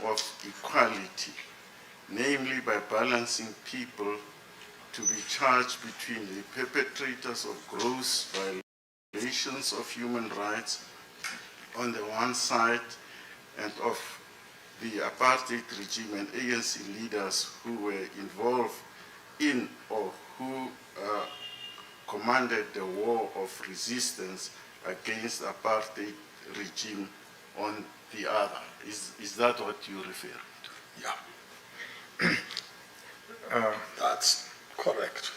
of equality, namely by balancing people to be charged between the perpetrators of gross violations of human rights on the one side and of the apartheid regime and ANC leaders who were involved in or who commanded the war of resistance against apartheid regime on the other. Is that what you're referring to? Yeah. That's correct.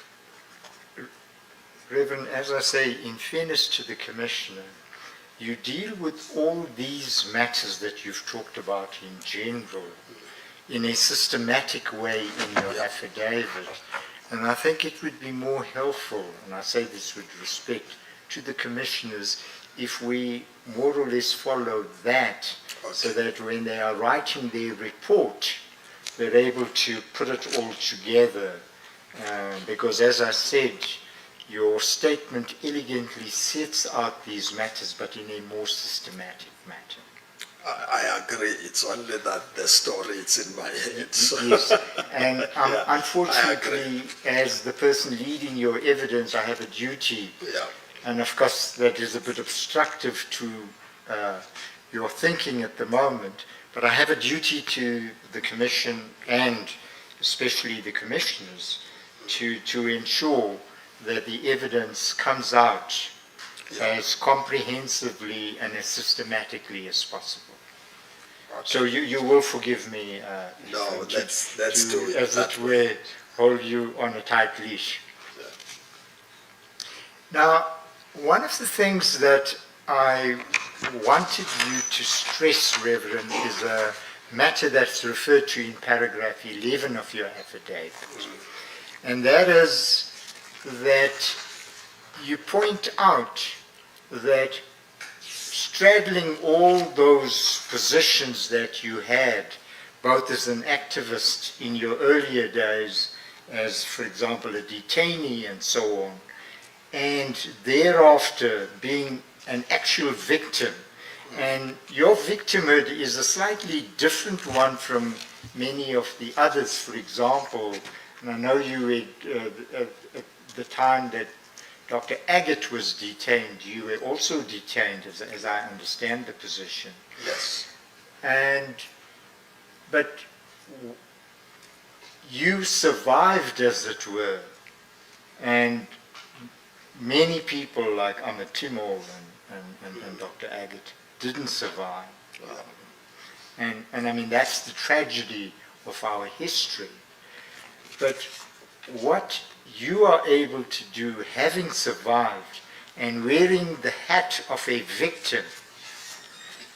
Reverend, as I say, in fairness to the Commissioner, you deal with all these matters that you've talked about in general in a systematic way in your affidavit. And I think it would be more helpful, and I say this with respect to the Commissioners, if we more or less follow that, so that when they are writing their report, they're able to put it all together. Because as I said, your statement elegantly sets out these matters, but in a more systematic manner. I agree. It's only that the story is in my head. So. Yes, and unfortunately, as the person leading your evidence, I have a duty. Yeah. And of course, that is a bit obstructive to your thinking at the moment. But I have a duty to the Commission and especially the Commissioners to ensure that the evidence comes out as comprehensively and as systematically as possible. Okay. So you will forgive me no, let's do it. As it were, hold you on a tight leash. Yeah. Now, one of the things that I wanted you to stress, Reverend, is a matter that's referred to in paragraph 11 of your affidavit. And that is that you point out that straddling all those positions that you had, both as an activist in your earlier days, as, for example, a detainee and so on, and thereafter being an actual victim. And your victimhood is a slightly different one from many of the others. For example, and I know you at the time that Dr. Agate was detained, you were also detained, as I understand the position. Yes. But you survived, as it were, and many people like Ahmed Timol and Dr. Agate didn't survive. And I mean, that's the tragedy of our history. But what you are able to do, having survived and wearing the hat of a victim,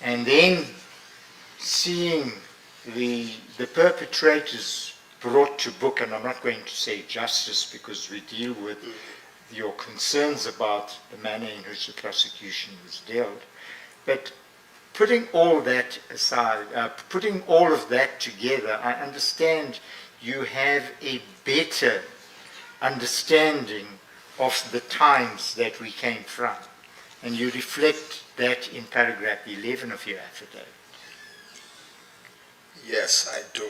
and then seeing the perpetrators brought to book, and I'm not going to say justice because we deal with your concerns about the manner in which the prosecution was dealt, but putting all that aside, putting all of that together, I understand you have a better understanding of the times that we came from, and you reflect that in paragraph 11 of your affidavit. Yes, I do.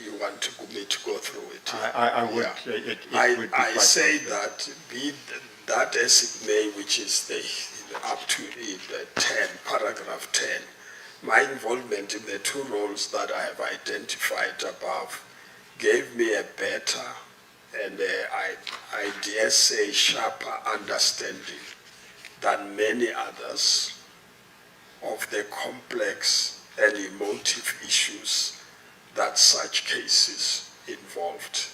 You want me to go through it? I would. Yeah. It would be I say helpful. that, be that as it may, which is up to 10, paragraph 10, my involvement in the two roles that I have identified above gave me a better and I dare say sharper understanding than many others of the complex and emotive issues that such cases involved.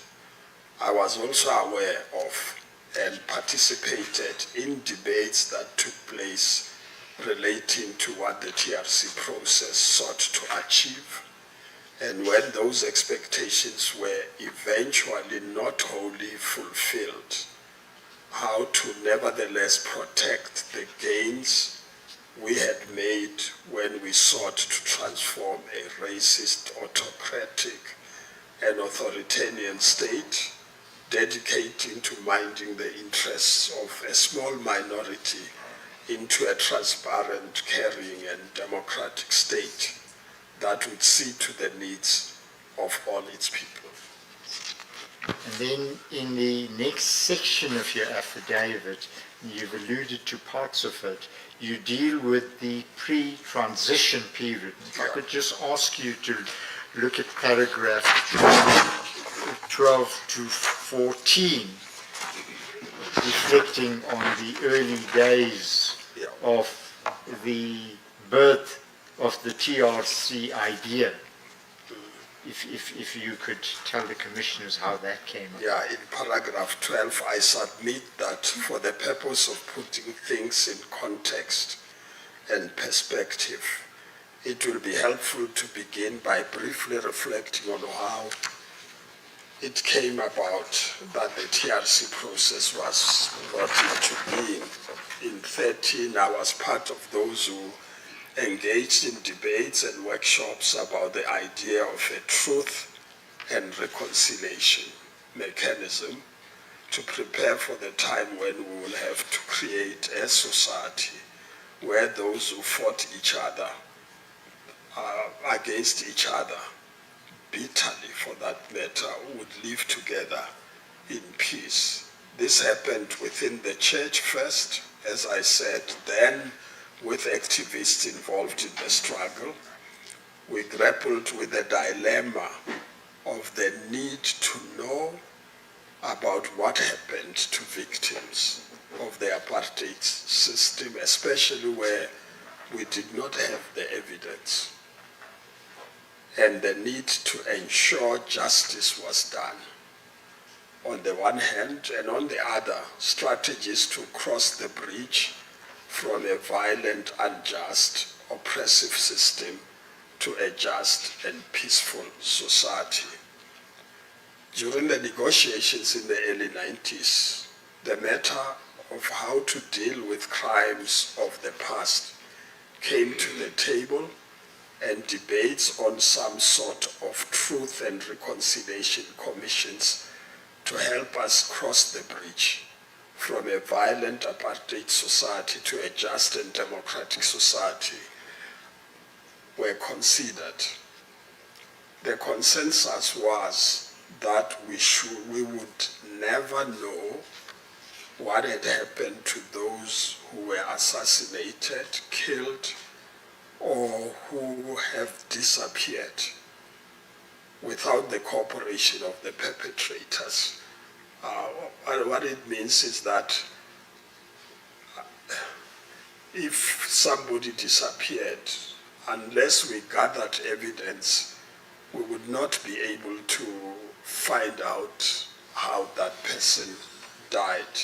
I was also aware of and participated in debates that took place relating to what the TRC process sought to achieve, and when those expectations were eventually not wholly fulfilled, how to nevertheless protect the gains we had made when we sought to transform a racist, autocratic, and authoritarian state, dedicating to minding the interests of a small minority into a transparent, caring, and democratic state. that would see to the needs of all its people. And then in the next section of your affidavit, you've alluded to parts of it, you deal with the pre-transition period. If I could just ask you to look at paragraph 12 to 14, reflecting on the early days of the birth of the TRC idea. If you could tell the commissioners how that came up. Yeah, in paragraph 12, I submit that for the purpose of putting things in context and perspective, it will be helpful to begin by briefly reflecting on how it came about that the TRC process was brought into being. In 13, I was part of those who engaged in debates and workshops about the idea of a truth and reconciliation mechanism to prepare for the time when we will have to create a society where those who fought each other against each other bitterly, for that matter, would live together in peace. This happened within the church first, as I said, then with activists involved in the struggle. We grappled with the dilemma of the need to know about what happened to victims of the apartheid system, especially where we did not have the evidence, and the need to ensure justice was done on the one hand, and on the other, strategies to cross the bridge from a violent, unjust, oppressive system to a just and peaceful society. During the negotiations in the early 90s, the matter of how to deal with crimes of the past came to the table, and debates on some sort of truth and reconciliation commissions to help us cross the bridge from a violent apartheid society to a just and democratic society were considered. The consensus was that we would never know what had happened to those who were assassinated, killed, or who have disappeared without the cooperation of the perpetrators. What it means is that if somebody disappeared, unless we gathered evidence, we would not be able to find out how that person died,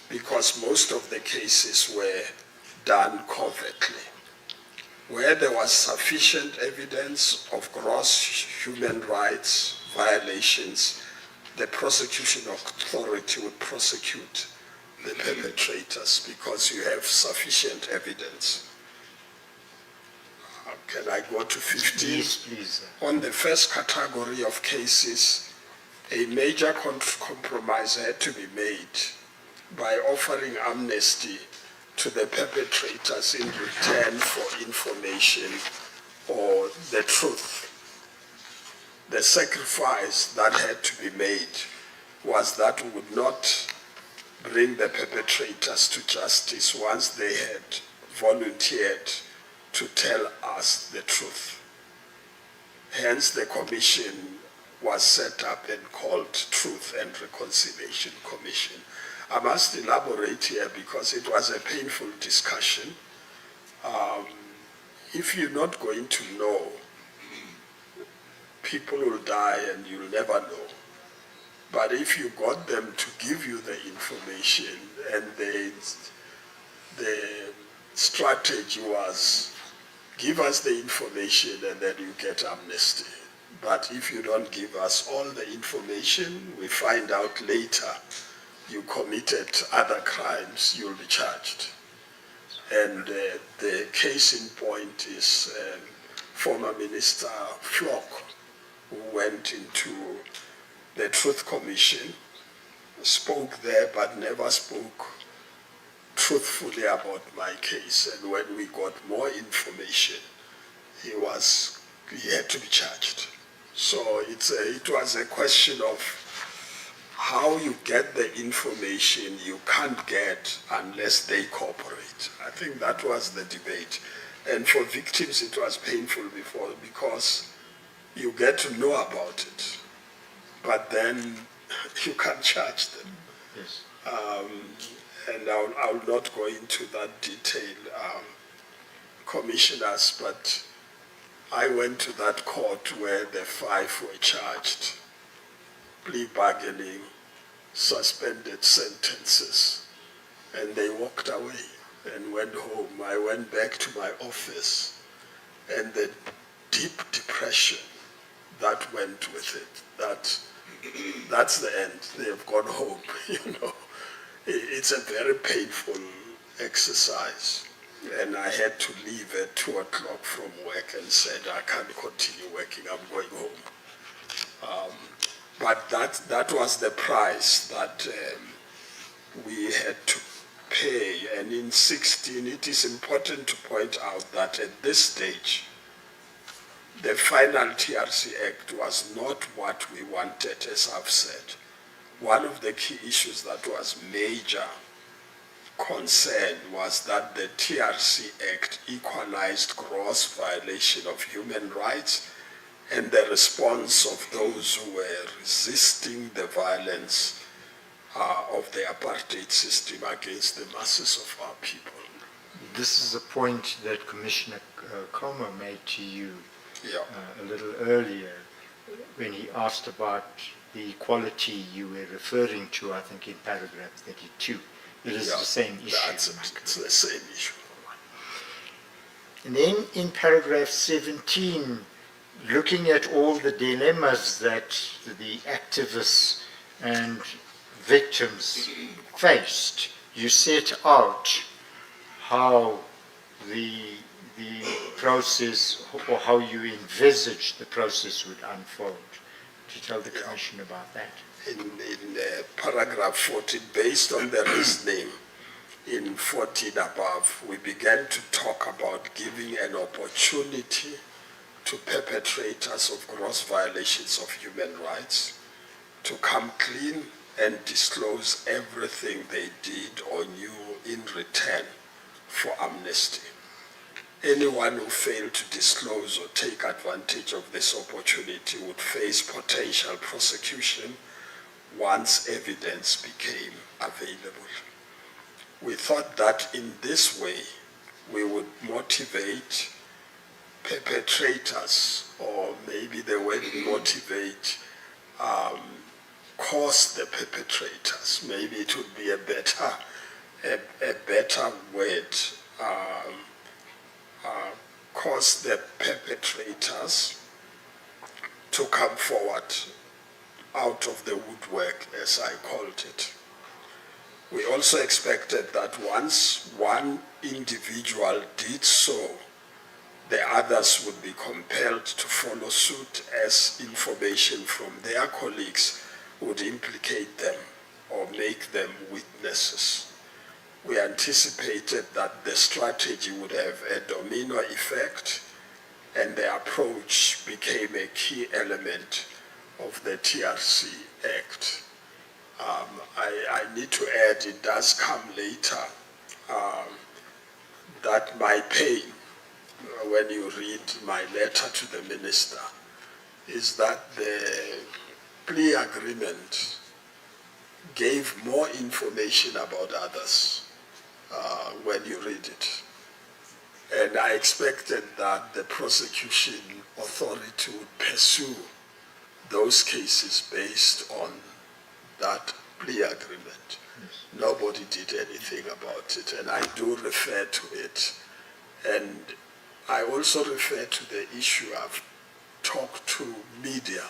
because most of the cases were done covertly. Where there was sufficient evidence of gross human rights violations, the prosecution authority would prosecute the perpetrators because you have sufficient evidence. Can I go to 15? Yes, please. On the first category of cases, a major compromise had to be made by offering amnesty to the perpetrators in return for information or the truth. The sacrifice that had to be made was that we would not bring the perpetrators to justice once they had volunteered to tell us the truth. Hence, the commission was set up and called Truth and Reconciliation Commission. I must elaborate here because it was a painful discussion. If you're not going to know, people will die and you'll never know. But if you got them to give you the information, and the strategy was give us the information and then you get amnesty. But if you don't give us all the information, we find out later you committed other crimes, you'll be charged. And the case in point is former Minister Flock, who went into the Truth Commission, spoke there but never spoke truthfully about my case. And when we got more information, he was he had to be charged. So it was a question of how you get the information you can't get unless they cooperate. I think that was the debate. And for victims, it was painful before because you get to know about it, but then you can't charge them. Yes. And I'll not go into that detail, commissioners, but I went to that court where the 5 were charged, plea bargaining, suspended sentences, and they walked away and went home. I went back to my office, and the deep depression that went with it, that's the end. They've gone home, you know. It's a very painful exercise. And I had to leave at 2 o'clock from work and said, I can't continue working, I'm going home. But that was the price that we had to pay. And in 2016, it is important to point out that at this stage, the final TRC Act was not what we wanted, as I've said. One of the key issues that was major concern was that the TRC Act equalized gross violation of human rights and the response of those who were resisting the violence of the apartheid system against the masses of our people. This is a point that Commissioner Comer made to you Yeah. a little earlier when he asked about the equality you were referring to, I think in paragraph 32. It is the same issue. It's the same issue. And then in paragraph 17, looking at all the dilemmas that the activists and victims faced, you set out how the process, or how you envisaged the process would unfold. Could you tell the Commission about that? In paragraph 14, based on the reasoning in 14 above, we began to talk about giving an opportunity to perpetrators of gross violations of human rights to come clean and disclose everything they did or knew in return for amnesty. Anyone who failed to disclose or take advantage of this opportunity would face potential prosecution once evidence became available. We thought that in this way we would motivate perpetrators, or maybe the word motivate, cause the perpetrators. Maybe it would be a better word. Cause the perpetrators to come forward out of the woodwork, as I called it. We also expected that once one individual did so, the others would be compelled to follow suit, as information from their colleagues would implicate them or make them witnesses. We anticipated that the strategy would have a domino effect, and the approach became a key element of the TRC Act. I need to add, it does come later, that my pain, when you read my letter to the minister, is that the plea agreement gave more information about others when you read it. And I expected that the prosecution authority would pursue those cases based on that plea agreement. Yes. Nobody did anything about it, and I do refer to it. And I also refer to the issue I've talked to media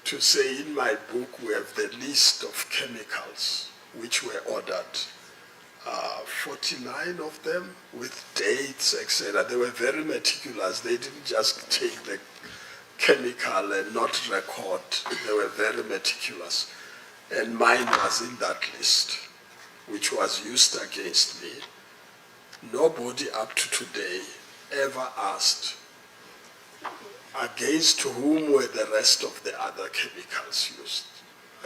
to say in my book we have the list of chemicals which were ordered. 49 of them with dates, etc. They were very meticulous. They didn't just take the chemical and not record. They were very meticulous. And mine was in that list, which was used against me. Nobody up to today ever asked against whom were the rest of the other chemicals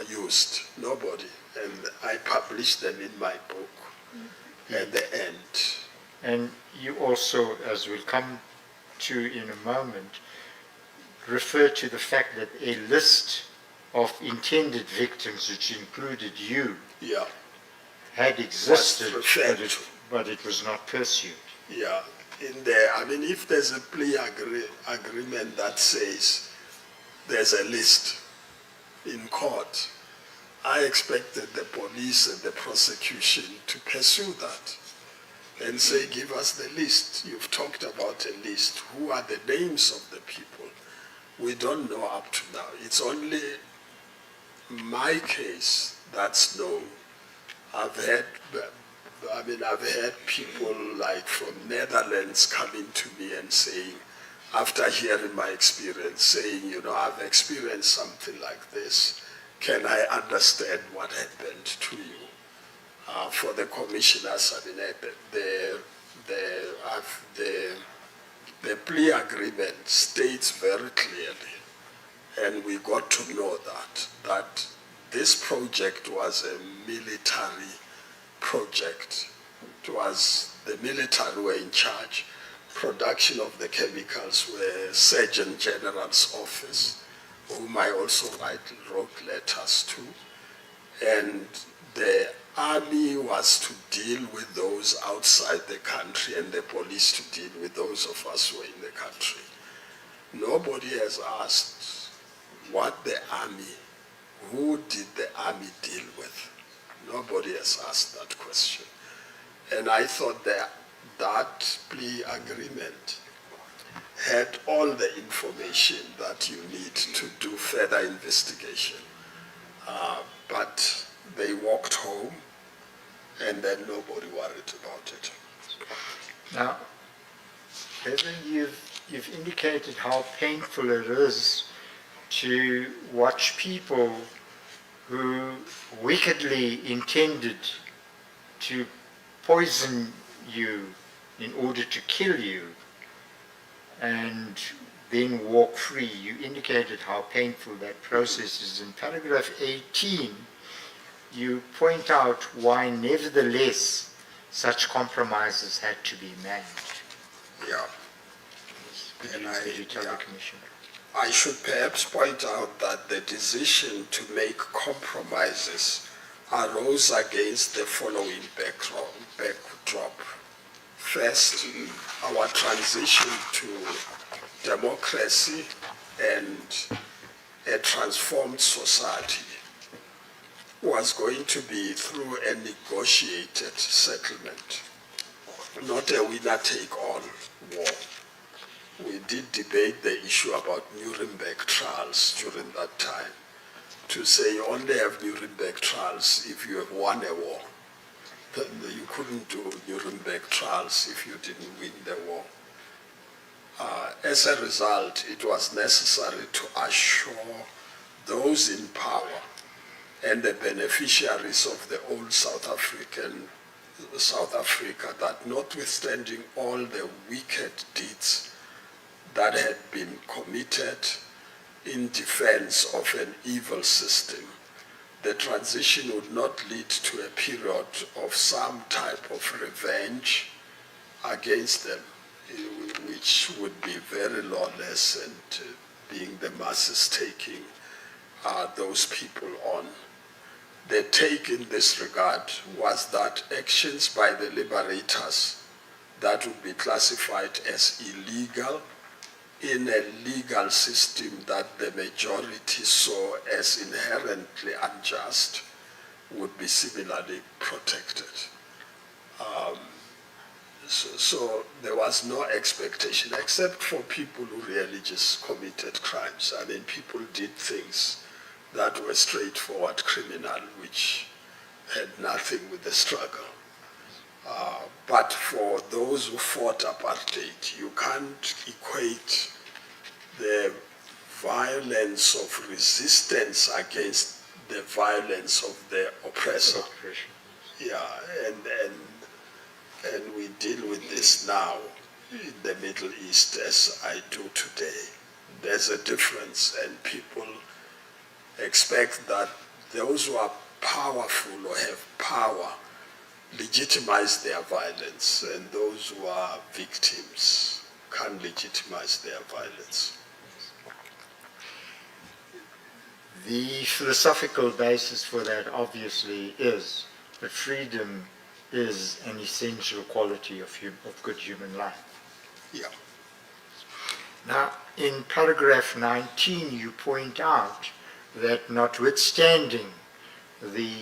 used? Nobody. And I published them in my book at the end. And you also, as we'll come to in a moment, refer to the fact that a list of intended victims, which included you, Yeah, had existed, referred to. but it was not pursued. yeah. In there, I mean, if there's a plea agreement that says there's a list in court, I expected the police and the prosecution to pursue that and say, give us the list. You've talked about a list. Who are the names of the people? We don't know up to now. It's only my case that's known. I've had people like from Netherlands coming to me and saying, after hearing my experience, saying, you know, I've experienced something like this. Can I understand what happened to you? For the commissioners, I mean, the plea agreement states very clearly, and we got to know that this project was a military project. It was the military were in charge. Production of the chemicals were Surgeon General's office, whom I also wrote letters to, and the army was to deal with those outside the country and the police to deal with those of us who were in the country. Nobody has asked what the army, who did the army deal with? Nobody has asked that question. And I thought that plea agreement had all the information that you need to do further investigation. But they walked home, and then nobody worried about it. Now, Evan, you've indicated how painful it is to watch people who wickedly intended to poison you in order to kill you and then walk free. You indicated how painful that process is. In paragraph 18, you point out why nevertheless such compromises had to be made. Yeah. Could you tell the Commission? I should perhaps point out that the decision to make compromises arose against the following backdrop. First, our transition to democracy and a transformed society was going to be through a negotiated settlement, not a winner-take-all war. We did debate the issue about Nuremberg trials during that time, to say you only have Nuremberg trials if you have won a war. You couldn't do Nuremberg trials if you didn't win the war. As a result, it was necessary to assure those in power and the beneficiaries of the old South Africa that notwithstanding all the wicked deeds that had been committed in defense of an evil system, the transition would not lead to a period of some type of revenge against them, which would be very lawless and being the masses taking those people on. The take in this regard was that actions by the liberators that would be classified as illegal in a legal system that the majority saw as inherently unjust would be similarly protected. So there was no expectation, except for people who really just committed crimes. I mean, people did things that were straightforward criminal, which had nothing with the struggle. But for those who fought apartheid, you can't equate the violence of resistance against the violence of the oppressor. Yeah, and we deal with this now in the Middle East as I do today. there's a difference, and people expect that those who are powerful or have power legitimize their violence, and those who are victims can't legitimize their violence. The philosophical basis for that obviously is that freedom is an essential quality of good human life. Yeah. Now, in paragraph 19, you point out that notwithstanding the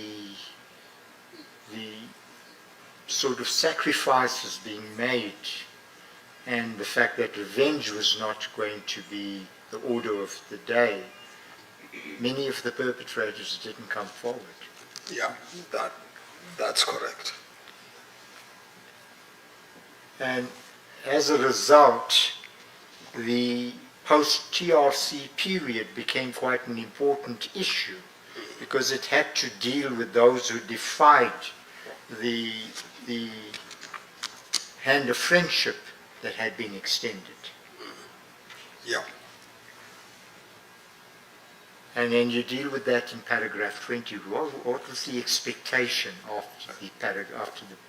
sort of sacrifices being made and the fact that revenge was not going to be the order of the day, many of the perpetrators didn't come forward. Yeah, that's correct. And as a result, the post-TRC period became quite an important issue because it had to deal with those who defied the hand of friendship that had been extended. Yeah. And then you deal with that in paragraph 20. What was the expectation after the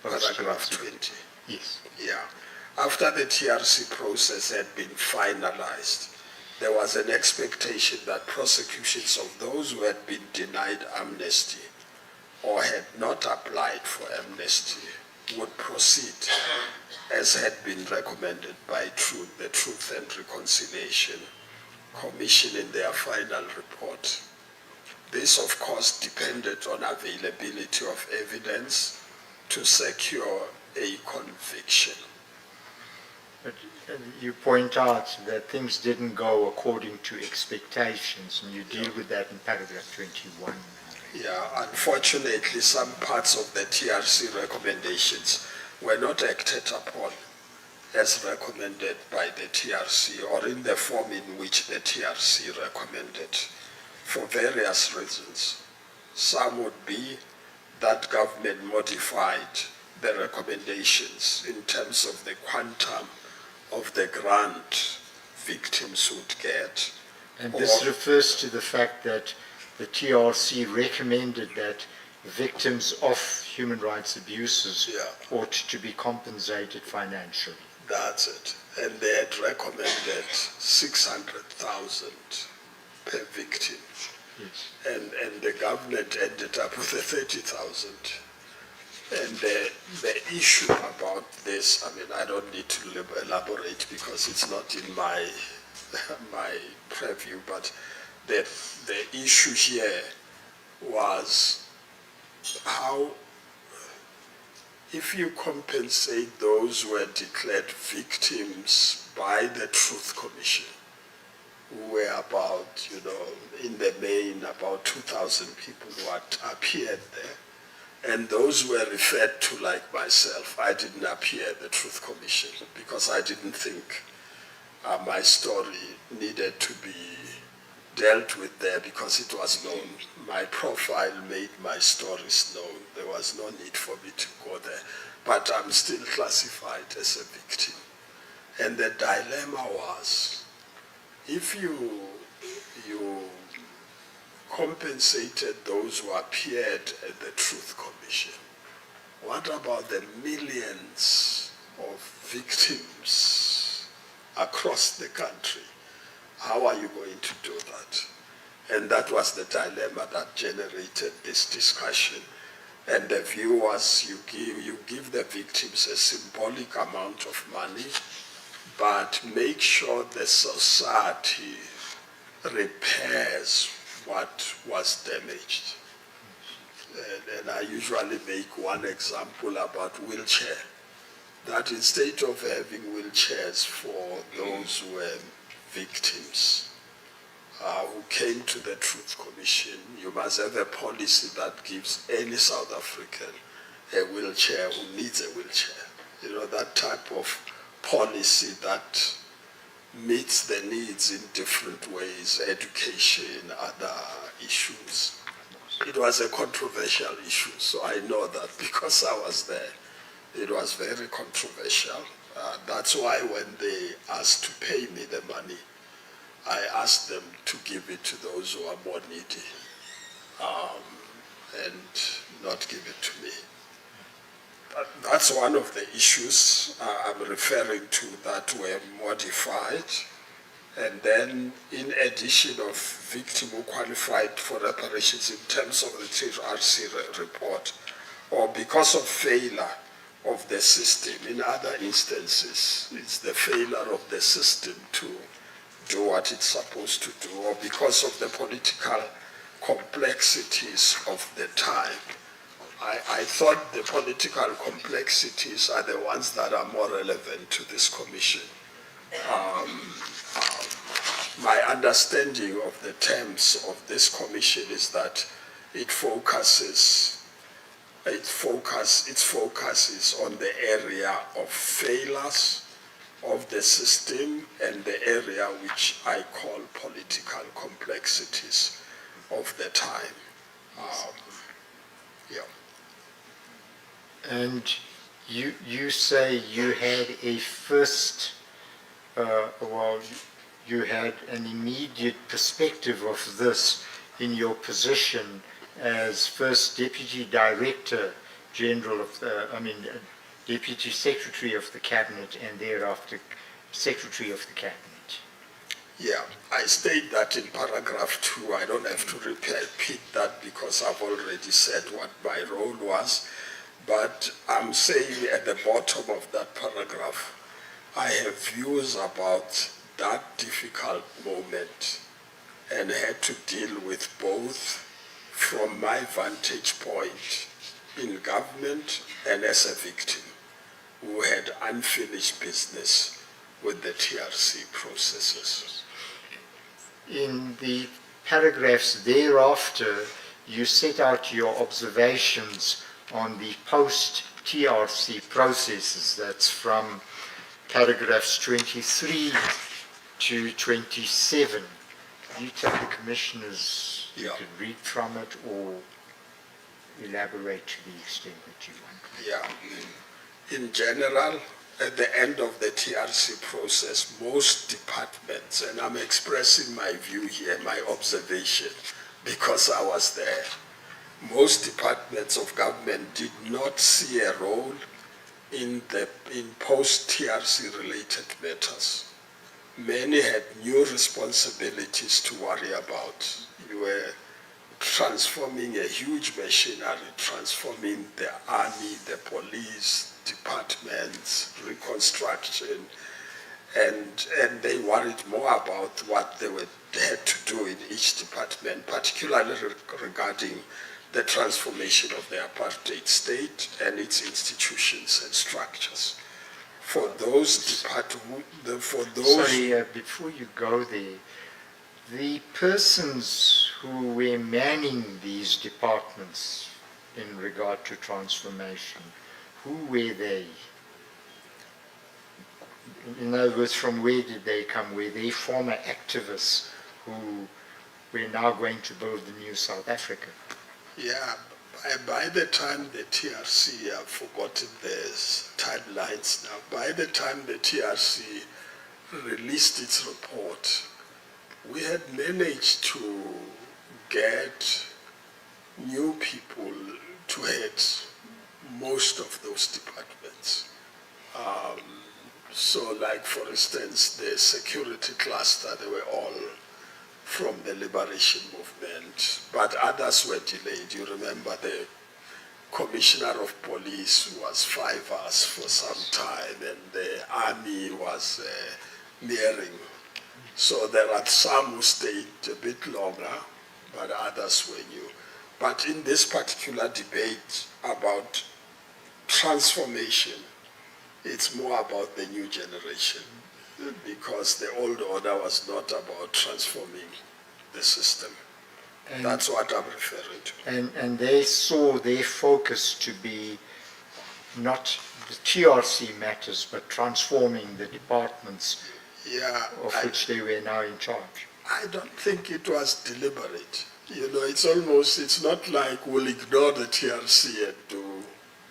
post-TRC? Paragraph 20. Yes. Yeah. After the TRC process had been finalized, there was an expectation that prosecutions of those who had been denied amnesty or had not applied for amnesty would proceed as had been recommended by the Truth and Reconciliation Commission in their final report. This, of course, depended on availability of evidence to secure a conviction. But you point out that things didn't go according to expectations, and you deal with that in paragraph 21. Yeah, unfortunately, some parts of the TRC recommendations were not acted upon as recommended by the TRC or in the form in which the TRC recommended for various reasons. Some would be that government modified the recommendations in terms of the quantum of the grant victims would get. And this refers to the fact that the TRC recommended that victims of human rights abuses ought to be compensated financially. That's it. And they had recommended 600,000 per victim. Yes. And the government ended up with 30,000. And the issue about this, I mean, I don't need to elaborate because it's not in my preview, but the issue here was how, if you compensate those who were declared victims by the Truth Commission, who were about, in the main, about 2,000 people who had appeared there, and those who were referred to, like myself, I didn't appear at the Truth Commission because I didn't think my story needed to be dealt with there because it was known. My profile made my stories known. There was no need for me to go there. But I'm still classified as a victim. And the dilemma was, if you compensated those who appeared at the Truth Commission, what about the millions of victims across the country? How are you going to do that? And that was the dilemma that generated this discussion. And the view was you give the victims a symbolic amount of money, but make sure the society repairs what was damaged. And I usually make one example about wheelchair, that instead of having wheelchairs for those who were victims who came to the Truth Commission, you must have a policy that gives any South African a wheelchair who needs a wheelchair. That type of policy that meets the needs in different ways, education, other issues. It was a controversial issue, so I know that because I was there. It was very controversial. That's why when they asked to pay me the money, I ask them to give it to those who are more needy and not give it to me. That's one of the issues I'm referring to that were modified. And then, in addition of victim who qualified for reparations in terms of the TRC report, or because of failure of the system, in other instances, it's the failure of the system to do what it's supposed to do, or because of the political complexities of the time. I thought the political complexities are the ones that are more relevant to this commission. My understanding of the terms of this commission is that its focus is on the area of failures of the system and the area which I call political complexities of the time. Yeah. And you say you had a first, you had an immediate perspective of this in your position as first Deputy Director General of the, Deputy Secretary of the Cabinet and thereafter Secretary of the Cabinet. Yeah, I state that in paragraph 2. I don't have to repeat that because I've already said what my role was. But I'm saying at the bottom of that paragraph, I have views about that difficult moment and had to deal with both from my vantage point in government and as a victim who had unfinished business with the TRC processes. In the paragraphs thereafter, you set out your observations on the post-TRC processes. That's from paragraphs 23 to 27. You tell the commissioners you Yeah. can read from it or elaborate to the extent that you want. Yeah. In general, at the end of the TRC process, most departments, and I'm expressing my view here, my observation, because I was there, most departments of government did not see a role in post-TRC related matters. Many had new responsibilities to worry about. You were transforming a huge machinery, transforming the army, the police, departments, reconstruction, and they worried more about what they had to do in each department, particularly regarding the transformation of the apartheid state and its institutions and structures. For those Sorry, before you go there, the persons who were manning these departments in regard to transformation, who were they? In other words, from where did they come? Were they former activists who were now going to build the new South Africa? Yeah, by the time the TRC, I've forgotten the timelines now, by the time the TRC released its report, we had managed to get new people to head most of those departments. So like, for instance, the security cluster, they were all from the liberation movement, but others were delayed. You remember the commissioner of police was 5 hours for some time, and the army was nearing. So there are some who stayed a bit longer, but others were new. But in this particular debate about transformation, it's more about the new generation, because the old order was not about transforming the system. And, that's what I'm referring to. And they saw their focus to be not the TRC matters, but transforming the departments of which they were now in charge. I don't think it was deliberate. You know, it's not like we'll ignore the TRC and do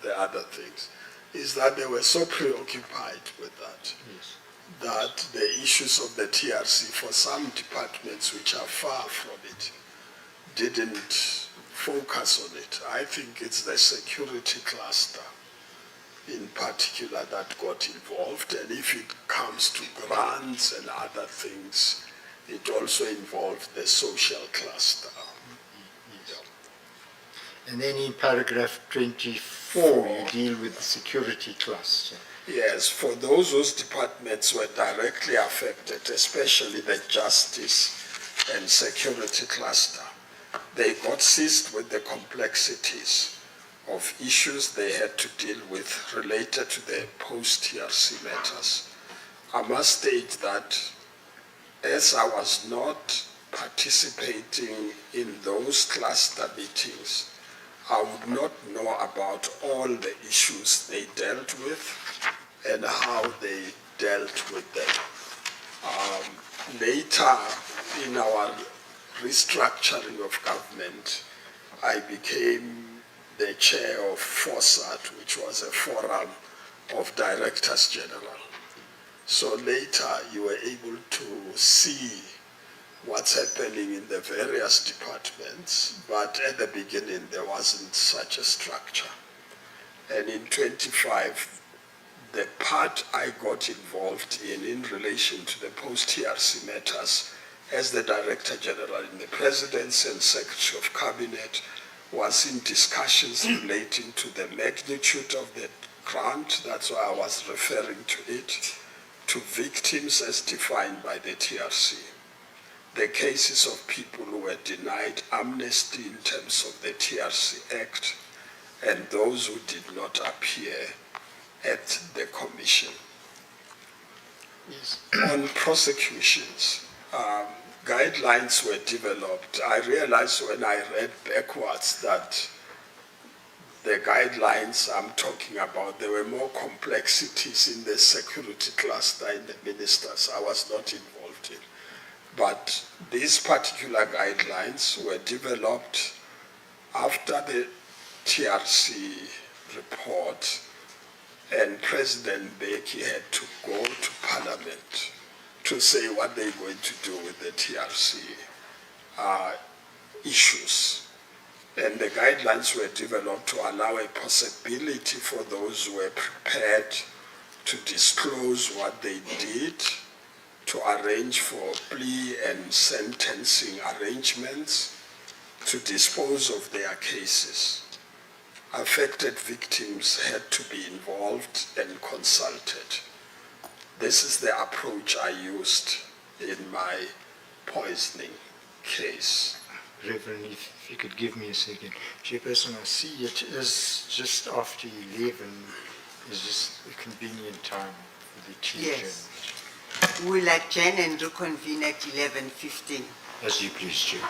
the other things. It's that they were so preoccupied with that. Yes. that the issues of the TRC for some departments which are far from it didn't focus on it. I think it's the security cluster in particular that got involved, and if it comes to grants and other things, it also involved the social cluster. And then in paragraph 24, you deal with the security cluster. Yes, for those whose departments were directly affected, especially the justice and security cluster, they got seized with the complexities of issues they had to deal with related to the post-TRC matters. I must state that as I was not participating in those cluster meetings, I would not know about all the issues they dealt with and how they dealt with them. Later, in our restructuring of government, I became the chair of FOSAT, which was a forum of directors general. So later, you were able to see what's happening in the various departments, but at the beginning there wasn't such a structure. And in 25, the part I got involved in relation to the post-TRC matters as the Director General in the Presidency and Secretary of Cabinet was in discussions relating to the magnitude of the grant, that's why I was referring to it, to victims as defined by the TRC. The cases of people who were denied amnesty in terms of the TRC Act, and those who did not appear at the commission. Yes. On prosecutions, guidelines were developed. I realized when I read backwards that the guidelines I'm talking about, there were more complexities in the security cluster in the ministers I was not involved in. But these particular guidelines were developed after the TRC report, and President Mbeki had to go to Parliament to say what they're going to do with the TRC issues. And the guidelines were developed to allow a possibility for those who were prepared to disclose what they did, to arrange for plea and sentencing arrangements, to dispose of their cases. Affected victims had to be involved and consulted. This is the approach I used in my poisoning case. Reverend, if you could give me a second. Chairperson, I see it is just after 11. Is just a convenient time for the tea Yes. journey. We'll adjourn and reconvene at 11:15. As you please, Chair.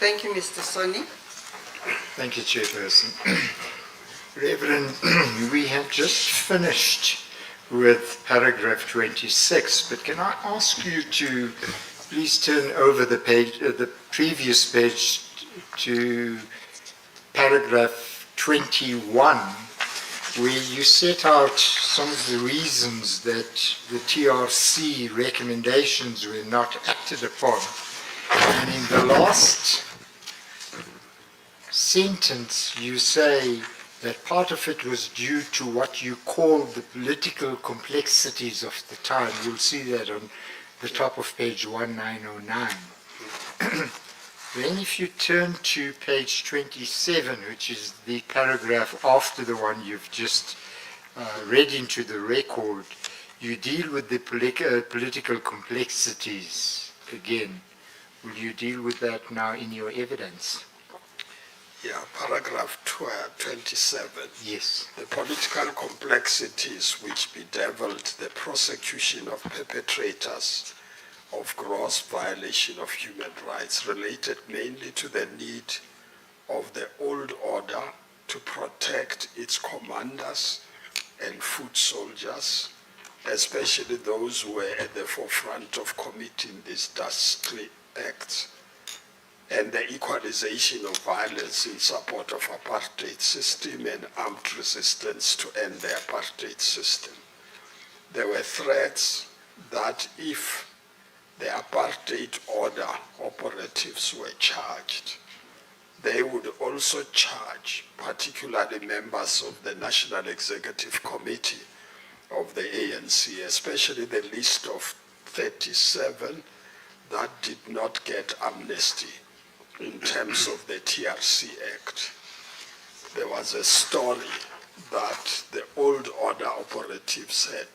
Thank you, Mr. Sonny. Thank you, Chairperson. Reverend, we have just finished with paragraph 26, but can I ask you to please turn over the page, the previous page to paragraph 21, where you set out some of the reasons that the TRC recommendations were not acted upon. And in the last sentence, you say that part of it was due to what you call the political complexities of the time. You'll see that on the top of page 1909. Then if you turn to page 27, which is the paragraph after the one you've just read into the record, you deal with the political complexities again. Will you deal with that now in your evidence? Yeah, paragraph 27. Yes. The political complexities which bedeviled the prosecution of perpetrators of gross violation of human rights related mainly to the need of the old order to protect its commanders and foot soldiers, especially those who were at the forefront of committing these dastardly acts, and the equalization of violence in support of apartheid system and armed resistance to end the apartheid system. There were threats that if the apartheid order operatives were charged, they would also charge particularly members of the National Executive Committee of the ANC, especially the list of 37 that did not get amnesty in terms of the TRC Act. There was a story that the old order operatives had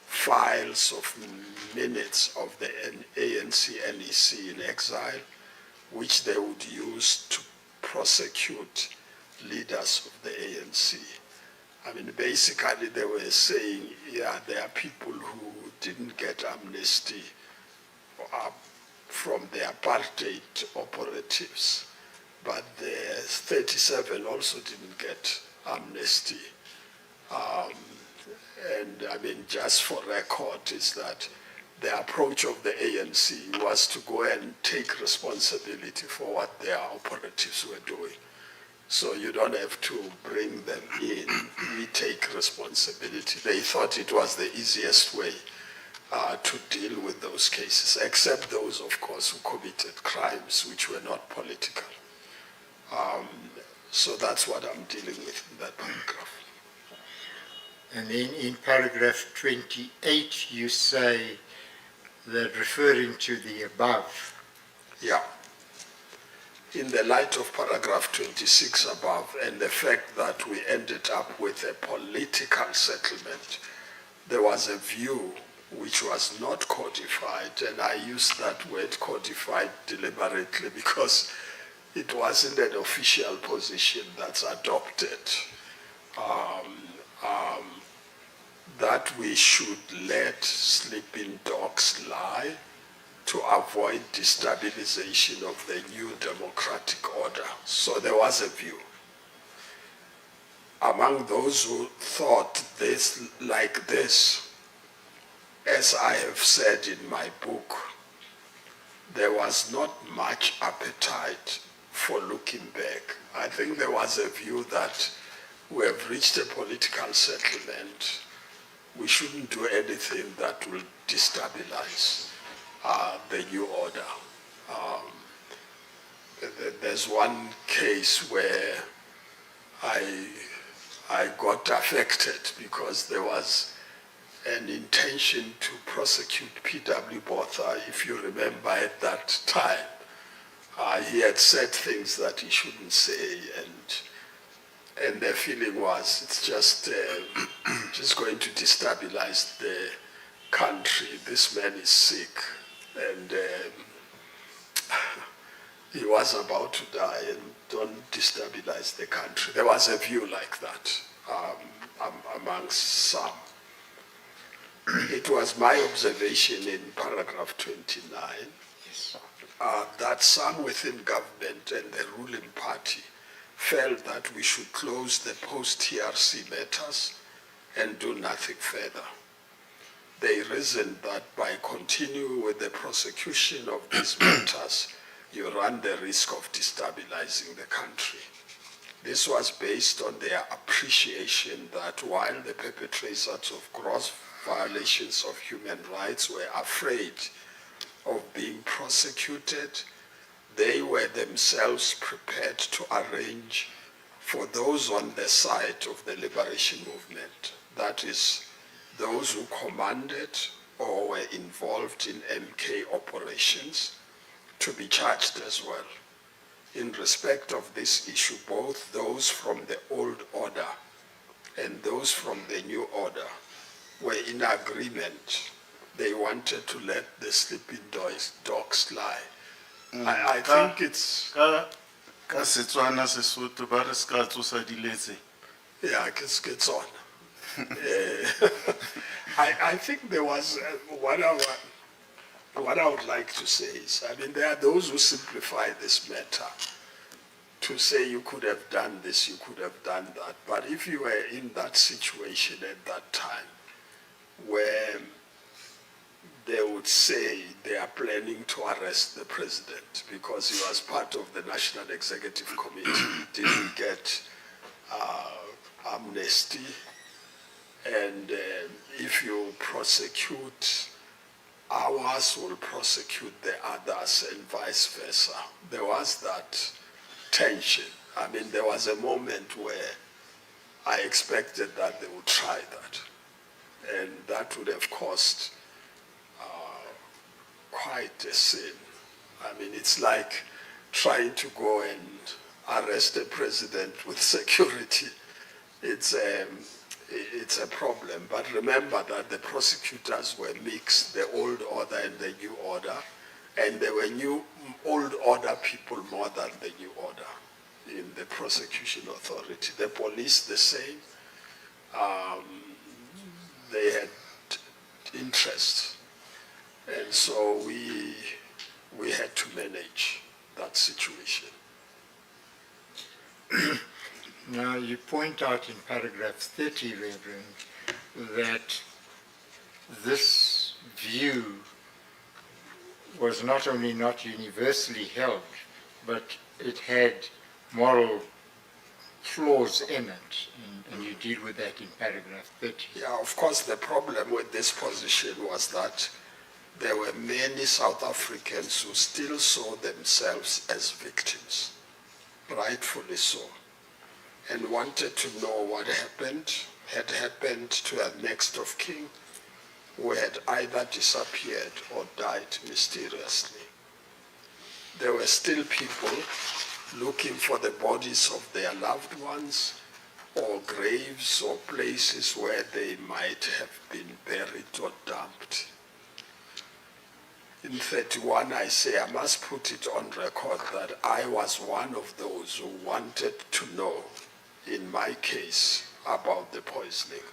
files of minutes of the ANC NEC in exile, which they would use to prosecute leaders of the ANC. I mean, basically they were saying, yeah, there are people who didn't get amnesty from the apartheid operatives, but the 37 also didn't get amnesty. And I mean, just for record, is that the approach of the ANC was to go and take responsibility for what their operatives were doing. So you don't have to bring them in. We take responsibility. They thought it was the easiest way to deal with those cases, except those, of course, who committed crimes which were not political. So that's what I'm dealing with in that paragraph. And then in paragraph 28, you say that referring to the above. Yeah. In the light of paragraph 26 above and the fact that we ended up with a political settlement, there was a view which was not codified, and I use that word codified deliberately because it wasn't an official position that's adopted, that we should let sleeping dogs lie to avoid destabilization of the new democratic order. So there was a view. Among those who thought this like this, as I have said in my book, there was not much appetite for looking back. I think there was a view that we have reached a political settlement. We shouldn't do anything that will destabilize the new order. There's one case where I got affected because there was an intention to prosecute P.W. Botha, if you remember at that time. He had said things that he shouldn't say, and the feeling was it's just going to destabilize the country. This man is sick, and he was about to die, and don't destabilize the country. There was a view like that amongst some. It was my observation in paragraph 29 that some within government and the ruling party felt that we should close the post-TRC matters and do nothing further. They reasoned that by continuing with the prosecution of these matters, you run the risk of destabilizing the country. This was based on their appreciation that while the perpetrators of gross violations of human rights were afraid of being prosecuted, they were themselves prepared to arrange for those on the side of the liberation movement, that is, those who commanded or were involved in MK operations, to be charged as well. In respect of this issue, both those from the old order and those from the new order were in agreement. They wanted to let the sleeping dogs lie. I think it's, Ka Setswana Sesotho ba re ska tsosa diletse. yeah, it's on. I think there was, what I would like to say is, I mean, there are those who simplify this matter to say you could have done this, you could have done that. But if you were in that situation at that time, where they would say they are planning to arrest the president because he was part of the National Executive Committee, didn't get amnesty, and if you prosecute ours, will prosecute the others, and vice versa. There was that tension. I mean, there was a moment where I expected that they would try that, and that would have cost quite a sin. I mean, it's like trying to go and arrest a president with security. It's a problem. But remember that the prosecutors were mixed, the old order and the new order, and there were old order people more than the new order in the prosecution authority. The police the same. They had interest. And so we had to manage that situation. Now, you point out in paragraph 30, Reverend, that this view was not only not universally held, but it had moral flaws in it, and you deal with that in paragraph 30. Yeah, of course, the problem with this position was that there were many South Africans who still saw themselves as victims, rightfully so, and wanted to know what had happened to a next of kin who had either disappeared or died mysteriously. There were still people looking for the bodies of their loved ones, or graves or places where they might have been buried or dumped. In 31, I say, I must put it on record that I was one of those who wanted to know, in my case, about the poisoning.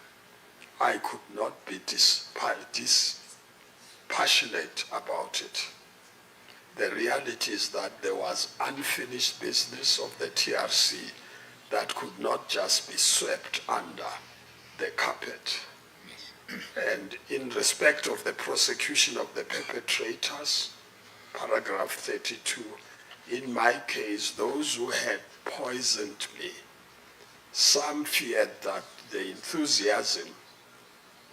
I could not be dispassionate about it. The reality is that there was unfinished business of the TRC that could not just be swept under the carpet. And in respect of the prosecution of the perpetrators, paragraph 32, in my case, those who had poisoned me, some feared that the enthusiasm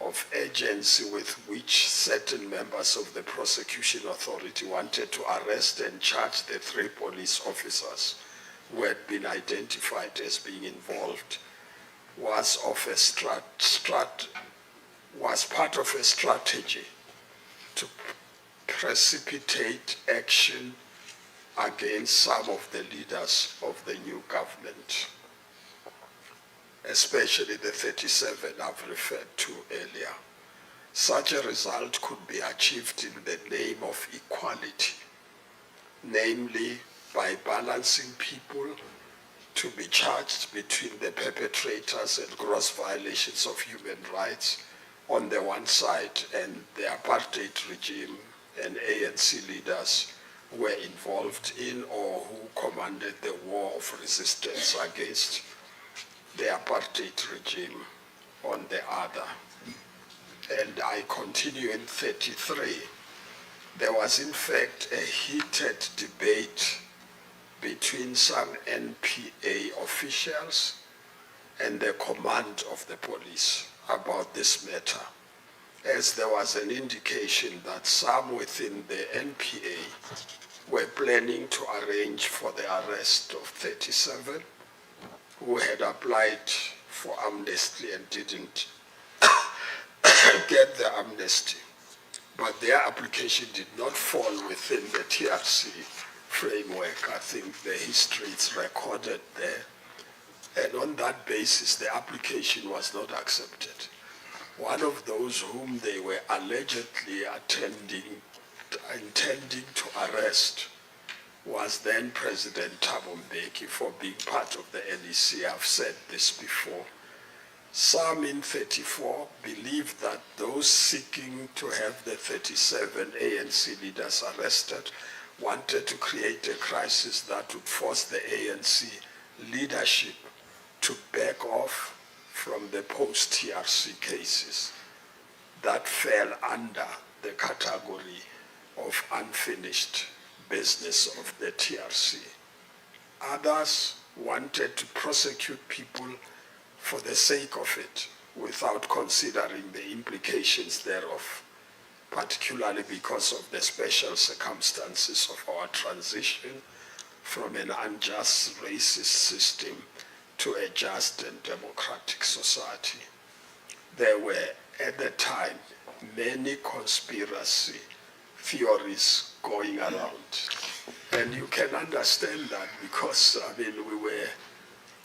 of urgency with which certain members of the prosecution authority wanted to arrest and charge the 3 police officers who had been identified as being involved was part of a strategy to precipitate action against some of the leaders of the new government, especially the 37 I've referred to earlier. Such a result could be achieved in the name of equality, namely by balancing people to be charged between the perpetrators and gross violations of human rights on the one side and the apartheid regime and ANC leaders were involved in or who commanded the war of resistance against the apartheid regime on the other. And I continue in 33. There was in fact a heated debate between some NPA officials and the command of the police about this matter, as there was an indication that some within the NPA were planning to arrange for the arrest of 37 who had applied for amnesty and didn't get the amnesty. But their application did not fall within the TRC framework. I think the history is recorded there. And on that basis, the application was not accepted. One of those whom they were allegedly intending to arrest was then President Thabo Mbeki for being part of the NEC. I've said this before. Some in 34 believed that those seeking to have the 37 ANC leaders arrested wanted to create a crisis that would force the ANC leadership to back off from the post-TRC cases that fell under the category of unfinished business of the TRC. Others wanted to prosecute people for the sake of it without considering the implications thereof, particularly because of the special circumstances of our transition from an unjust racist system to a just and democratic society. There were, at the time, many conspiracy theories going around. And you can understand that because, we were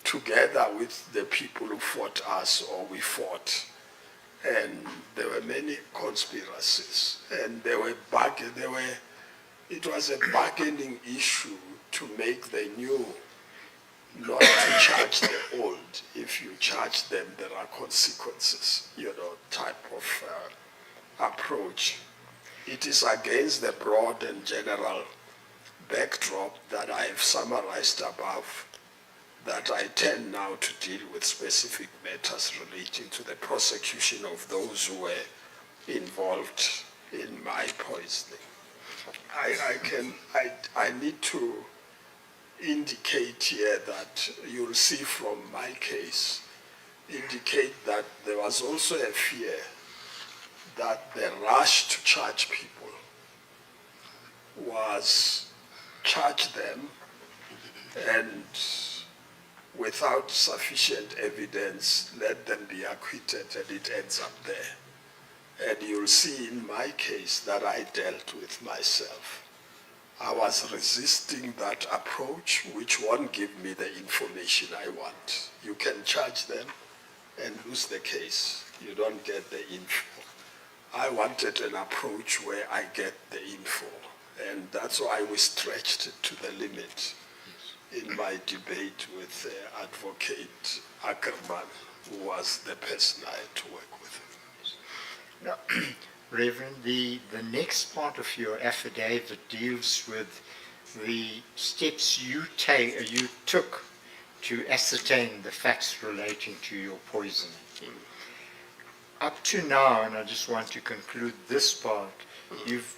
together with the people who fought us or we fought. And there were many conspiracies. And it was a bargaining issue to make the new not to charge the old. If you charge them, there are consequences, type of approach. It is against the broad and general backdrop that I have summarized above that I tend now to deal with specific matters relating to the prosecution of those who were involved in my poisoning. I need to indicate here that you'll see from my case, indicate that there was also a fear that the rush to charge people was charge them and without sufficient evidence let them be acquitted, and it ends up there. And you'll see in my case that I dealt with myself. I was resisting that approach, which won't give me the information I want. You can charge them and lose the case. You don't get the info. I wanted an approach where I get the info, and that's why we stretched it to the limit in my debate with Advocate Ackerman, who was the person I had to work with. Now, Reverend, the next part of your affidavit deals with the steps you took to ascertain the facts relating to your poisoning. Up to now, and I just want to conclude this part, you've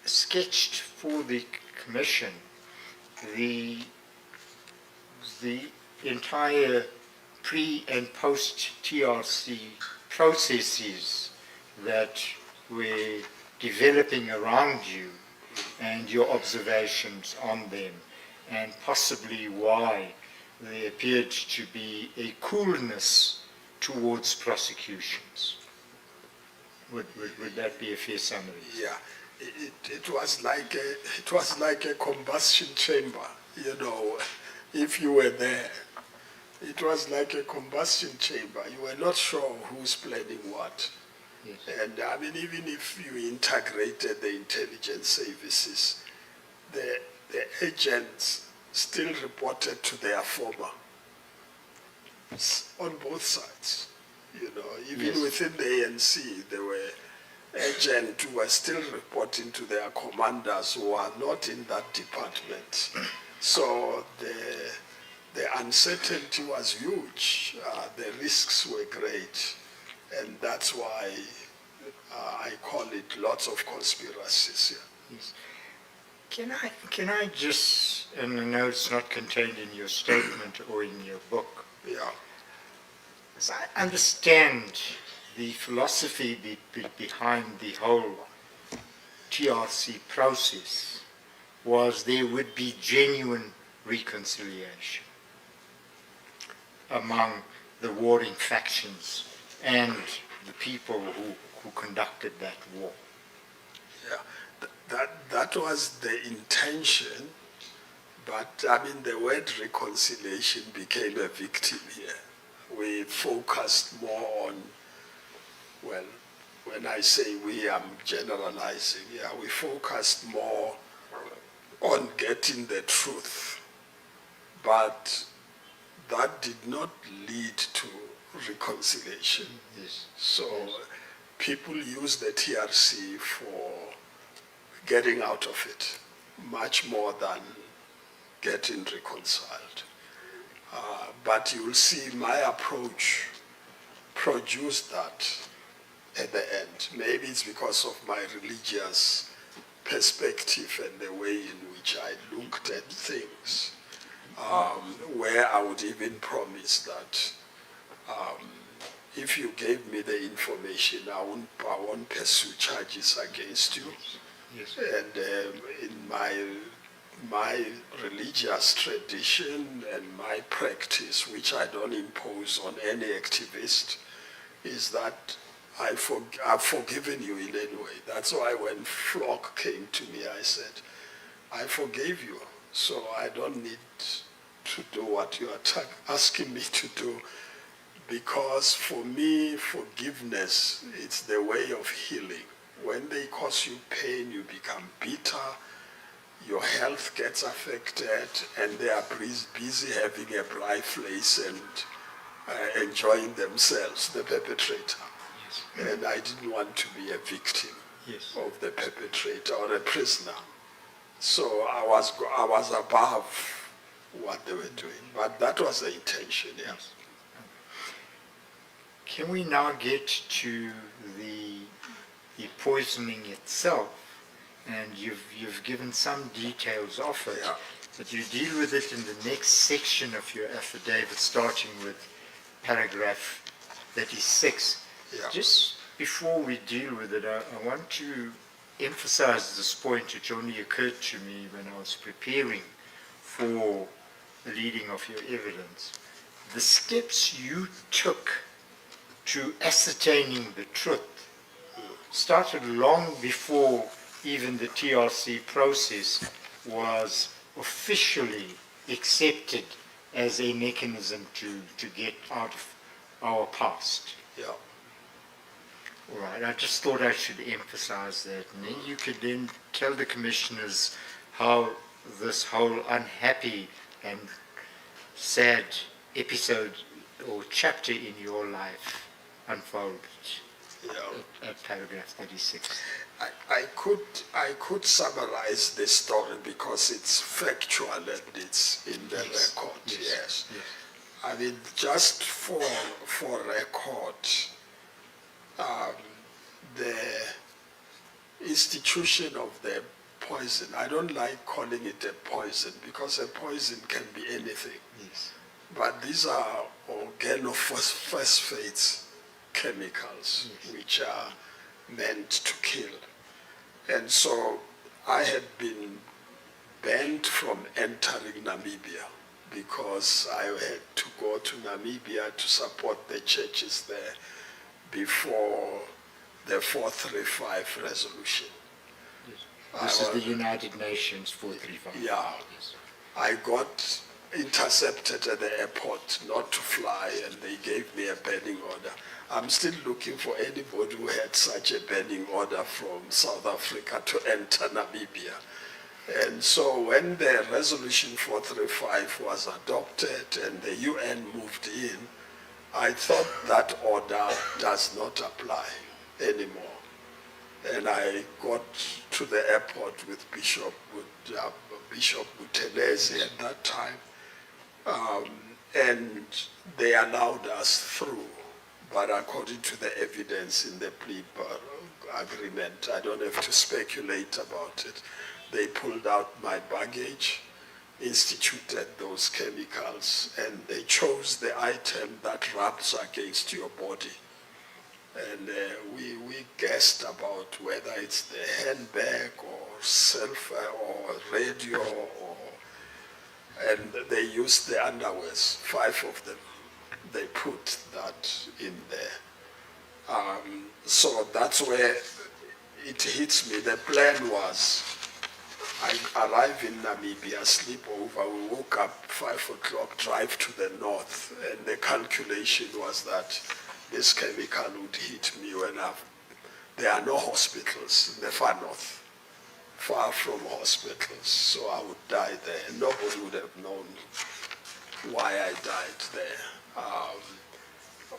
sketched for the Commission the entire pre and post TRC processes that were developing around you and your observations on them, and possibly why there appeared to be a coolness towards prosecutions. Would that be a fair summary? Yeah, it was like a combustion chamber, if you were there. It was like a combustion chamber. You were not sure who's planning what. Yes. And even if you integrated the intelligence services, the agents still reported to their former on both sides. Even Yes. within the ANC, there were agents were still reporting to their commanders who are not in that department. So the uncertainty was huge. The risks were great. And that's why I call it lots of conspiracies. Yeah. Yes. Can I just, and I know it's not contained in your statement or in your book, Yeah. as I understand the philosophy behind the whole TRC process was there would be genuine reconciliation among the warring factions and the people who conducted that war. Yeah, that was the intention, but I mean the word reconciliation became a victim here. We focused more on, well, when I say we, I'm generalizing, yeah, we focused more on getting the truth, but that did not lead to reconciliation. Yes. So people use the TRC for getting out of it much more than getting reconciled. But you'll see my approach produced that at the end. Maybe it's because of my religious perspective and the way in which I looked at things, where I would even promise that if you gave me the information, I won't pursue charges against you. Yes. And in my religious tradition and my practice, which I don't impose on any activist, is that I've forgiven you in any way. That's why when Flock came to me, I said, I forgave you, so I don't need to do what you are asking me to do, because for me, forgiveness, it's the way of healing. When they cause you pain, you become bitter, your health gets affected, and they are busy having a bright face and enjoying themselves, the perpetrator. Yes. And I didn't want to be a victim Yes. of the perpetrator or a prisoner. So I was above what they were doing, but that was the intention, yes. Can we now get to the poisoning itself? And you've given some details of it, Yeah. but you deal with it in the next section of your affidavit, starting with paragraph 36. Yeah. Just before we deal with it, I want to emphasize this point, which only occurred to me when I was preparing for the reading of your evidence. The steps you took to ascertaining the truth started long before even the TRC process was officially accepted as a mechanism to get out of our past. Yeah. All right, I just thought I should emphasize that. And then you could then tell the commissioners how this whole unhappy and sad episode or chapter in your life unfolded Yeah. at paragraph 36. I could summarize the story because it's factual and it's in the Yes. record. Yes. Yes. I mean, just for record, the institution of the poison, I don't like calling it a poison because a poison can be anything. Yes. But these are organophosphates chemicals which are meant to kill. And so I had been banned from entering Namibia because I had to go to Namibia to support the churches there before the 435 resolution. This I is the was- United Nations 435. Yeah. Yes. I got intercepted at the airport not to fly, and they gave me a banning order. I'm still looking for anybody who had such a banning order from South Africa to enter Namibia. And so when the resolution 435 was adopted and the UN moved in, I thought that order does not apply anymore. and I got to the airport with Bishop Buthelezi at that time, and they allowed us through. But according to the evidence in the plea agreement, I don't have to speculate about it. They pulled out my baggage, instituted those chemicals, and they chose the item that rubs against your body. And we guessed about whether it's the handbag or cell phone or radio, and they used the underwears, 5 of them. They put that in there. So that's where it hits me. The plan was, I arrive in Namibia, sleep over, we woke up 5 o'clock, drive to the north, and the calculation was that this chemical would hit me when there are no hospitals in the far north, far from hospitals, so I would die there. Nobody would have known why I died there.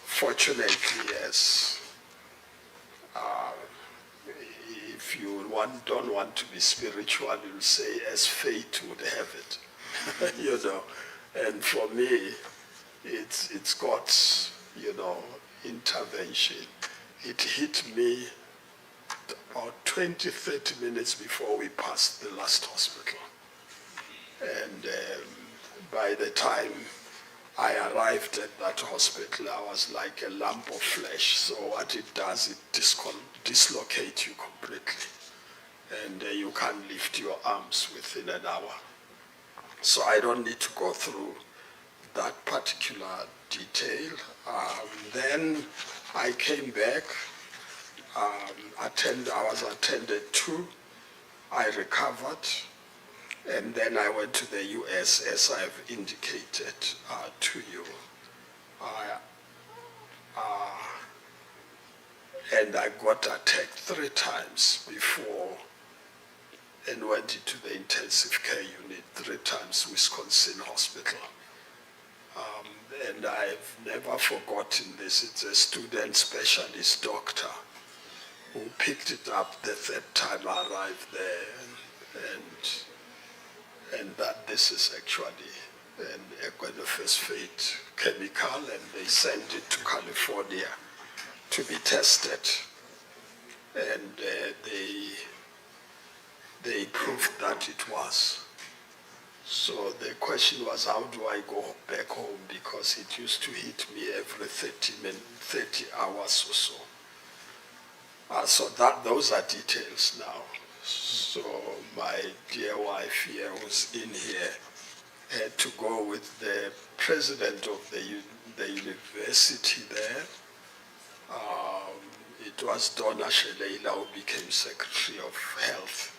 Fortunately, yes. If you don't want to be spiritual, you'll say, as fate would have it, you know. And for me, it's God's, you know, intervention. It hit me about 20, 30 minutes before we passed the last hospital. And by the time I arrived at that hospital, I was like a lump of flesh. So what it does, it dislocates you completely. And you can't lift your arms within an hour. So I don't need to go through that particular detail. Then I came back, I was attended to, I recovered, and then I went to the US, as I've indicated to you. And I got attacked 3 times before, and went into the intensive care unit 3 times, Wisconsin Hospital. And I've never forgotten this. It's a student specialist doctor who picked it up the 3rd time I arrived there, and that this is actually an equinophosphate chemical, and they sent it to California to be tested. And they proved that it was. So the question was, how do I go back home? Because it used to hit me every 30 hours or so. So those are details now. So my dear wife here, who's in here, had to go with the president of the university there. It was Donna Sheleila who became Secretary of Health,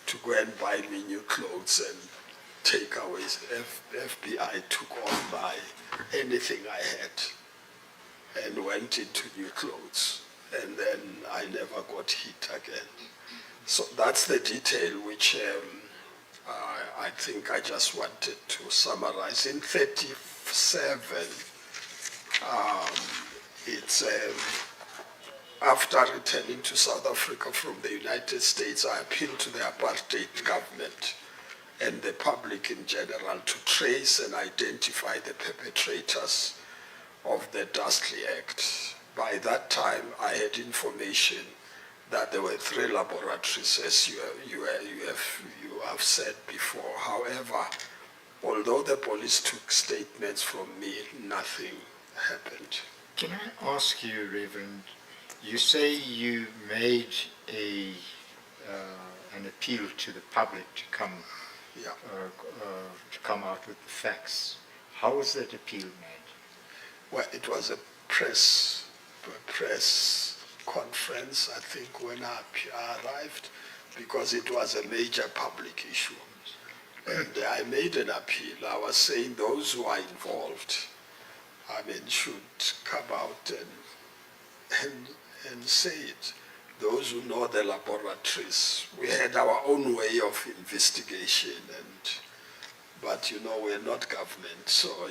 to go and buy me new clothes and take away. FBI took all anything I had and went into new clothes. And then I never got hit again. So that's the detail which I think I just wanted to summarize. In 1937, it's after returning to South Africa from the United States, I appealed to the apartheid government and the public in general to trace and identify the perpetrators of the Dastly Act. By that time, I had information that there were 3 laboratories, as you have said before. However, although the police took statements from me, nothing happened. Can I ask you, Reverend, you say you made an appeal to the public to come out with the facts. How was that appeal made? Well, it was a press conference, I think, when I arrived, because it was a major public issue. And I made an appeal. I was saying those who are involved, should come out and say it. Those who know the laboratories. We had our own way of investigation, but we're not government, so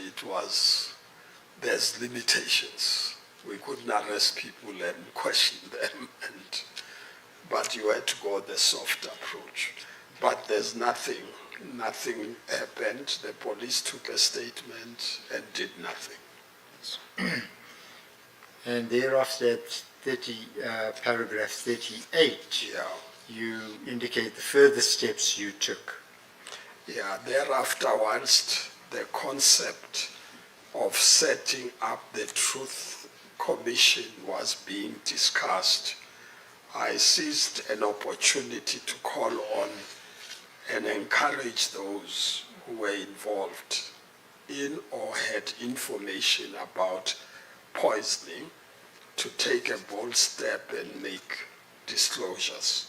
there's limitations. We couldn't arrest people and question them, but you had to go the soft approach. But there's nothing happened. The police took a statement and did nothing. And thereafter, at paragraph 38, Yeah. you indicate the further steps you took. Yeah, thereafter, whilst the concept of setting up the Truth Commission was being discussed, I seized an opportunity to call on and encourage those who were involved in or had information about poisoning to take a bold step and make disclosures.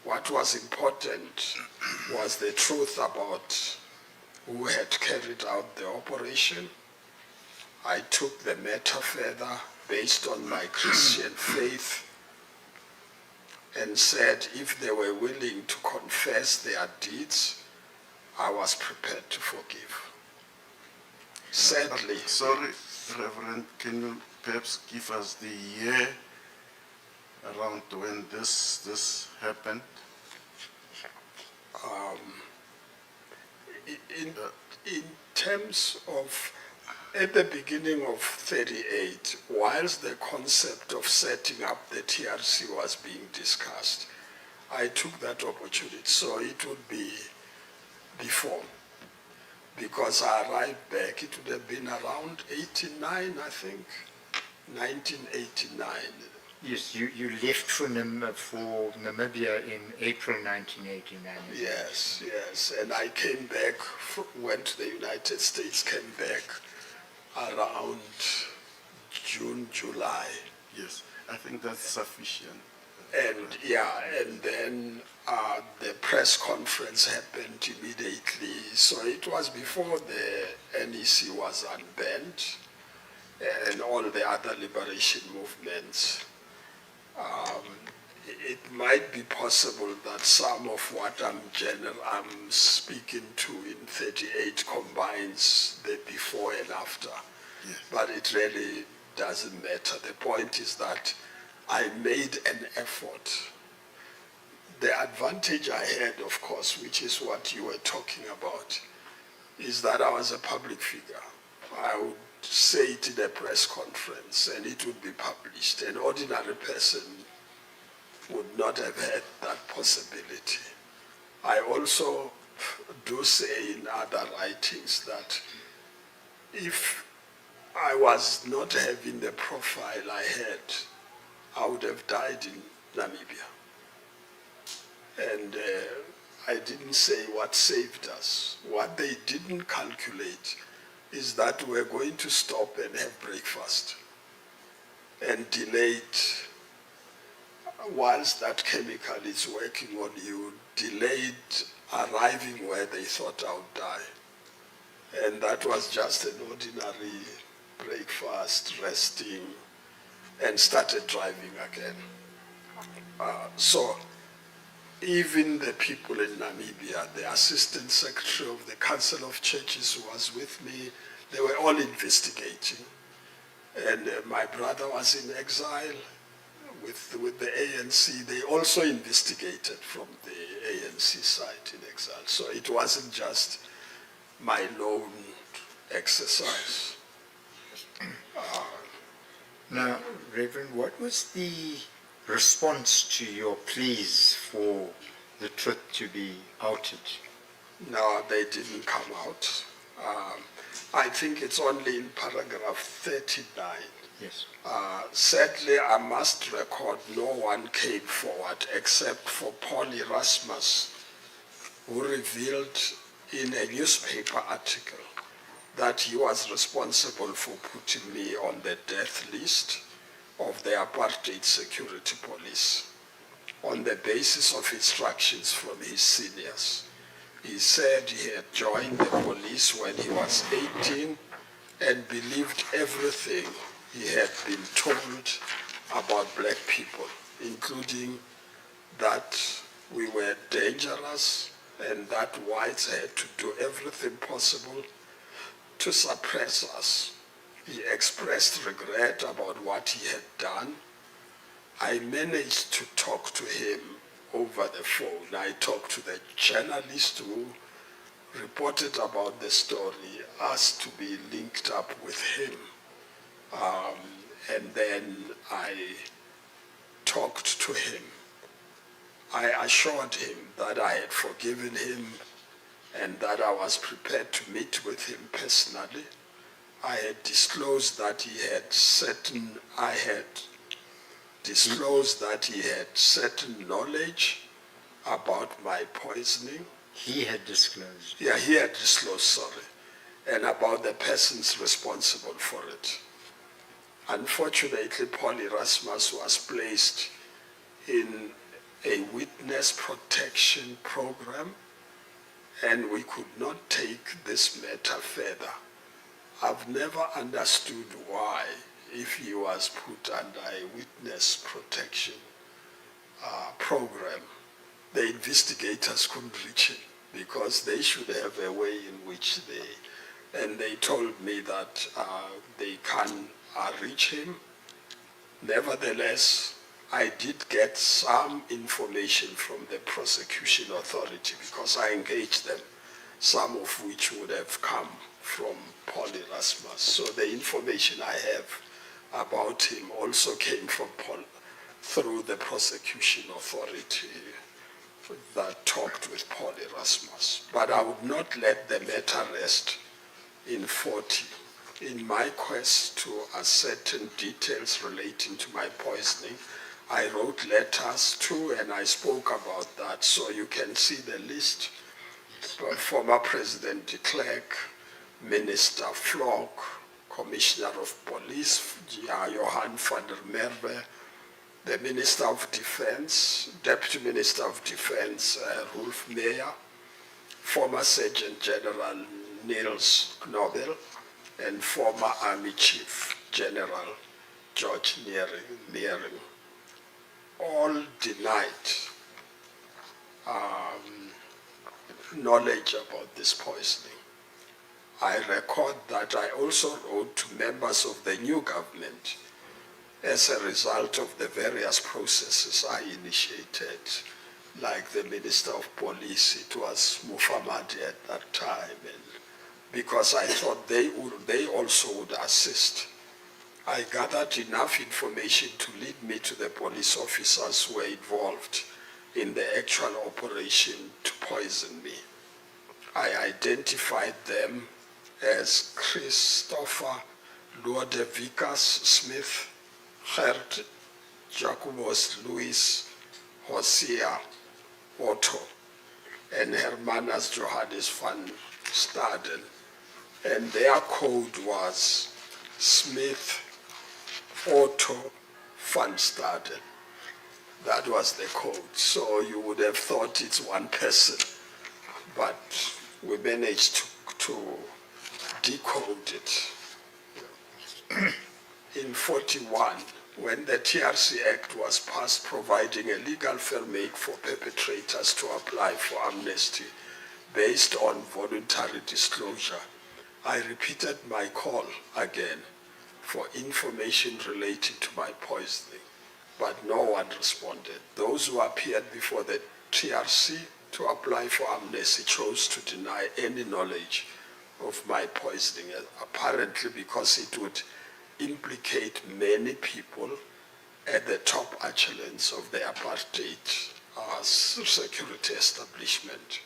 What was important was the truth about who had carried out the operation. I took the matter further based on my Christian faith and said if they were willing to confess their deeds, I was prepared to forgive. Sadly, Sorry, Reverend, can you perhaps give us the year around when this happened? in terms of, at the beginning of 38, whilst the concept of setting up the TRC was being discussed, I took that opportunity. So it would be before, because I arrived back, it would have been around 89, I think, 1989. Yes, you left for Namibia in April 1989. Yes, and I came back, went to the United States, came back around June, July. Yes, I think that's sufficient. And then the press conference happened immediately. So it was before the NEC was unbanned and all the other liberation movements. It might be possible that some of what I'm speaking to in 38 combines the before and after. Yes. But it really doesn't matter. The point is that I made an effort. The advantage I had, of course, which is what you were talking about, is that I was a public figure. I would say it in a press conference and it would be published. An ordinary person would not have had that possibility. I also do say in other writings that if I was not having the profile I had, I would have died in Namibia. And I didn't say what saved us. What they didn't calculate is that we're going to stop and have breakfast and delayed, whilst that chemical is working on you, delayed arriving where they thought I would die. And that was just an ordinary breakfast, resting, and started driving again. So even the people in Namibia, the Assistant Secretary of the Council of Churches who was with me, they were all investigating. And my brother was in exile with the ANC. They also investigated from the ANC side in exile. So it wasn't just my lone exercise. Now, Reverend, what was the response to your pleas for the truth to be outed? No, they didn't come out. I think it's only in paragraph 39. Yes. Sadly, I must record no one came forward except for Paul Erasmus, who revealed in a newspaper article that he was responsible for putting me on the death list of the apartheid security police on the basis of instructions from his seniors. He said he had joined the police when he was 18 and believed everything he had been told about black people, including that we were dangerous and that whites had to do everything possible to suppress us. He expressed regret about what he had done I managed to talk to him over the phone. I talked to the journalist who reported about the story, asked to be linked up with him. And then I talked to him. I assured him that I had forgiven him and that I was prepared to meet with him personally. I had disclosed that he had certain knowledge about my poisoning. He had disclosed. Yeah, he had disclosed, sorry, and about the persons responsible for it. Unfortunately, Paul Erasmus was placed in a witness protection program, and we could not take this matter further. I've never understood why, if he was put under a witness protection program, the investigators couldn't reach him, because they should have a way in which they told me that they can reach him. Nevertheless, I did get some information from the prosecution authority, because I engaged them, some of which would have come from Paul Erasmus. So the information I have about him also came from Paul, through the prosecution authority that talked with Paul Erasmus. But I would not let the matter rest in 40. In my quest to ascertain details relating to my poisoning, I wrote letters to, and I spoke about that, so you can see the list. Former President de Klerk, Minister Vlok, Commissioner of Police, Johan van der Merwe, the Minister of Defense, Deputy Minister of Defense, Rolf Meyer, former Surgeon General Niels Knobel, and former Army Chief General George Neering. All denied knowledge about this poisoning. I record that I also wrote to members of the new government as a result of the various processes I initiated, like the Minister of Police, it was Mufamadi at that time, and because I thought they also would assist. I gathered enough information to lead me to the police officers who were involved in the actual operation to poison me. I identified them as Christopher Luodevicus Smith, Gert Jacobus Louis Hosea Otto, and Hermanus Johannes van Staden. And their code was Smith Otto van Staden. That was the code. So you would have thought it's one person, but we managed to decode it. In 41, when the TRC Act was passed providing a legal framework for perpetrators to apply for amnesty based on voluntary disclosure, I repeated my call again for information relating to my poisoning, but no one responded. Those who appeared before the TRC to apply for amnesty chose to deny any knowledge of my poisoning, apparently because it would implicate many people at the top echelons of the apartheid security establishment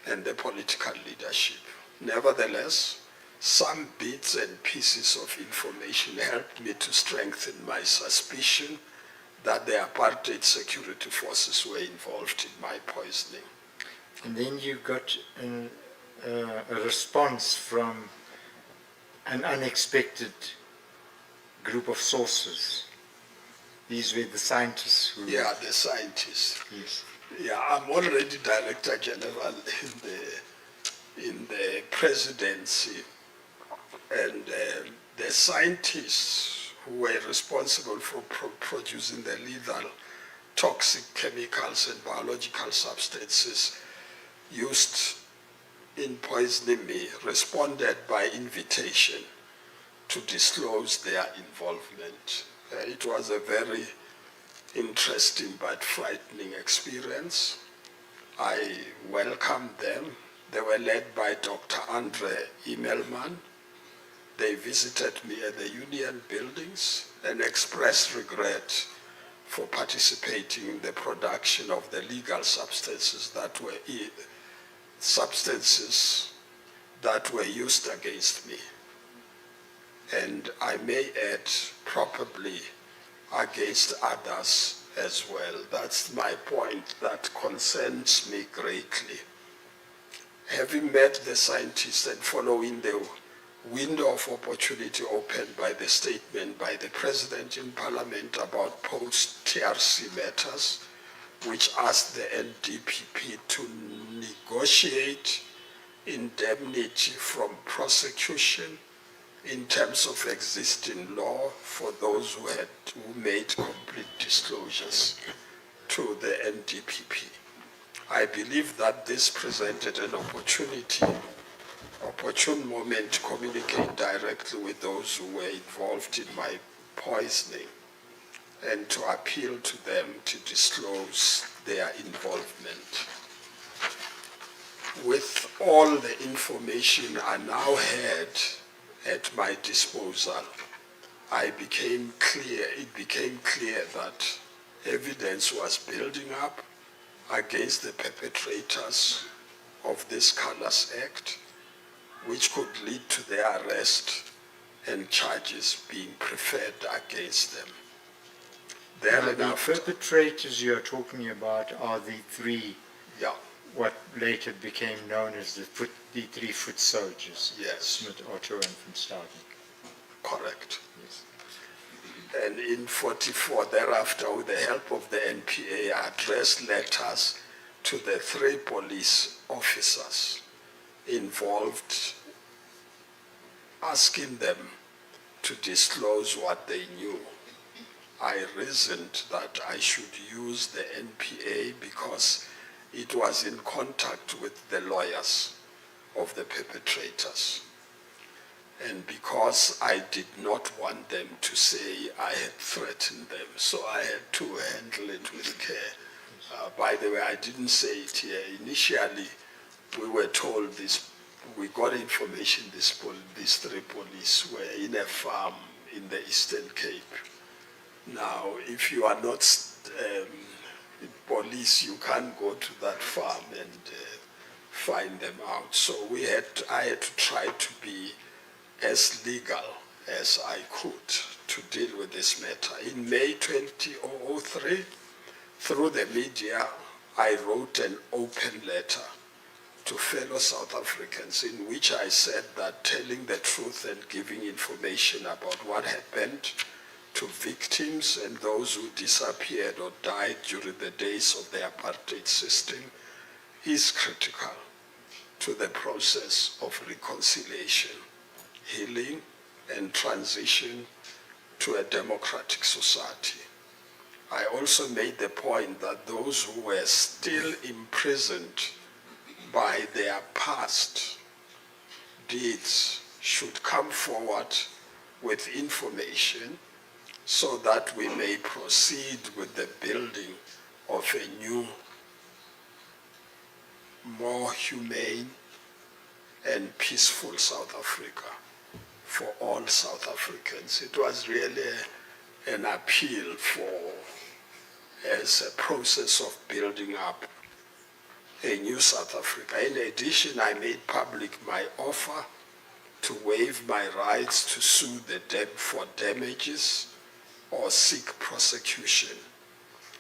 and the political leadership. Nevertheless, some bits and pieces of information helped me to strengthen my suspicion that the apartheid security forces were involved in my poisoning. And then you got a response from an unexpected group of sources. These were the scientists who... Yeah, the scientists. Yes. Yeah, I'm already Director General in the presidency, and the scientists who were responsible for producing the lethal toxic chemicals and biological substances used in poisoning me responded by invitation to disclose their involvement. It was a very interesting but frightening experience. I welcomed them. They were led by Dr. Andre Immelman. They visited me at the Union buildings and expressed regret for participating in the production of the legal substances that were used against me. And I may add, probably against others as well. That's my point that concerns me greatly. Having met the scientists and following the window of opportunity opened by the statement by the President in Parliament about post-TRC matters, which asked the NDPP to negotiate indemnity from prosecution in terms of existing law for those who made complete disclosures to the NDPP. I believe that this presented an opportune moment to communicate directly with those who were involved in my poisoning and to appeal to them to disclose their involvement. With all the information I now had at my disposal, it became clear that evidence was building up against the perpetrators of this callous act, which could lead to their arrest and charges being preferred against them. The perpetrators you're talking about are the three, Yeah, what later became known as the 3-foot soldiers. yes, Smith, Otto, and van Staden. correct. Yes. And in 44, thereafter, with the help of the NPA, I addressed letters to the 3 police officers involved, asking them to disclose what they knew. I reasoned that I should use the NPA because it was in contact with the lawyers of the perpetrators. And because I did not want them to say I had threatened them, so I had to handle it with care. By the way, I didn't say it here. Initially, we were told this, we got information these 3 police were in a farm in the Eastern Cape. Now, if you are not police, you can't go to that farm and find them out. So I had to try to be as legal as I could to deal with this matter. In May 2003, through the media, I wrote an open letter to fellow South Africans in which I said that telling the truth and giving information about what happened to victims and those who disappeared or died during the days of the apartheid system is critical to the process of reconciliation, healing, and transition to a democratic society. I also made the point that those who were still imprisoned by their past deeds should come forward with information so that we may proceed with the building of a new, more humane and peaceful South Africa for all South Africans. It was really an appeal as a process of building up a new South Africa. In addition, I made public my offer to waive my rights to sue for damages or seek prosecution,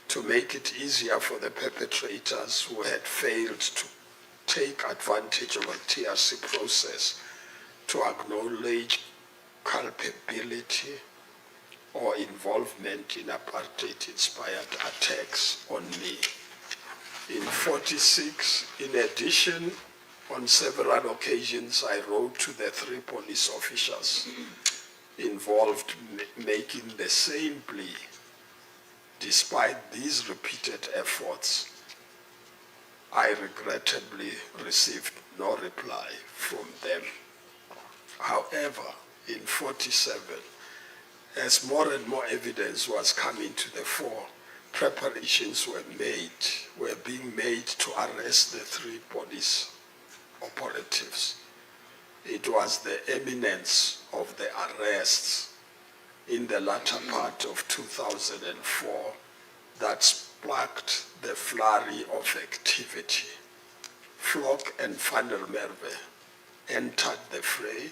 to make it easier for the perpetrators who had failed to take advantage of a TRC process to acknowledge culpability or involvement in apartheid-inspired attacks on me. In 46, in addition, on several occasions, I wrote to the 3 police officers involved making the same plea. Despite these repeated efforts, I regrettably received no reply from them. However, in 47, as more and more evidence was coming to the fore, preparations were being made to arrest the 3 police operatives. It was the imminence of the arrests in the latter part of 2004 that sparked the flurry of activity. Flock and Van der Merwe entered the fray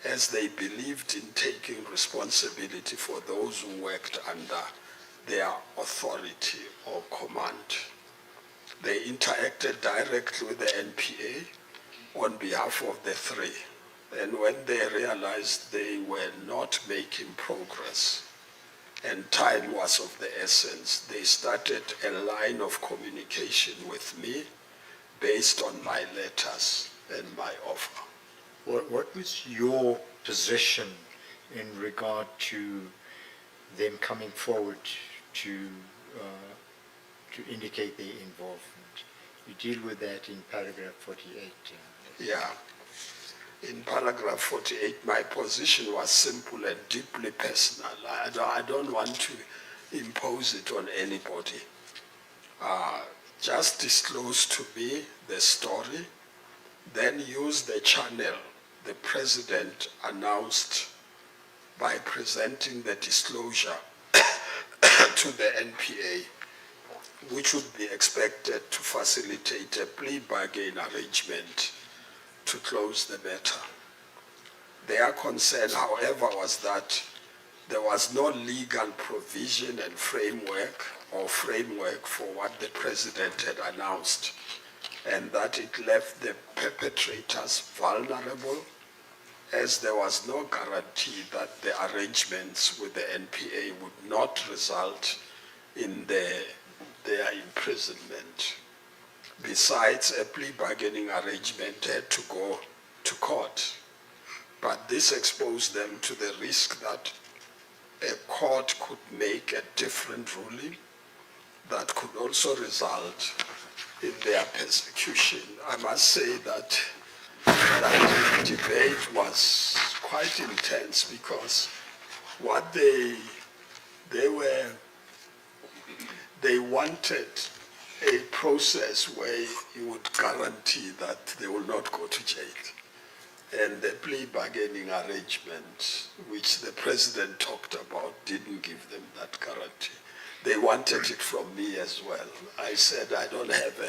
as they believed in taking responsibility for those who worked under their authority or command. They interacted directly with the NPA on behalf of the 3. And when they realized they were not making progress and time was of the essence, they started a line of communication with me based on my letters and my offer. What was your position in regard to them coming forward to indicate their involvement? You deal with that in paragraph 48. Yeah. In paragraph 48, my position was simple and deeply personal. I don't want to impose it on anybody. Just disclose to me the story, then use the channel the president announced by presenting the disclosure to the NPA, which would be expected to facilitate a plea bargain arrangement to close the matter. Their concern, however, was that there was no legal provision and framework for what the president had announced, and that it left the perpetrators vulnerable, as there was no guarantee that the arrangements with the NPA would not result in their imprisonment. Besides, a plea bargaining arrangement had to go to court. But this exposed them to the risk that a court could make a different ruling that could also result in their persecution. I must say that that debate was quite intense, because what they wanted a process where you would guarantee that they will not go to jail. And the plea bargaining arrangement, which the president talked about, didn't give them that guarantee. They wanted it from me as well. I said, I don't have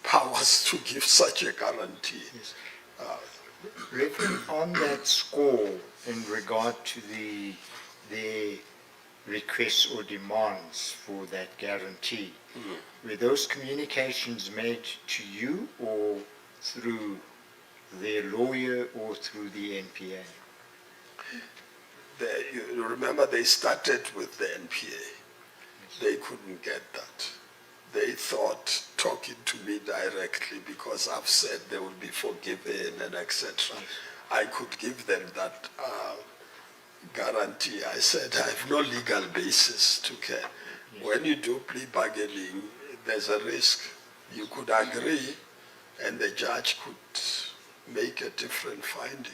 powers to give such a guarantee. Yes. Reverend, on that score, in regard to the requests or demands for that guarantee, were those communications made to you or through their lawyer or through the NPA? You remember, they started with the NPA. Yes. They couldn't get that. They thought talking to me directly, because I've said they will be forgiven and etc. Yes. I could give them that guarantee. I said I have no legal basis to care. Yes. When you do plea bargaining, there's a risk. You could agree and the judge could make a different finding.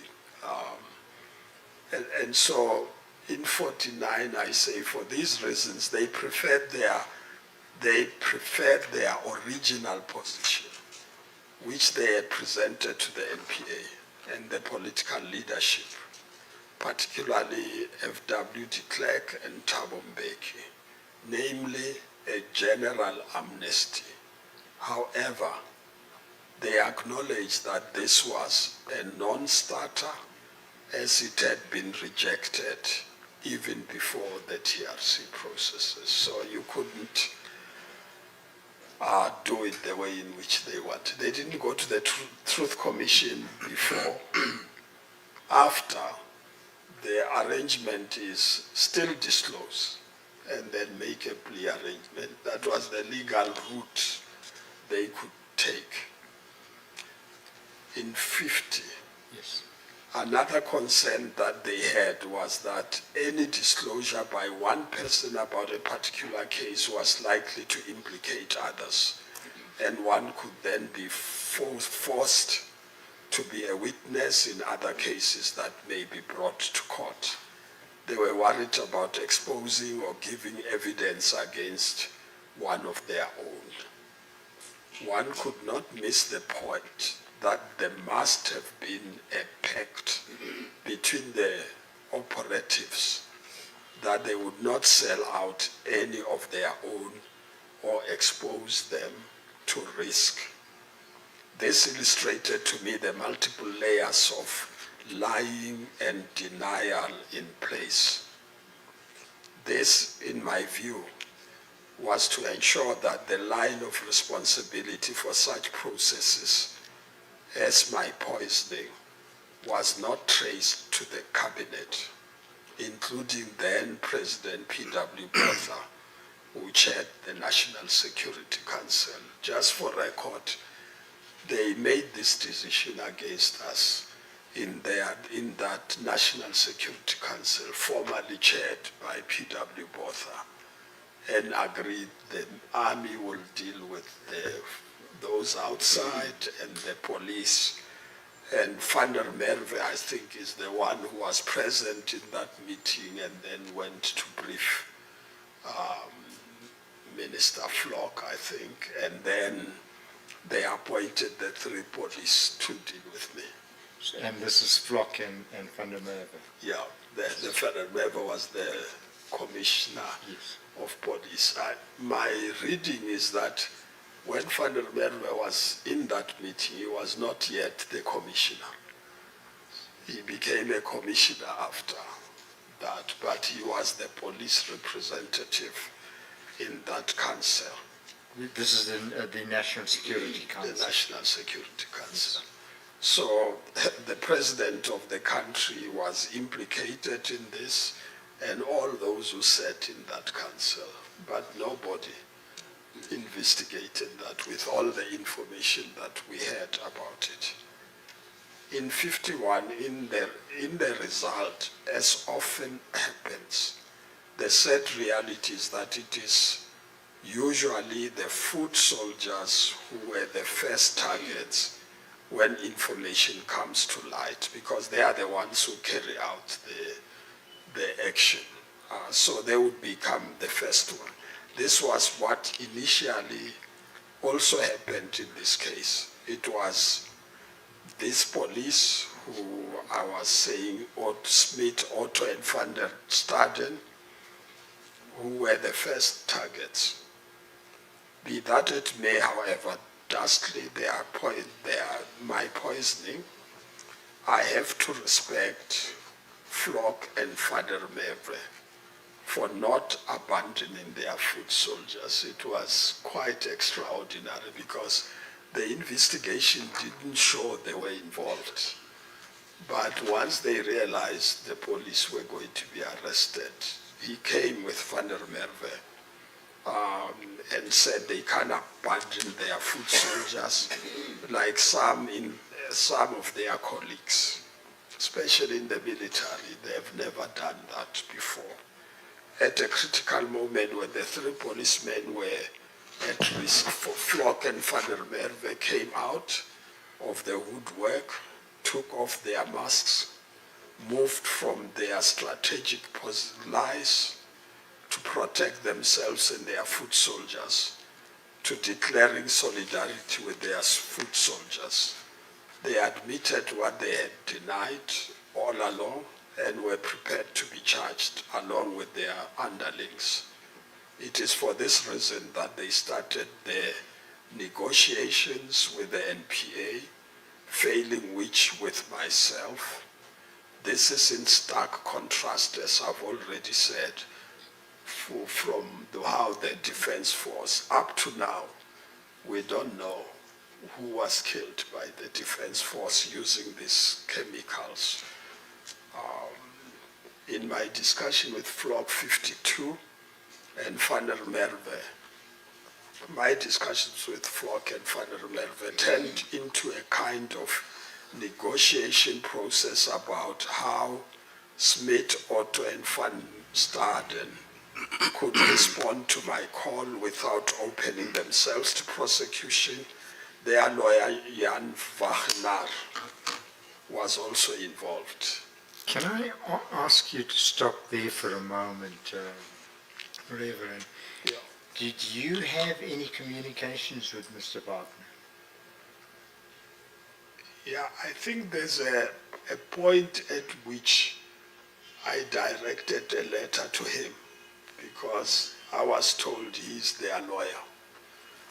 And so in 49, I say, for these reasons, they preferred their original position, which they had presented to the NPA and the political leadership, particularly F.W. de Klerk and Thabo Mbeki, namely a general amnesty. However, they acknowledged that this was a non-starter, as it had been rejected even before the TRC processes. So you couldn't do it the way in which they wanted. They didn't go to the Truth Commission before. After, the arrangement is still disclose and then make a plea arrangement. That was the legal route they could take. In 50, Yes. another concern that they had was that any disclosure by one person about a particular case was likely to implicate others, and one could then be forced to be a witness in other cases that may be brought to court. They were worried about exposing or giving evidence against one of their own. One could not miss the point that there must have been a pact between the operatives that they would not sell out any of their own or expose them to risk. This illustrated to me the multiple layers of lying and denial in place. This, in my view, was to ensure that the line of responsibility for such processes as my poisoning was not traced to the cabinet, including then President P.W. Botha, who chaired the National Security Council. Just for record, they made this decision against us in that National Security Council, formerly chaired by P.W. Botha, and agreed the army will deal with those outside and the police. And Van der Merwe, I think, is the one who was present in that meeting and then went to brief Minister Flock, I think, and then they appointed the three police to deal with me. And this is Flock and Van der Merwe. Yeah, the Van der Merwe was the commissioner Yes. of police. My reading is that when Van der Merwe was in that meeting, he was not yet the commissioner. He became a commissioner after that, but he was the police representative in that council, This is the National Security the Council. National Security Council. So the president of the country was implicated in this, and all those who sat in that council, but nobody investigated that with all the information that we had about it. In 51, in the result, as often happens, the sad reality is that it is usually the foot soldiers who were the first targets when information comes to light, because they are the ones who carry out the action. So they would become the first one. This was what initially also happened in this case. It was this police who I was saying, Smith, Otto, and Van der Staden, who were the first targets. Be that it may, however, dastardly my poisoning, I have to respect Flock and Van der Merwe for not abandoning their foot soldiers. It was quite extraordinary because the investigation didn't show they were involved. But once they realized the police were going to be arrested, he came with Van der Merwe and said they can't abandon their foot soldiers like some of their colleagues, especially in the military. They have never done that before. At a critical moment when the three policemen were at risk, for Flock and Van der Merwe came out of the woodwork, took off their masks, moved from their strategic lies to protect themselves and their foot soldiers, to declaring solidarity with their foot soldiers. They admitted what they had denied all along and were prepared to be charged along with their underlings. It is for this reason that they started the negotiations with the NPA, failing which with myself. This is in stark contrast, as I've already said, from how the Defense Force, up to now, we don't know who was killed by the Defense Force using these chemicals. In my discussion with Flock 52 and Van der Merwe, my discussions with Flock and Van der Merwe turned into a kind of negotiation process about how Smith, Otto, and Van Staden could respond to my call without opening themselves to prosecution. Their lawyer, Jan Wagner, was also involved. Can I ask you to stop there for a moment, Reverend? Yeah. Did you have any communications with Mr. Wagner? Yeah, I think there's a point at which I directed a letter to him because I was told he's their lawyer.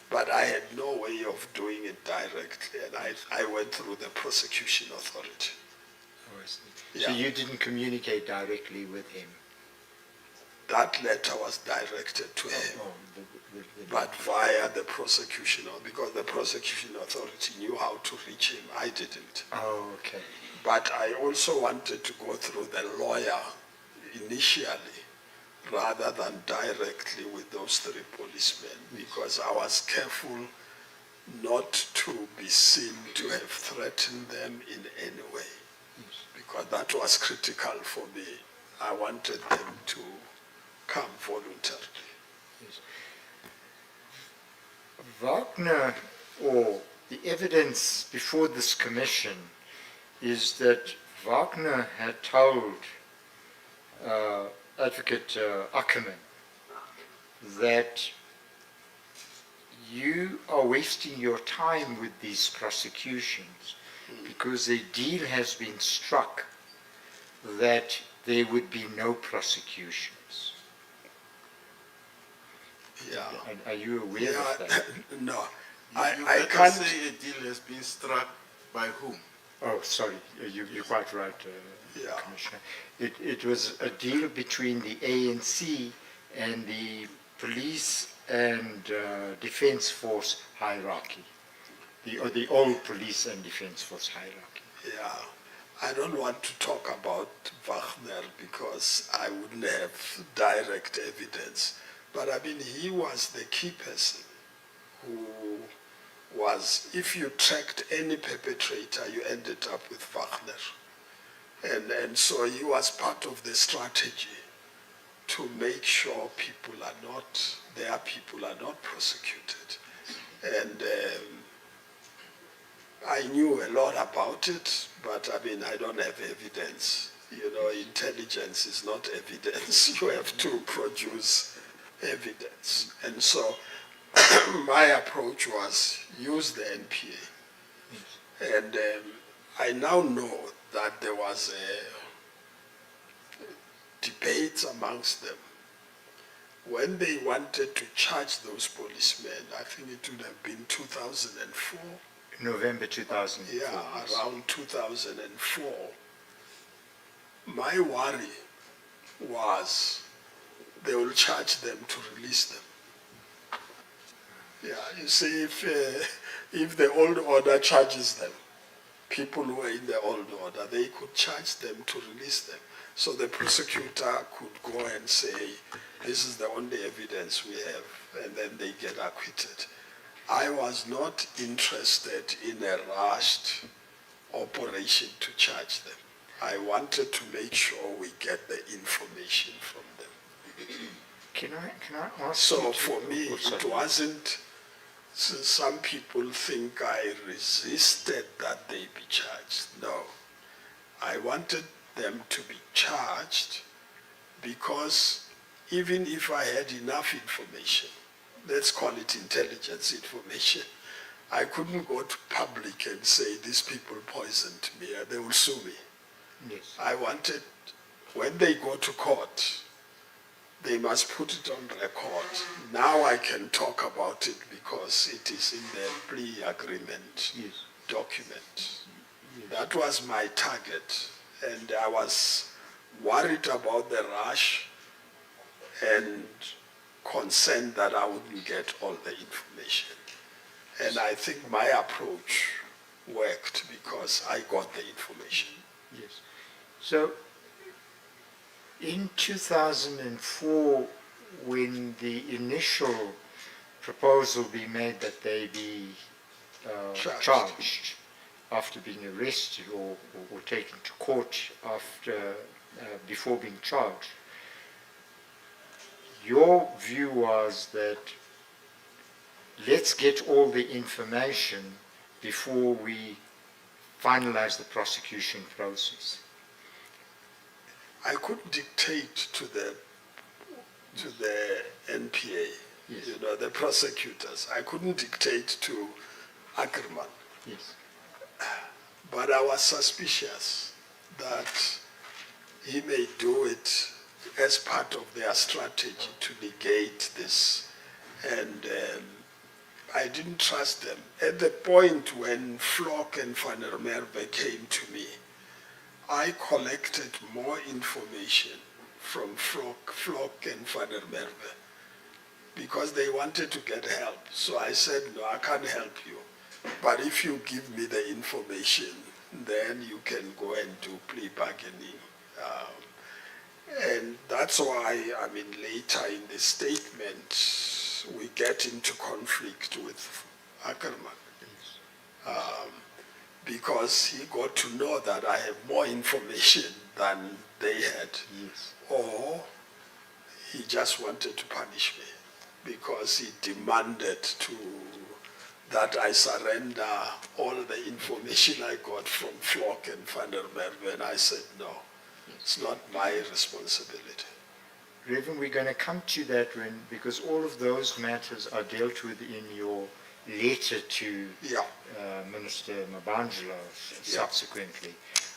But I had no way of doing it directly, and I went through the prosecution authority. Oh, I see. Yeah. So you didn't communicate directly with him? That letter was directed to him, Oh, but via the prosecution, because the prosecution authority knew how to reach him. I didn't. Oh, okay. But I also wanted to go through the lawyer initially, rather than directly with those three policemen, because I was careful not to be seen to have threatened them in any way, because that was critical for me. I wanted them to come voluntarily. Yes. Wagner, or the evidence before this commission, is that Wagner had told Advocate Ackerman that you are wasting your time with these prosecutions because a deal has been struck that there would be no prosecutions. Yeah. Are you aware of that? No. You I better can't. say a deal has been struck by whom? Oh, sorry, you're quite right, Yeah. Commissioner. It was a deal between the ANC and the police and defense force hierarchy, the old police and defense force hierarchy. Yeah. I don't want to talk about Wagner because I wouldn't have direct evidence. But I mean, he was the key person who was, if you tracked any perpetrator, you ended up with Wagner. And so he was part of the strategy to make sure their people are not prosecuted. And I knew a lot about it, but I mean, I don't have evidence. You know, intelligence is not evidence. You have to produce evidence. And so my approach was use the NPA. And I now know that there was a debate amongst them. When they wanted to charge those policemen, I think it would have been 2004. November 2004. Yeah, around 2004. My worry was they will charge them to release them. Yeah, you see, if the old order charges them, people who were in the old order, they could charge them to release them. So the prosecutor could go and say, this is the only evidence we have, and then they get acquitted. I was not interested in a rushed operation to charge them. I wanted to make sure we get the information from them. Can I ask So you to- for me, oh, sorry. it wasn't, some people think I resisted that they be charged. No, I wanted them to be charged because even if I had enough information, let's call it intelligence information, I couldn't go to public and say these people poisoned me, they will sue me. Yes. I wanted, when they go to court, they must put it on record. Now I can talk about it because it is in the plea agreement Yes. document. That was my target, and I was worried about the rush and concerned that I wouldn't get all the information. And I think my approach worked because I got the information. Yes. So, in 2004, when the initial proposal be made that they be charged after being arrested or taken to court after before being charged, your view was that let's get all the information before we finalize the prosecution process. I couldn't dictate to the NPA, Yes. you know, the prosecutors. I couldn't dictate to Ackerman. Yes. But I was suspicious that he may do it as part of their strategy to negate this. And I didn't trust them. At the point when Flock and Van der Merwe came to me, I collected more information from Flock and Van der Merwe because they wanted to get help. So I said, no, I can't help you. But if you give me the information, then you can go and do plea bargaining. And that's why, I mean, later in the statement, we get into conflict with Ackerman. Because he got to know that I have more information than they had. Yes. Or he just wanted to punish me because he demanded that I surrender all the information I got from Flock and Van der Merwe, and I said, no, it's not my responsibility. Reverend, we're going to come to that because all of those matters are dealt with in your letter to Yeah, Minister Mabandla subsequently.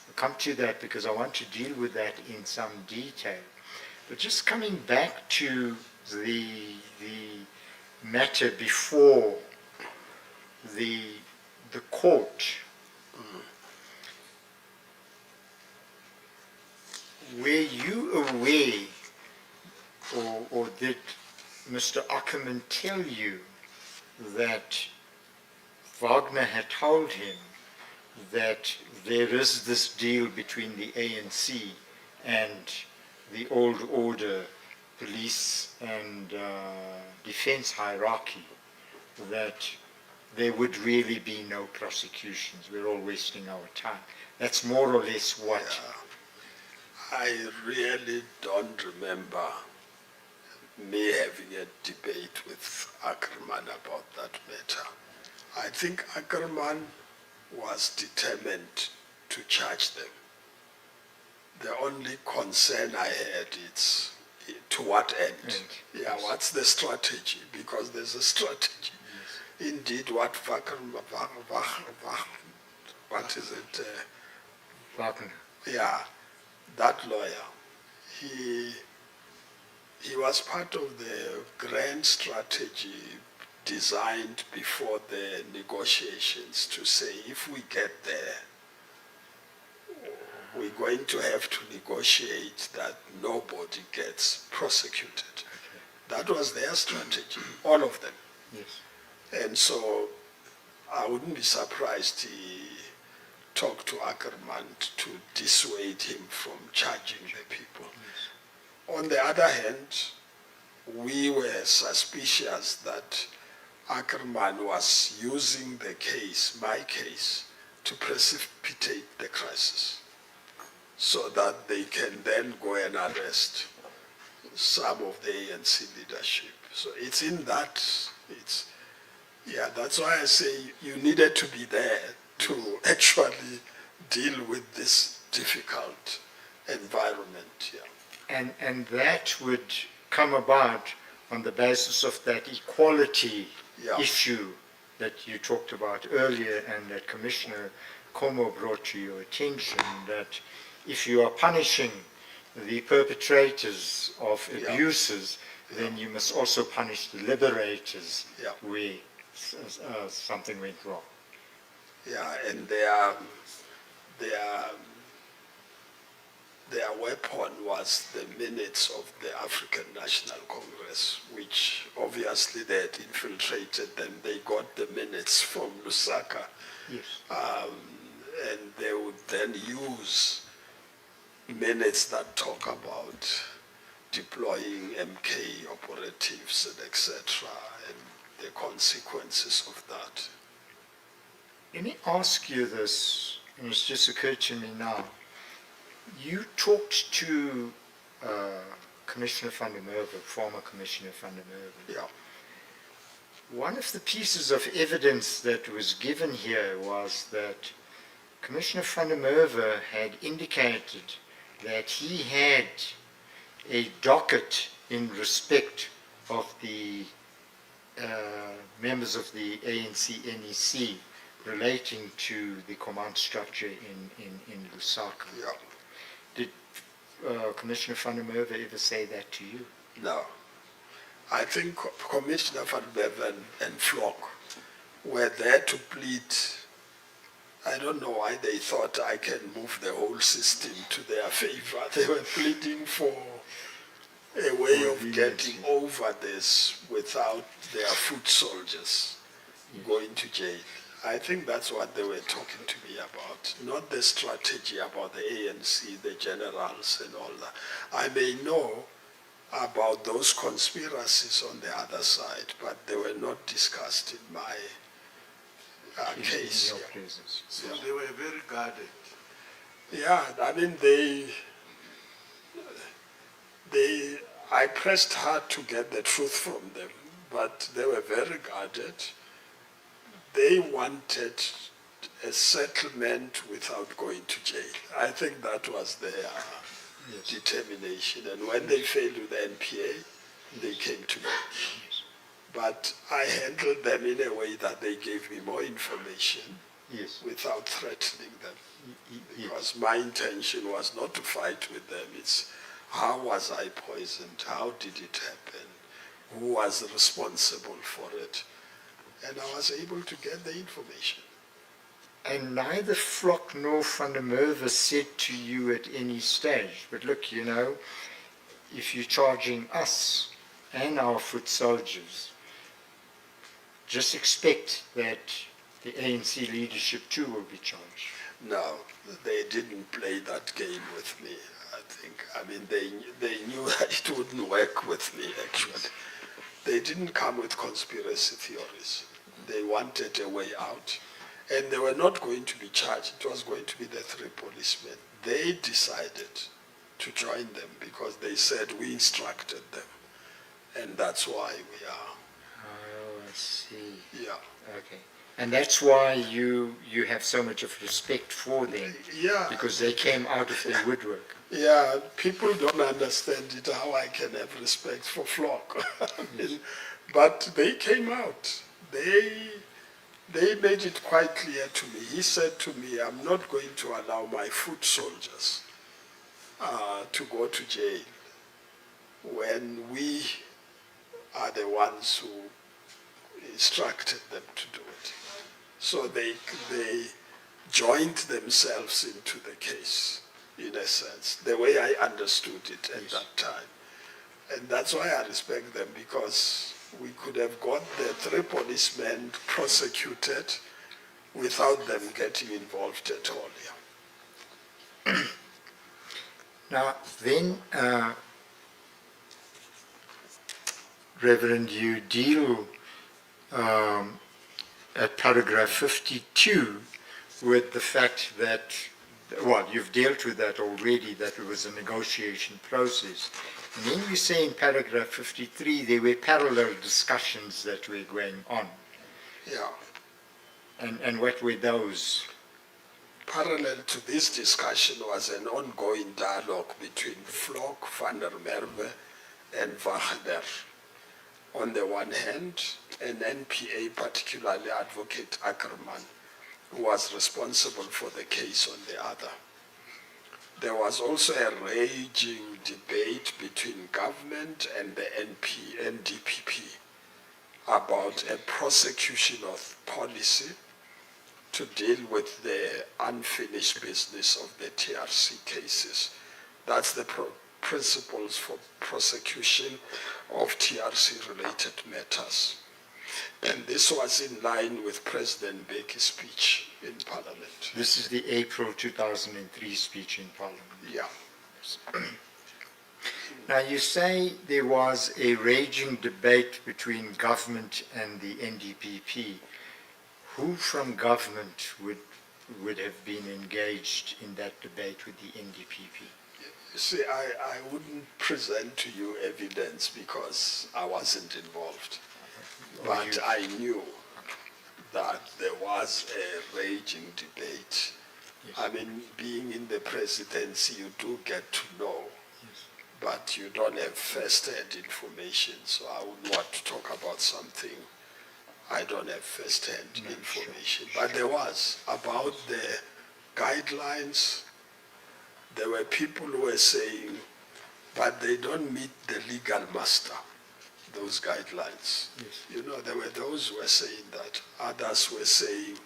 We'll come to that because I want to deal with that in some detail. But just coming back to the matter before the court, were you aware, or did Mr. Ackerman tell you that Wagner had told him that there is this deal between the ANC and the old order police and defense hierarchy, that there would really be no prosecutions? We're all wasting our time. That's more or less what. I really don't remember me having a debate with Ackerman about that matter. I think Ackerman was determined to charge them. The only concern I had is to what end? Yeah, Yes. what's the strategy? Because there's a strategy. Indeed, what is it? Wagner. Yeah, that lawyer, he was part of the grand strategy designed before the negotiations to say, if we get there, we're going to have to negotiate that nobody gets prosecuted. That was their strategy, all of them. Yes. And so I wouldn't be surprised he talked to Ackerman to dissuade him from charging the people. On the other hand, we were suspicious that Ackerman was using the case, my case, to precipitate the crisis so that they can then go and arrest some of the ANC leadership. So it's in that, that's why I say you needed to be there to actually deal with this difficult environment. Yeah. And that would come about on the basis of that equality issue that you talked about earlier and that Commissioner Como brought to your attention, that if you are punishing the perpetrators of abuses, then you must also punish the liberators where something went wrong. Yeah, and their weapon was the minutes of the African National Congress, which obviously they had infiltrated them. They got the minutes from Lusaka, Yes. and they would then use minutes that talk about deploying MK operatives and etc. and the consequences of that. Let me ask you this, and it's just occurred to me now. You talked to Commissioner van der Merwe, former Commissioner van der Merwe. Yeah. One of the pieces of evidence that was given here was that Commissioner van der Merwe had indicated that he had a docket in respect of the members of the ANC NEC relating to the command structure in Lusaka. Yeah. Did Commissioner van der Merwe ever say that to you? No. I think Commissioner van Beven and Flock were there to plead. I don't know why they thought I can move the whole system to their favor. They were pleading for a way of getting over this without their foot soldiers going to jail. I think that's what they were talking to me about, not the strategy about the ANC, the generals and all that. I may know about those conspiracies on the other side, but they were not discussed in my case. In your presence. So they were very guarded. Yeah, I mean, I pressed hard to get the truth from them, but they were very guarded. They wanted a settlement without going to jail. I think that was their determination. And when they failed with the NPA, they came to me. But I handled them in a way that they gave me more information Yes. without threatening them. Yes. Because my intention was not to fight with them. It's how was I poisoned? How did it happen? Who was responsible for it? And I was able to get the information. And neither Flock nor van der Merwe said to you at any stage, but look, you know, if you're charging us and our foot soldiers, just expect that the ANC leadership too will be charged. No, they didn't play that game with me, I think. I mean, they knew that it wouldn't work with me, actually. They didn't come with conspiracy theories. They wanted a way out. And they were not going to be charged. It was going to be the three policemen. They decided to join them because they said we instructed them. And that's why we are. Oh, I see. Yeah. Okay. And that's why you have so much of respect for them, Yeah. because they came out of their woodwork. Yeah, people don't understand it, how I can have respect for Flock. I mean, but they came out. They made it quite clear to me. He said to me, I'm not going to allow my foot soldiers to go to jail when we are the ones who instructed them to do it. So they joined themselves into the case, in a sense, the way I understood it at that time. And that's why I respect them, because we could have got the three policemen prosecuted without them getting involved at all. Yeah. Now, then, Reverend, you deal at paragraph 52 with the fact that, well, you've dealt with that already, that it was a negotiation process. And then you say in paragraph 53 there were parallel discussions that were going on. Yeah. And what were those? Parallel to this discussion was an ongoing dialogue between Flock, van der Merwe, and Wagner. On the one hand, an NPA, particularly Advocate Ackerman, who was responsible for the case on the other. There was also a raging debate between government and the NDPP about a prosecution of policy to deal with the unfinished business of the TRC cases. That's the principles for prosecution of TRC-related matters. And this was in line with President Mbeki's speech in Parliament. This is the April 2003 speech in Parliament. Yeah. Now you say there was a raging debate between government and the NDPP. Who from government would have been engaged in that debate with the NDPP? You see, I wouldn't present to you evidence because I wasn't involved. But I knew that there was a raging debate Yes. I mean, being in the presidency, you do get to know, Yes. but you don't have first-hand information. So I would want to talk about something I don't have first-hand No, information. sure, But there was about the guidelines. There were people who were saying, but they don't meet the legal muster, those guidelines. Yes. You know, there were those who were saying that. Others were saying,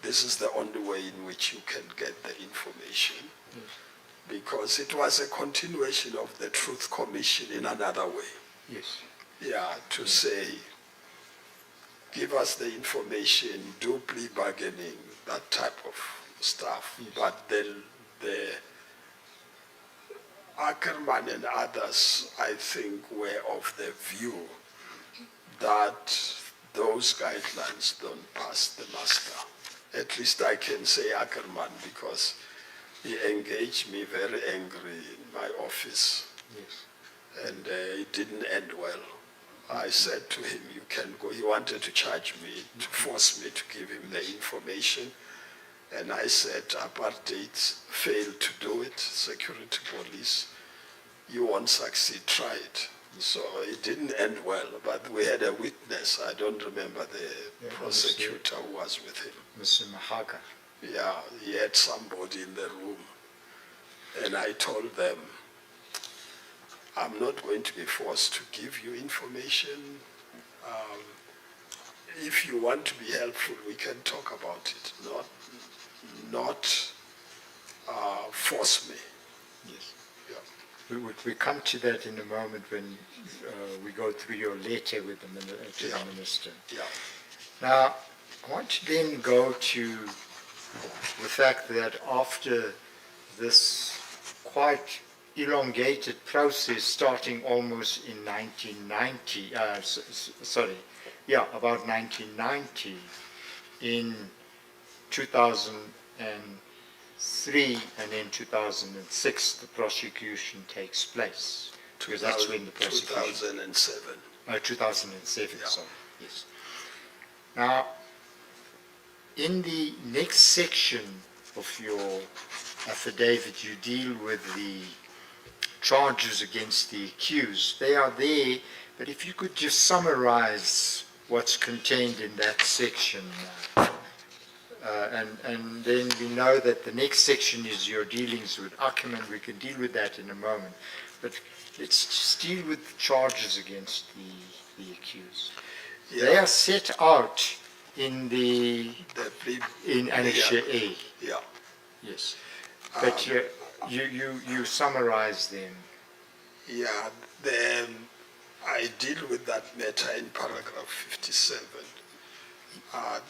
this is the only way in which you can get the information. Yes. Because it was a continuation of the Truth Commission in another way. Yes. Yeah, to say, give us the information, do plea bargaining, that type of stuff. Yes. But then the Ackerman and others, I think, were of the view that those guidelines don't pass the muster. At least I can say Ackerman because he engaged me very angry in my office, Yes. and it didn't end well. I said to him, you can go. He wanted to charge me, to force me to give him the information. And I said, apartheid failed to do it, security police. You won't succeed, try it. So it didn't end well, but we had a witness. I don't remember the Yeah, prosecutor who was with him. Mr. Mahaka. Yeah, he had somebody in the room. And I told them, I'm not going to be forced to give you information. If you want to be helpful, we can talk about it, not force me. Yes. Yeah. We come to that in a moment when we go through your letter with to Yeah. the minister. Yeah. Now, I want to then go to the fact that after this quite elongated process starting almost in 1990, about 1990, in 2003 and in 2006 the prosecution takes place. Because that's when the prosecution... 2007. 2007, Yeah. sorry, yes. Now, in the next section of your affidavit, you deal with the charges against the accused. They are there, but if you could just summarize what's contained in that section. And then we know that the next section is your dealings with Ackerman. We can deal with that in a moment. But let's just deal with the charges against the accused. Yeah. They are set out in in Annexure yeah. A. Yeah. Yes. But you summarize them. Yeah, I deal with that matter in paragraph 57.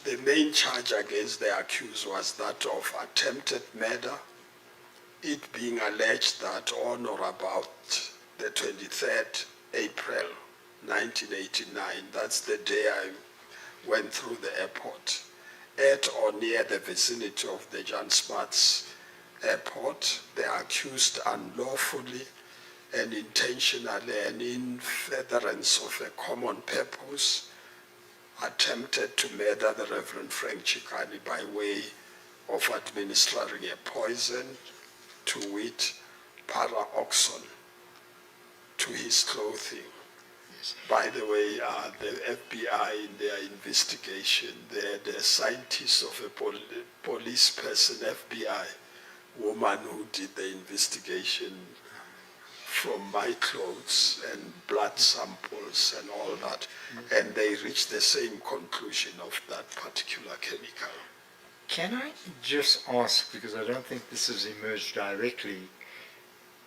The main charge against the accused was that of attempted murder, it being alleged that on or about the 23rd April 1989, that's the day I went through the airport, at or near the vicinity of the Jan Smuts airport, the accused unlawfully and intentionally and in furtherance of a common purpose attempted to murder the Reverend Frank Chikane by way of administering a poison, to wit, para-oxon, to his clothing. Yes. By the way, the FBI in their investigation, the scientists of a police person, FBI woman who did the investigation from my clothes and blood samples and all that, and they reached the same conclusion of that particular chemical. Can I just ask, because I don't think this has emerged directly,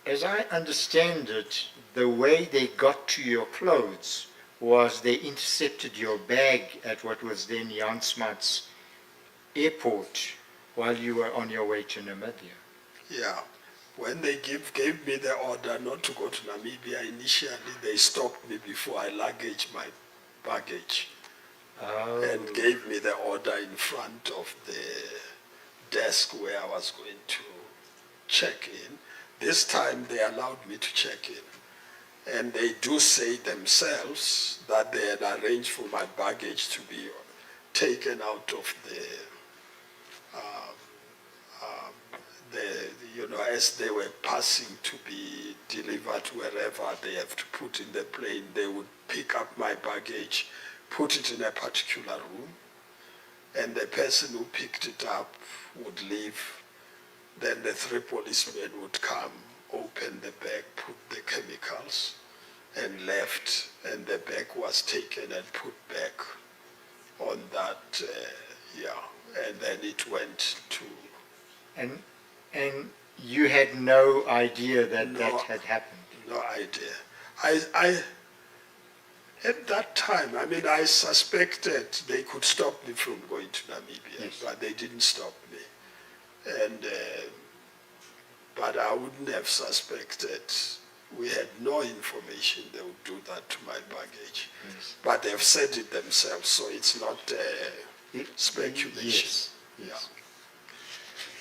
as I understand it, the way they got to your clothes was they intercepted your bag at what was then Jan Smuts airport while you were on your way to Namibia. Yeah. When they gave me the order not to go to Namibia, initially they stopped me before I luggage my baggage. And gave me the order in front of the desk where I was going to check in. This time they allowed me to check in. And they do say themselves that they had arranged for my baggage to be taken out of the as they were passing to be delivered wherever they have to put in the plane, they would pick up my baggage, put it in a particular room, and the person who picked it up would leave. Then the 3 policemen would come, open the bag, put the chemicals, and left, and the bag was taken and put back on that, and then it went to... And you had no idea that No. that had happened? No idea. At that time, I suspected they could stop me from going to Namibia, Yes. but they didn't stop me. And, but I wouldn't have suspected. We had no information they would do that to my baggage. Yes. But they've said it themselves, so it's not It- speculation. Yes. Yes.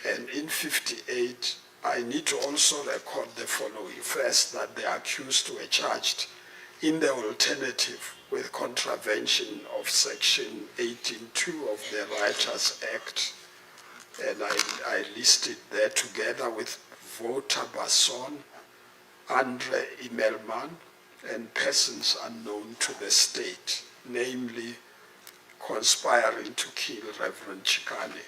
And in 58, I need to also record the following. First, that the accused were charged in the alternative with contravention of Section 18.2 of the Writers Act. And I listed there together with Wouter Basson, Andre Immelman, and persons unknown to the state, namely conspiring to kill Reverend Chikane.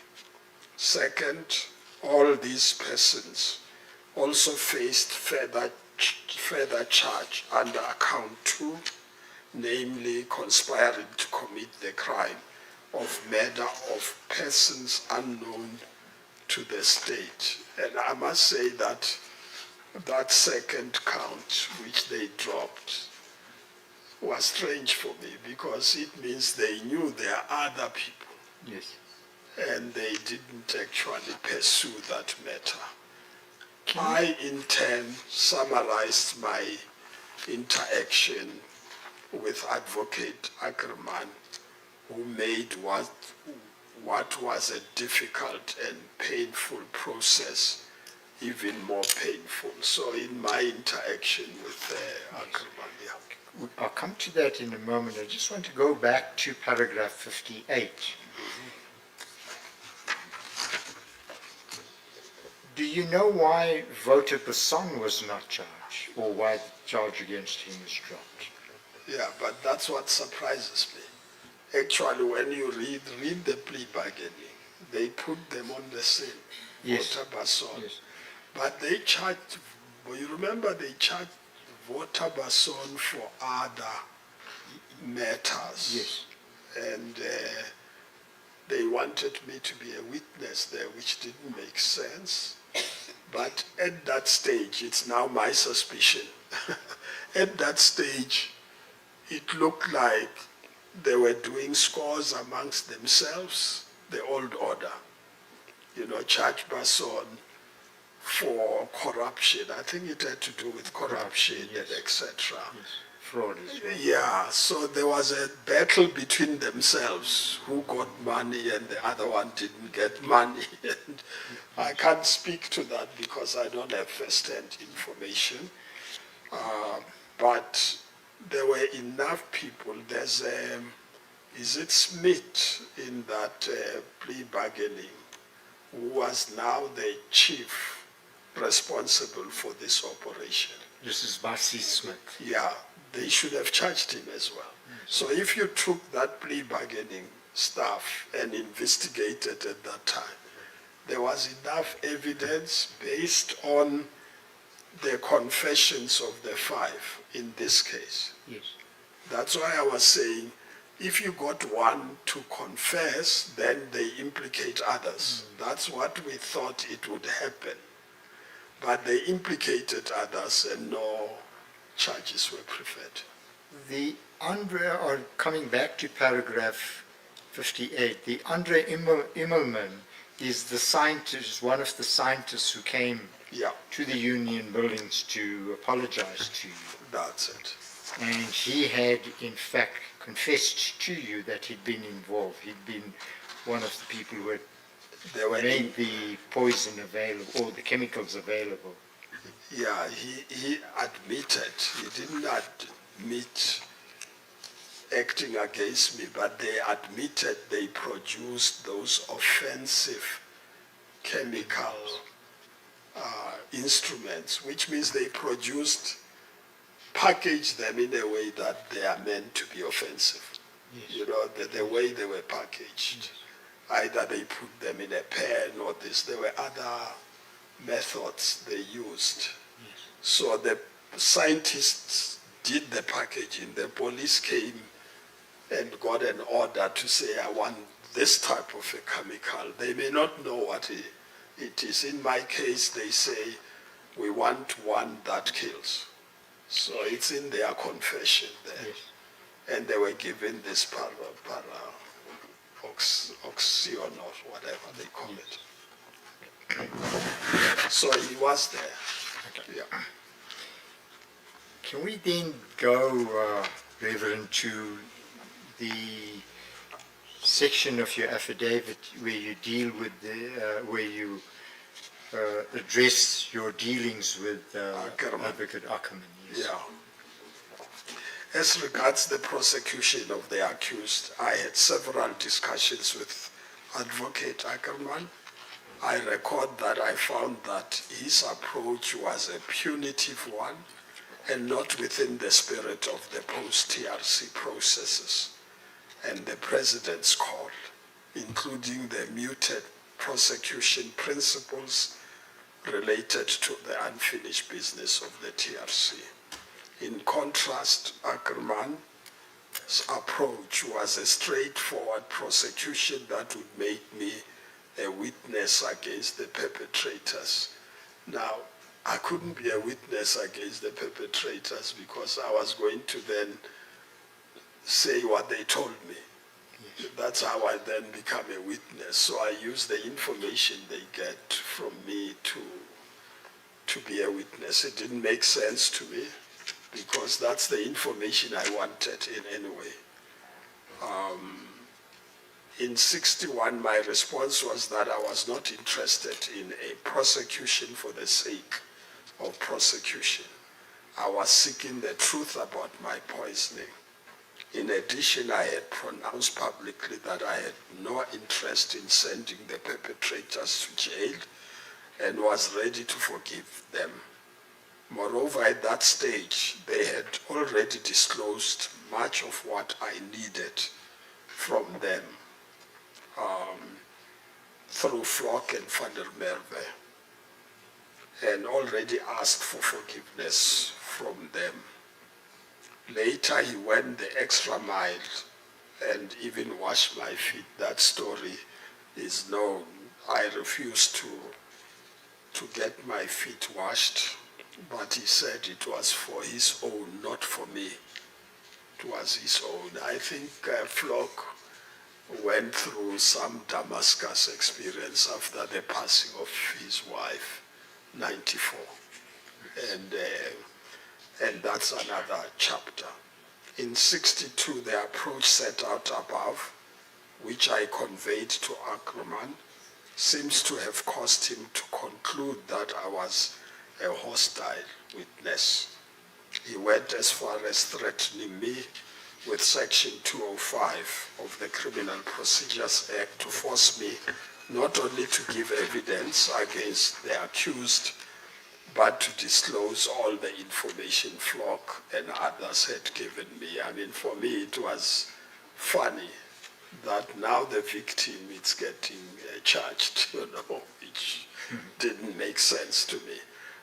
Second, all these persons also faced further charge under account 2, namely conspiring to commit the crime of murder of persons unknown to the state. And I must say that that second count, which they dropped, was strange for me, because it means they knew there are other people, Yes. and they didn't actually pursue that matter. Can I, in turn, summarized my interaction with Advocate Ackerman, who made what was a difficult and painful process even more painful. So in my interaction with Ackerman, yeah. I'll come to that in a moment. I just want to go back to paragraph 58. Do you know why Wouter Basson was not charged, or why the charge against him was dropped? Yeah, but that's what surprises me. Actually, when you read the plea bargaining, they put them on the same, Yes. Wouter Basson. Yes. But they charged, you remember they charged Wouter Basson for other matters. Yes. And they wanted me to be a witness there, which didn't make sense. But at that stage, it's now my suspicion. At that stage, it looked like they were doing scores amongst themselves, the old order. Charge Basson for corruption. I think it had to do with corruption, Yes. and etc. Yes. Fraud as well. Yeah, so there was a battle between themselves, who got money and the other one didn't get money. And I can't speak to that because I don't have first-hand information. But there were enough people. There's is it Smith in that plea bargaining, who was now the chief responsible for this operation. This is Bassi Smith. Yeah, they should have charged him as well. So if you took that plea bargaining stuff and investigated at that time, there was enough evidence based on the confessions of the 5 in this case. Yes. That's why I was saying, if you got one to confess, then they implicate others. That's what we thought it would happen. But they implicated others and no charges were preferred. The Andre, or coming back to paragraph 58, the Andre Immelman is the scientist, one of the scientists who came Yeah, to the union buildings to apologize to you. that's it. And he had, in fact, confessed to you that he'd been involved. He'd been one of the people who had They were made the poison available, or the chemicals available. Yeah, he admitted, he didn't admit acting against me, but they admitted they produced those offensive chemicals instruments, which means they packaged them in a way that they are meant to be offensive. You know, the way they were packaged. Either they put them in a pen or this. There were other methods they used. So the scientists did the packaging. The police came and got an order to say, I want this type of a chemical. They may not know what it is. In my case, they say, we want one that kills. So it's in their confession there. Yes. And they were given this oxyon or whatever they call it. So he was there. Yeah. Can we then go, Reverend, to the section of your affidavit where you deal with where you address your dealings with Ackerman. Advocate Ackerman? Yes. Yeah. As regards the prosecution of the accused, I had several discussions with Advocate Ackerman. I record that I found that his approach was a punitive one and not within the spirit of the post-TRC processes and the President's call, including the muted prosecution principles related to the unfinished business of the TRC. In contrast, Ackerman's approach was a straightforward prosecution that would make me a witness against the perpetrators. Now, I couldn't be a witness against the perpetrators because I was going to then say what they told me. Yes. That's how I then become a witness. So I use the information they get from me to be a witness. It didn't make sense to me because that's the information I wanted in any way. In 61, my response was that I was not interested in a prosecution for the sake of prosecution. I was seeking the truth about my poisoning. In addition, I had pronounced publicly that I had no interest in sending the perpetrators to jail and was ready to forgive them. Moreover, at that stage, they had already disclosed much of what I needed from them through Flock and Van der Merwe, and already asked for forgiveness from them. Later, he went the extra mile and even washed my feet. That story is known. I refused to get my feet washed, but he said it was for his own, not for me. It was his own. I think Flock went through some Damascus experience after the passing of his wife, 94. And that's another chapter. In 62, the approach set out above, which I conveyed to Ackerman, seems to have caused him to conclude that I was a hostile witness. He went as far as threatening me with Section 205 of the Criminal Procedures Act to force me not only to give evidence against the accused, but to disclose all the information Flock and others had given me. I mean, for me, it was funny that now the victim is getting charged, which didn't make sense to me.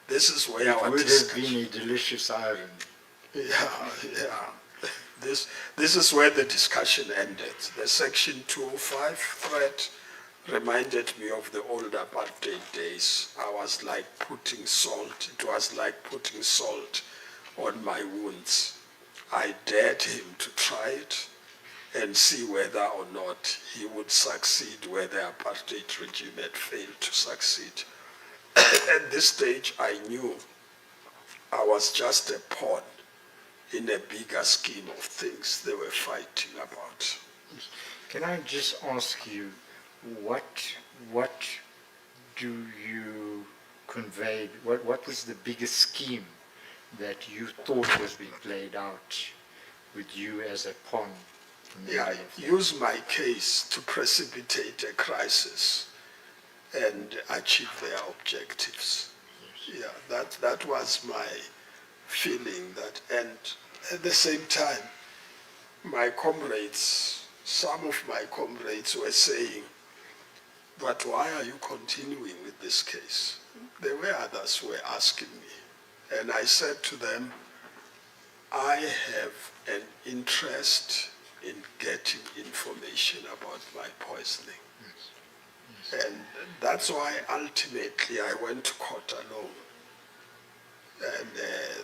This is where It our would have discussion... been a delicious irony. Yeah. This is where the discussion ended. The Section 205 threat reminded me of the old apartheid days. I was like putting salt. It was like putting salt on my wounds. I dared him to try it and see whether or not he would succeed where the apartheid regime had failed to succeed. At this stage, I knew I was just a pawn in a bigger scheme of things they were fighting about. Can I just ask you, what do you convey, what was the biggest scheme that you thought was being played out with you as a pawn? Yeah, use my case to precipitate a crisis and achieve their objectives. Yes. Yeah, that was my feeling. That, and at the same time, my comrades, some of my comrades were saying, but why are you continuing with this case? There were others who were asking me. And I said to them, I have an interest in getting information about my poisoning. And that's why ultimately I went to court alone. And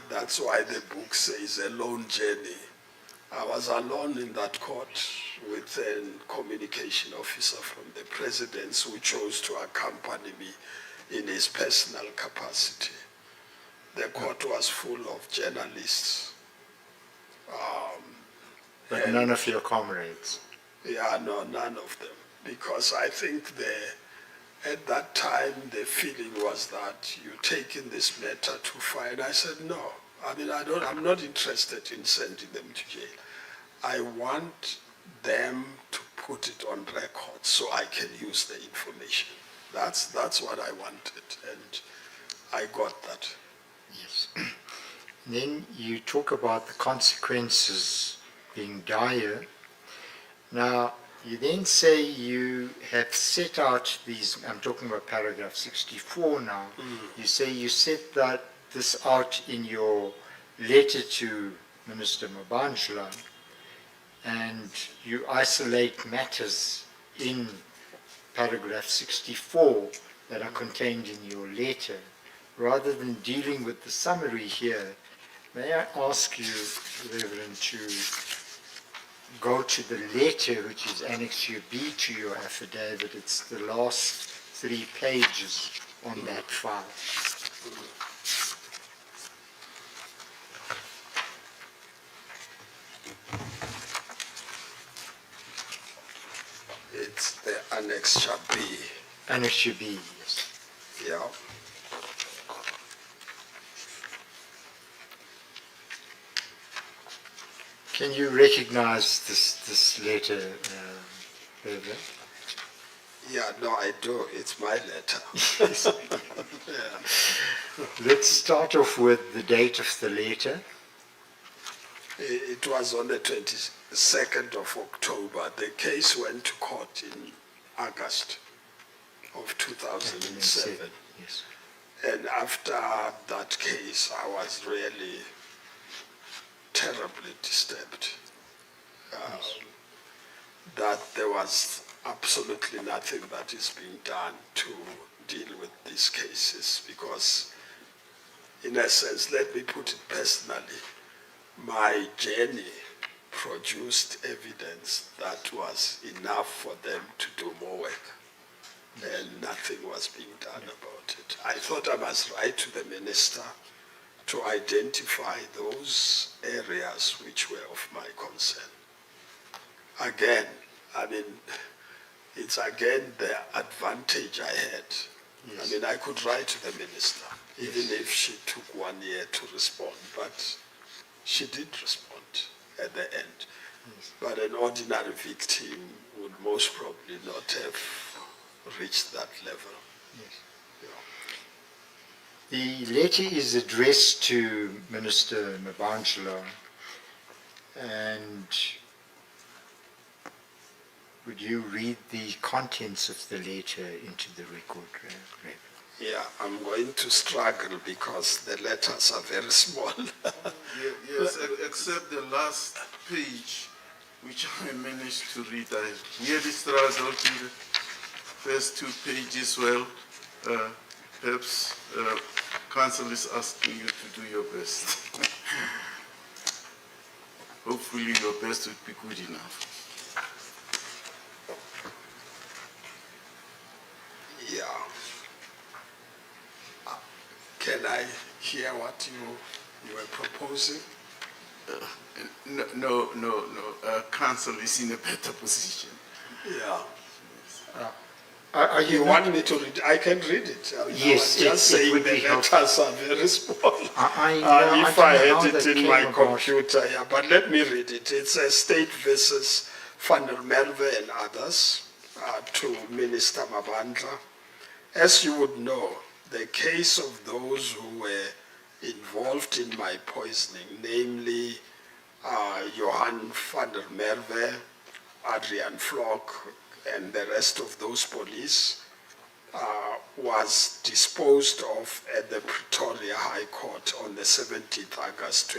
that's why the book says a lone journey. I was alone in that court with a communication officer from the president who chose to accompany me in his personal capacity. The court was full of journalists. But none of your comrades. Yeah, no, none of them. Because I think at that time the feeling was that you're taking this matter too far. And I said, no. I mean, I'm not interested in sending them to jail. I want them to put it on record so I can use the information. That's what I wanted, and I got that. Yes. Then you talk about the consequences being dire. Now, you then say you have set out these, I'm talking about paragraph 64 now, you say you set this out in your letter to Minister Mabandla, and you isolate matters in paragraph 64 that are contained in your letter. Rather than dealing with the summary here, may I ask you, Reverend, to go to the letter which is Annex B to your affidavit. It's the last 3 pages on that file. It's the Annexure B. Annex B, yes. Yeah. Can you recognize this letter, Reverend? Yeah, no, I do. It's my letter. Yeah. Let's start off with the date of the letter. It was on the 22nd of October. The case went to court in August of 2007. Yes. And after that case, I was really terribly disturbed. That there was absolutely nothing that is being done to deal with these cases, because in essence, let me put it personally, my journey produced evidence that was enough for them to do more work, and nothing was being done about it. I thought I must write to the minister to identify those areas which were of my concern. Again, I mean, it's again the advantage I had. Yes. I mean, I could write to the minister, even if she took 1 year to respond, but she did respond at the end. Yes. But an ordinary victim would most probably not have reached that level. Yes. You know. The letter is addressed to Minister Mabandla, and would you read the contents of the letter into the record, Reverend? Yeah, I'm going to struggle because the letters are very small. Yes, except the last page, which I managed to read. I really struggled with the first 2 pages. Well, perhaps Council is asking you to do your best. Hopefully your best would be good enough. Yeah. Can I hear what you were proposing? No. Council is in a better position. Yeah. Are You want me to read? I can read it. Yes, I was just it saying would the be letters helpful. are very small. I know, If I I don't know how had that it in came my about. computer, yeah, but let me read it. It's a State versus Van der Merwe and others to Minister Mabandla. As you would know, the case of those who were involved in my poisoning, namely Johan van der Merwe, Adrian Flock, and the rest of those police, was disposed of at the Pretoria High Court on the 17th August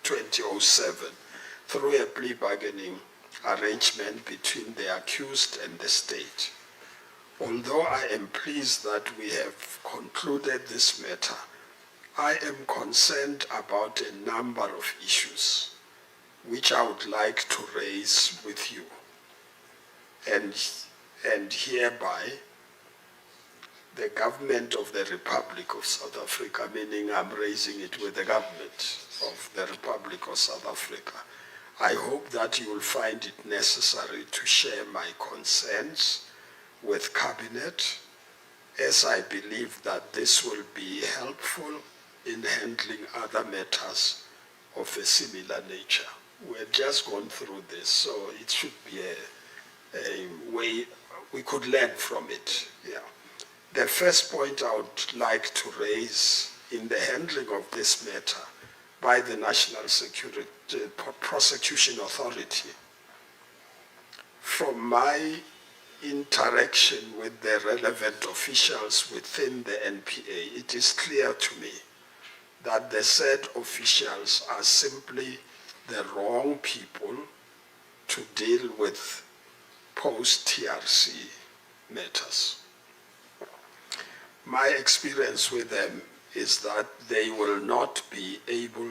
2007 through a plea bargaining arrangement between the accused and the state. Although I am pleased that we have concluded this matter, I am concerned about a number of issues which I would like to raise with you. And hereby, the government of the Republic of South Africa, meaning I'm raising it with the government of the Republic of South Africa, I hope that you will find it necessary to share my concerns with Cabinet, as I believe that this will be helpful in handling other matters of a similar nature. We've just gone through this, so it should be a way we could learn from it. Yeah. The first point I would like to raise in the handling of this matter by the National Security Prosecution Authority, from my interaction with the relevant officials within the NPA, it is clear to me that the said officials are simply the wrong people to deal with post-TRC matters. My experience with them is that they will not be able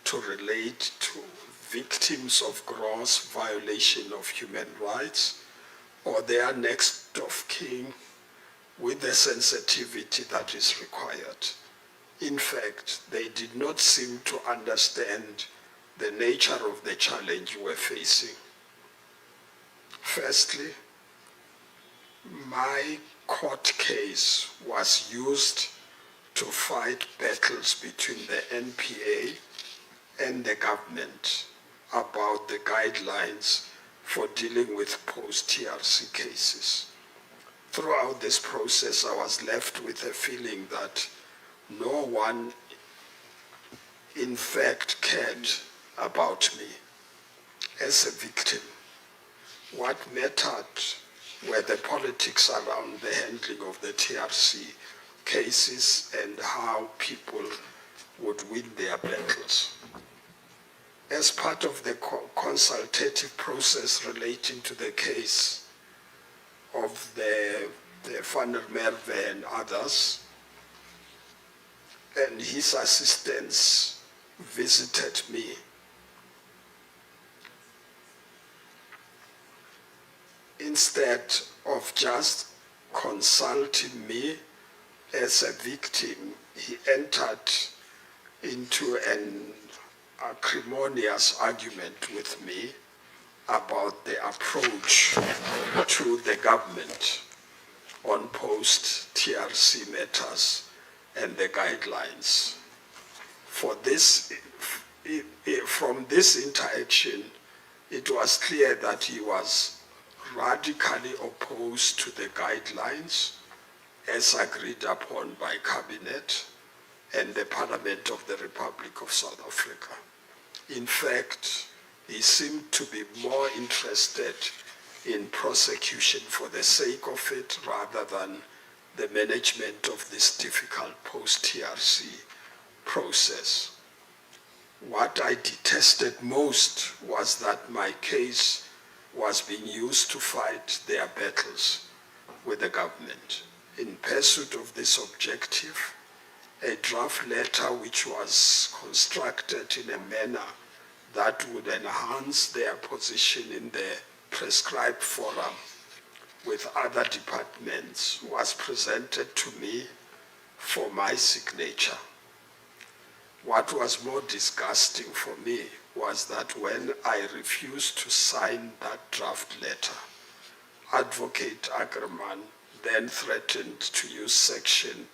to relate to victims of gross violation of human rights or their next of kin with the sensitivity that is required. In fact, they did not seem to understand the nature of the challenge we're facing. Firstly, my court case was used to fight battles between the NPA and the government about the guidelines for dealing with post-TRC cases. Throughout this process, I was left with a feeling that no one, in fact, cared about me as a victim. What mattered were the politics around the handling of the TRC cases and how people would win their battles. As part of the consultative process relating to the case of the Van der Merwe and others, and his assistants visited me. Instead of just consulting me as a victim, he entered into an acrimonious argument with me about the approach to the government on post-TRC matters and the guidelines. From this interaction, it was clear that he was radically opposed to the guidelines as agreed upon by Cabinet and the Parliament of the Republic of South Africa. In fact, he seemed to be more interested in prosecution for the sake of it rather than the management of this difficult post-TRC process. What I detested most was that my case was being used to fight their battles with the government. In pursuit of this objective, a draft letter which was constructed in a manner that would enhance their position in the prescribed forum with other departments was presented to me for my signature. What was more disgusting for me was that when I refused to sign that draft letter, Advocate Ackerman then threatened to use section,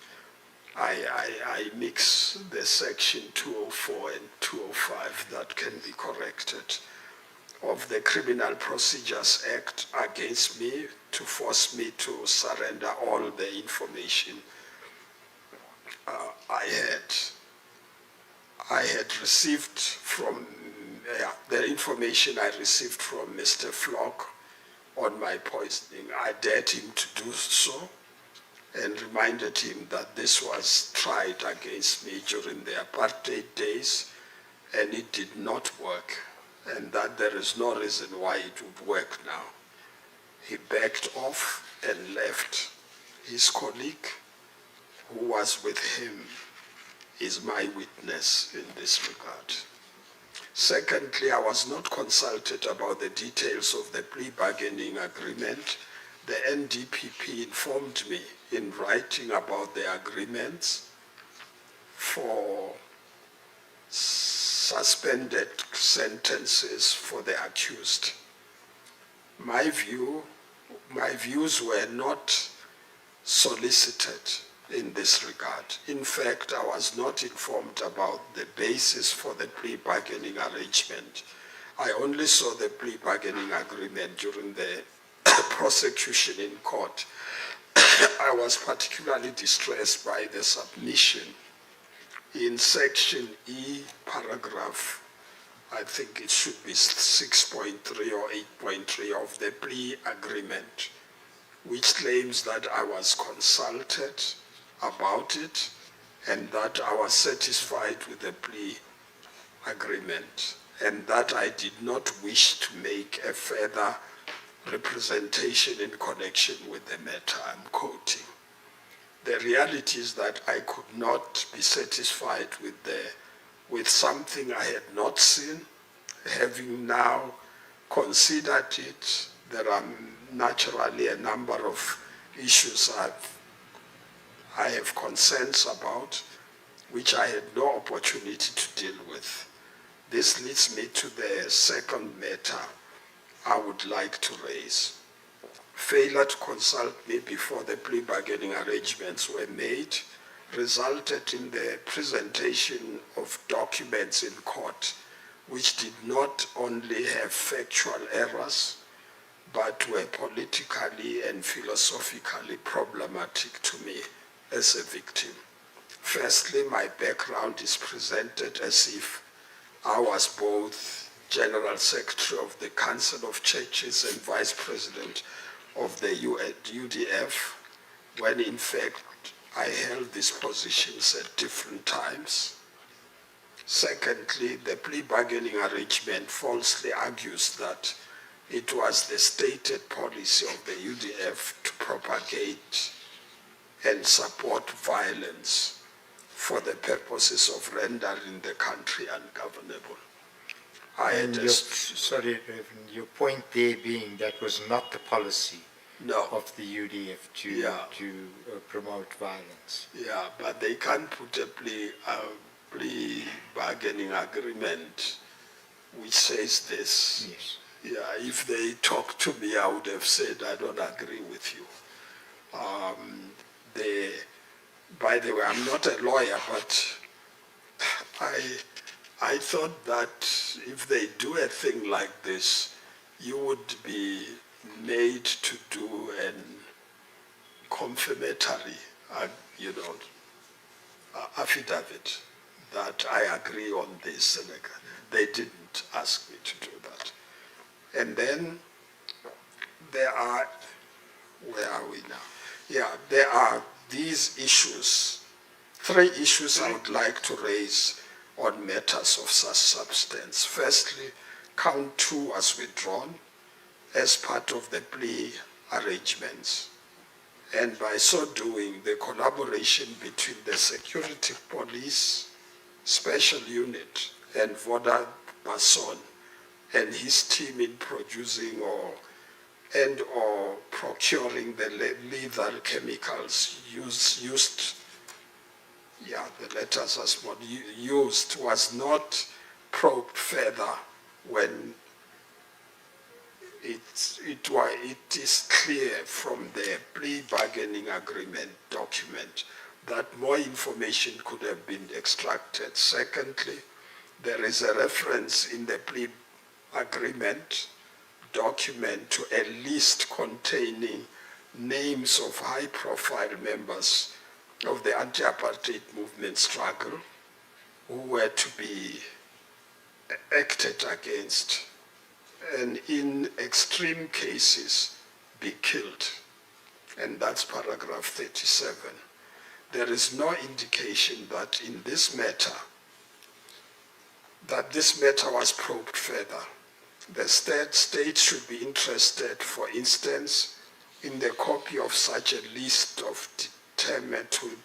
I mix the section 204 and 205 that can be corrected, of the Criminal Procedures Act against me to force me to surrender all the information I had received from the information I received from Mr. Flock on my poisoning. I dared him to do so and reminded him that this was tried against me during the apartheid days and it did not work, and that there is no reason why it would work now. He backed off and left. His colleague who was with him is my witness in this regard. Secondly, I was not consulted about the details of the plea bargaining agreement. The NDPP informed me in writing about the agreements for suspended sentences for the accused. My views were not solicited in this regard. In fact, I was not informed about the basis for the plea bargaining arrangement. I only saw the plea bargaining agreement during the prosecution in court. I was particularly distressed by the submission in section E, paragraph, I think it should be 6.3 or 8.3 of the plea agreement, which claims that I was consulted about it and that I was satisfied with the plea agreement and that I did not wish to make a further representation in connection with the matter I'm quoting. The reality is that I could not be satisfied with something I had not seen. Having now considered it, there are naturally a number of issues I have concerns about, which I had no opportunity to deal with. This leads me to the second matter I would like to raise. Failure to consult me before the plea bargaining arrangements were made resulted in the presentation of documents in court which did not only have factual errors, but were politically and philosophically problematic to me as a victim. Firstly, my background is presented as if I was both General Secretary of the Council of Churches and Vice President of the UDF, when in fact I held these positions at different times. Secondly, the plea bargaining arrangement falsely argues that it was the stated policy of the UDF to propagate and support violence for the purposes of rendering the country ungovernable. Sorry, Reverend, your point there being that was not the policy of the UDF to promote violence. Yeah, but they can't put a plea bargaining agreement which says this. Yes. Yeah, if they talked to me, I would have said, I don't agree with you. By the way, I'm not a lawyer, but I thought that if they do a thing like this, you would be made to do an confirmatory, affidavit that I agree on this. And they didn't ask me to do that. And then there are, where are we now? Yeah, there are these issues, 3 issues I would like to raise on matters of such substance. Firstly, count 2 was withdrawn as part of the plea arrangements. And by so doing, the collaboration between the security police special unit and Voda Basson and his team in producing or procuring the lethal chemicals used, the letters are small, used was not probed further when it is clear from the plea bargaining agreement document that more information could have been extracted. Secondly, there is a reference in the plea agreement document to a list containing names of high-profile members of the anti-apartheid movement struggle who were to be acted against and in extreme cases be killed. And that's paragraph 37. There is no indication that in this matter, that this matter was probed further. The state should be interested, for instance, in the copy of such a list to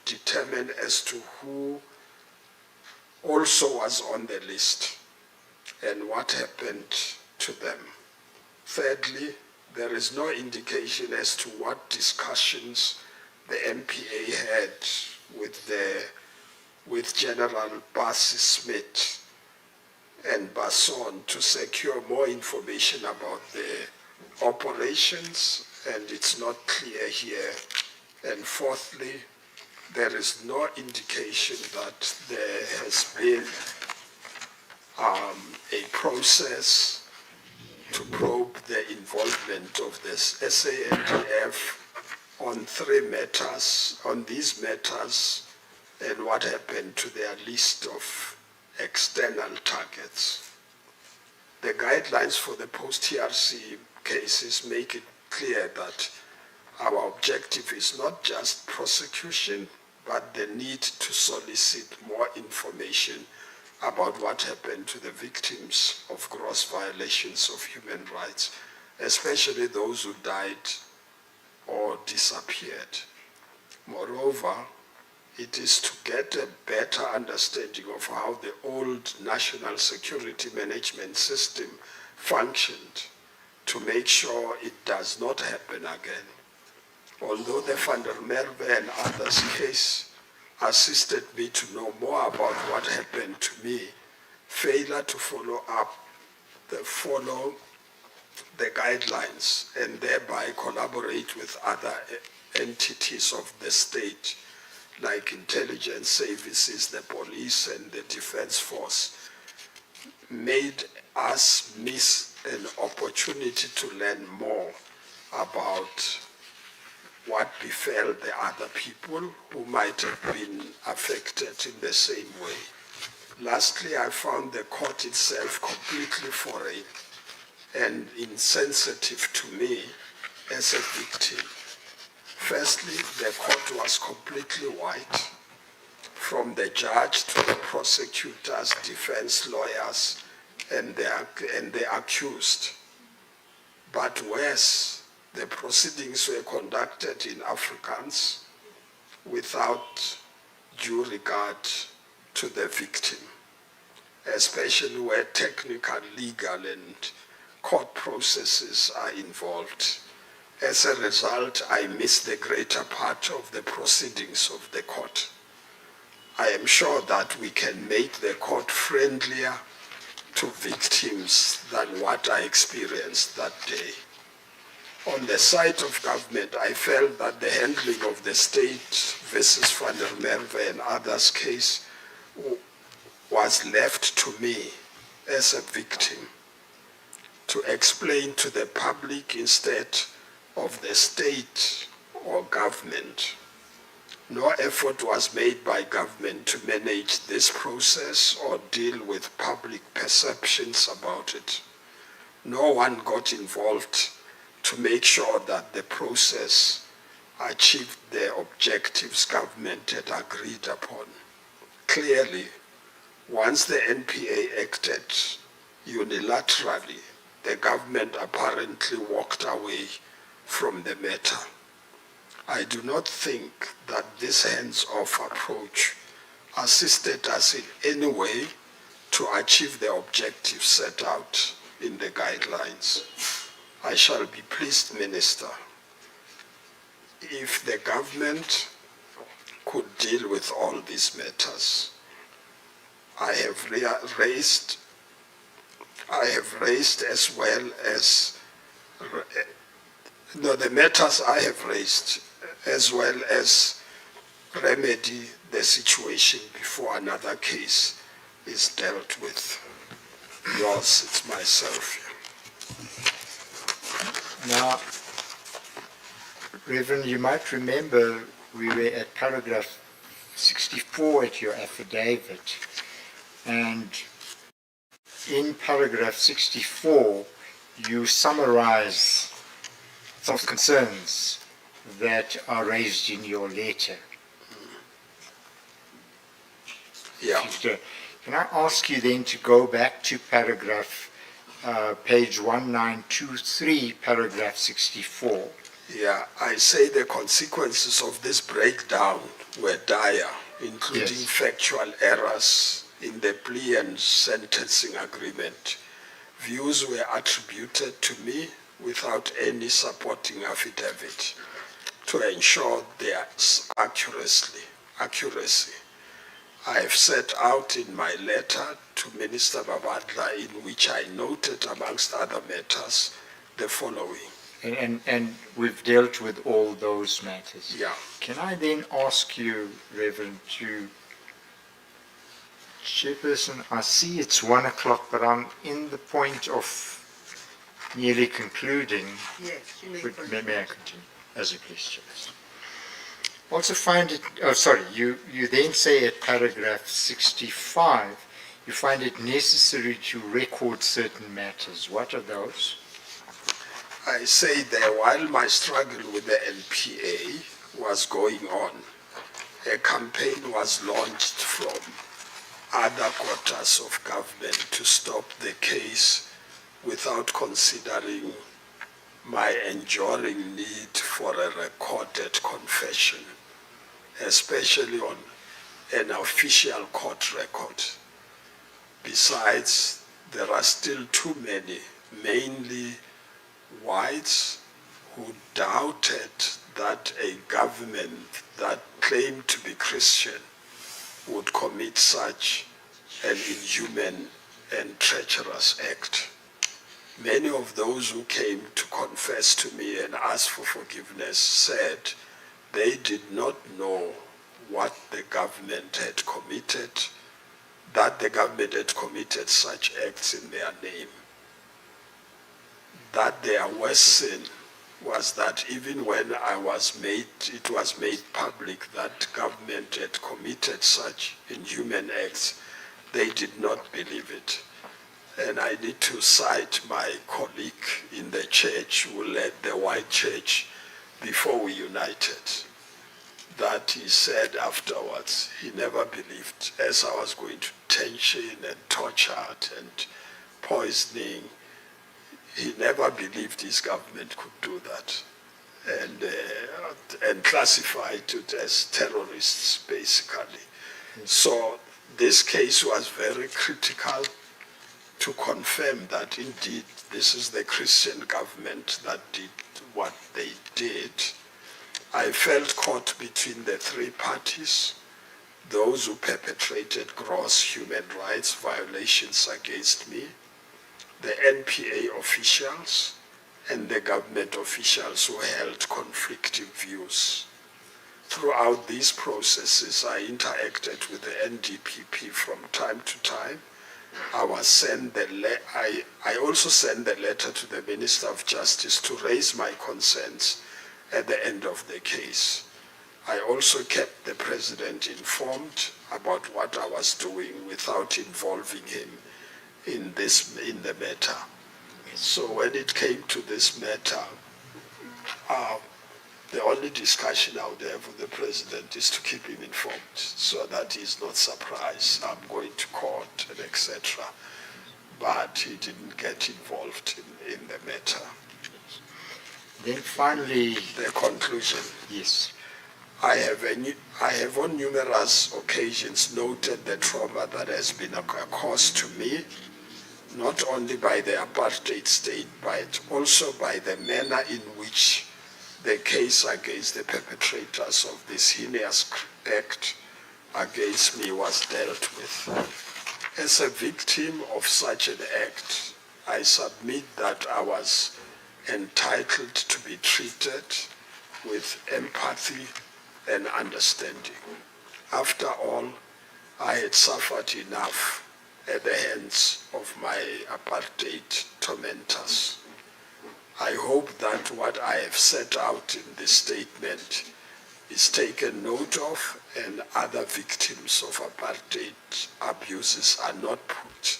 determine as to who also was on the list and what happened to them. Thirdly, there is no indication as to what discussions the MPA had with General Bassi Smith and Basson to secure more information about the operations, and it's not clear here. And fourthly, there is no indication that there has been a process to probe the involvement of this SANDF on these matters and what happened to their list of external targets. The guidelines for the post-TRC cases make it clear that our objective is not just prosecution, but the need to solicit more information about what happened to the victims of gross violations of human rights, especially those who died or disappeared. Moreover, it is to get a better understanding of how the old national security management system functioned to make sure it does not happen again. Although the Van der Merwe and others case assisted me to know more about what happened to me, failure to follow the guidelines and thereby collaborate with other entities of the state like intelligence services, the police and the defense force, made us miss an opportunity to learn more about what befell the other people who might have been affected in the same way. Lastly, I found the court itself completely foreign and insensitive to me as a victim. Firstly, the court was completely white, from the judge to the prosecutors, defense lawyers, and the accused. But worse, the proceedings were conducted in Afrikaans without due regard to the victim, especially where technical, legal, and court processes are involved. As a result, I missed the greater part of the proceedings of the court. I am sure that we can make the court friendlier to victims than what I experienced that day. On the side of government, I felt that the handling of the state versus Van der Merwe and others case was left to me as a victim to explain to the public instead of the state or government. No effort was made by government to manage this process or deal with public perceptions about it. No one got involved to make sure that the process achieved the objectives government had agreed upon. Clearly, once the NPA acted unilaterally, the government apparently walked away from the matter. I do not think that this hands-off approach assisted us in any way to achieve the objectives set out in the guidelines. I shall be pleased, Minister, if the government could deal with all these matters. I have raised as well as the matters I have raised, as well as remedy the situation before another case is dealt with. Yours, it's myself. Now, Reverend, you might remember we were at paragraph 64 at your affidavit, and in paragraph 64, you summarize some of the concerns that are raised in your letter. Yeah. Can I ask you then to go back to paragraph, page 1923, paragraph 64. Yeah, I say the consequences of this breakdown were dire, including Yes. factual errors in the plea and sentencing agreement. Views were attributed to me without any supporting affidavit to ensure their accuracy. I have set out in my letter to Minister Babadla, in which I noted, amongst other matters, the following. And we've dealt with all those matters. Yeah. Can I then ask you, Reverend, Chairperson, I see it's 1 o'clock, but I'm in the point of nearly concluding. Yes, you may May continue. I continue? As you please, Chairperson. Also find it, you then say at paragraph 65, you find it necessary to record certain matters. What are those? I say that while my struggle with the NPA was going on, a campaign was launched from other quarters of government to stop the case without considering my enduring need for a recorded confession, especially on an official court record. Besides, there are still too many, mainly whites, who doubted that a government that claimed to be Christian would commit such an inhuman and treacherous act. Many of those who came to confess to me and ask for forgiveness said they did not know what the government had committed, that the government had committed such acts in their name. That their worst sin was that even when it was made public that government had committed such inhuman acts, they did not believe it. And I need to cite my colleague in the church who led the white church before we united, that he said afterwards he never believed, as I was going to tension and torture and poisoning, he never believed his government could do that, and classified it as terrorists, basically. So this case was very critical to confirm that indeed this is the Christian government that did what they did. I felt caught between the three parties, those who perpetrated gross human rights violations against me, the NPA officials, and the government officials who held conflicting views. Throughout these processes, I interacted with the NDPP from time to time. I also sent the letter to the Minister of Justice to raise my concerns at the end of the case. I also kept the President informed about what I was doing without involving him in the matter. So when it came to this matter, the only discussion I would have with the President is to keep him informed so that he's not surprised I'm going to court and etc. But he didn't get involved in the matter. Then finally, The conclusion. yes, I have on numerous occasions noted the trauma that has been caused to me, not only by the apartheid state, but also by the manner in which the case against the perpetrators of this heinous act against me was dealt with. As a victim of such an act, I submit that I was entitled to be treated with empathy and understanding. After all, I had suffered enough at the hands of my apartheid tormentors. I hope that what I have set out in this statement is taken note of, and other victims of apartheid abuses are not put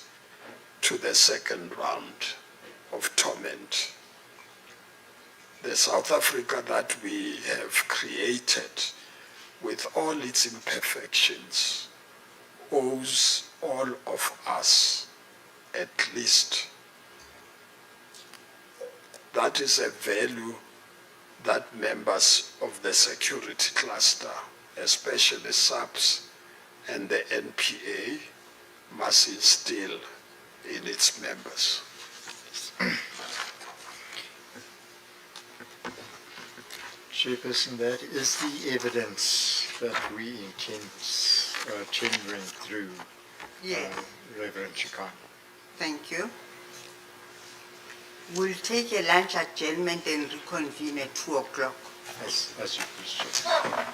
to the second round of torment. The South Africa that we have created, with all its imperfections, owes all of us at least. That is a value that members of the security cluster, especially SAPS and the NPA, must instill in its members. Chairperson, that is the evidence that we intend tendering through Yes, Reverend Chikane. thank you. We'll take a lunch adjournment and reconvene at 2 o'clock. As you please, Chair.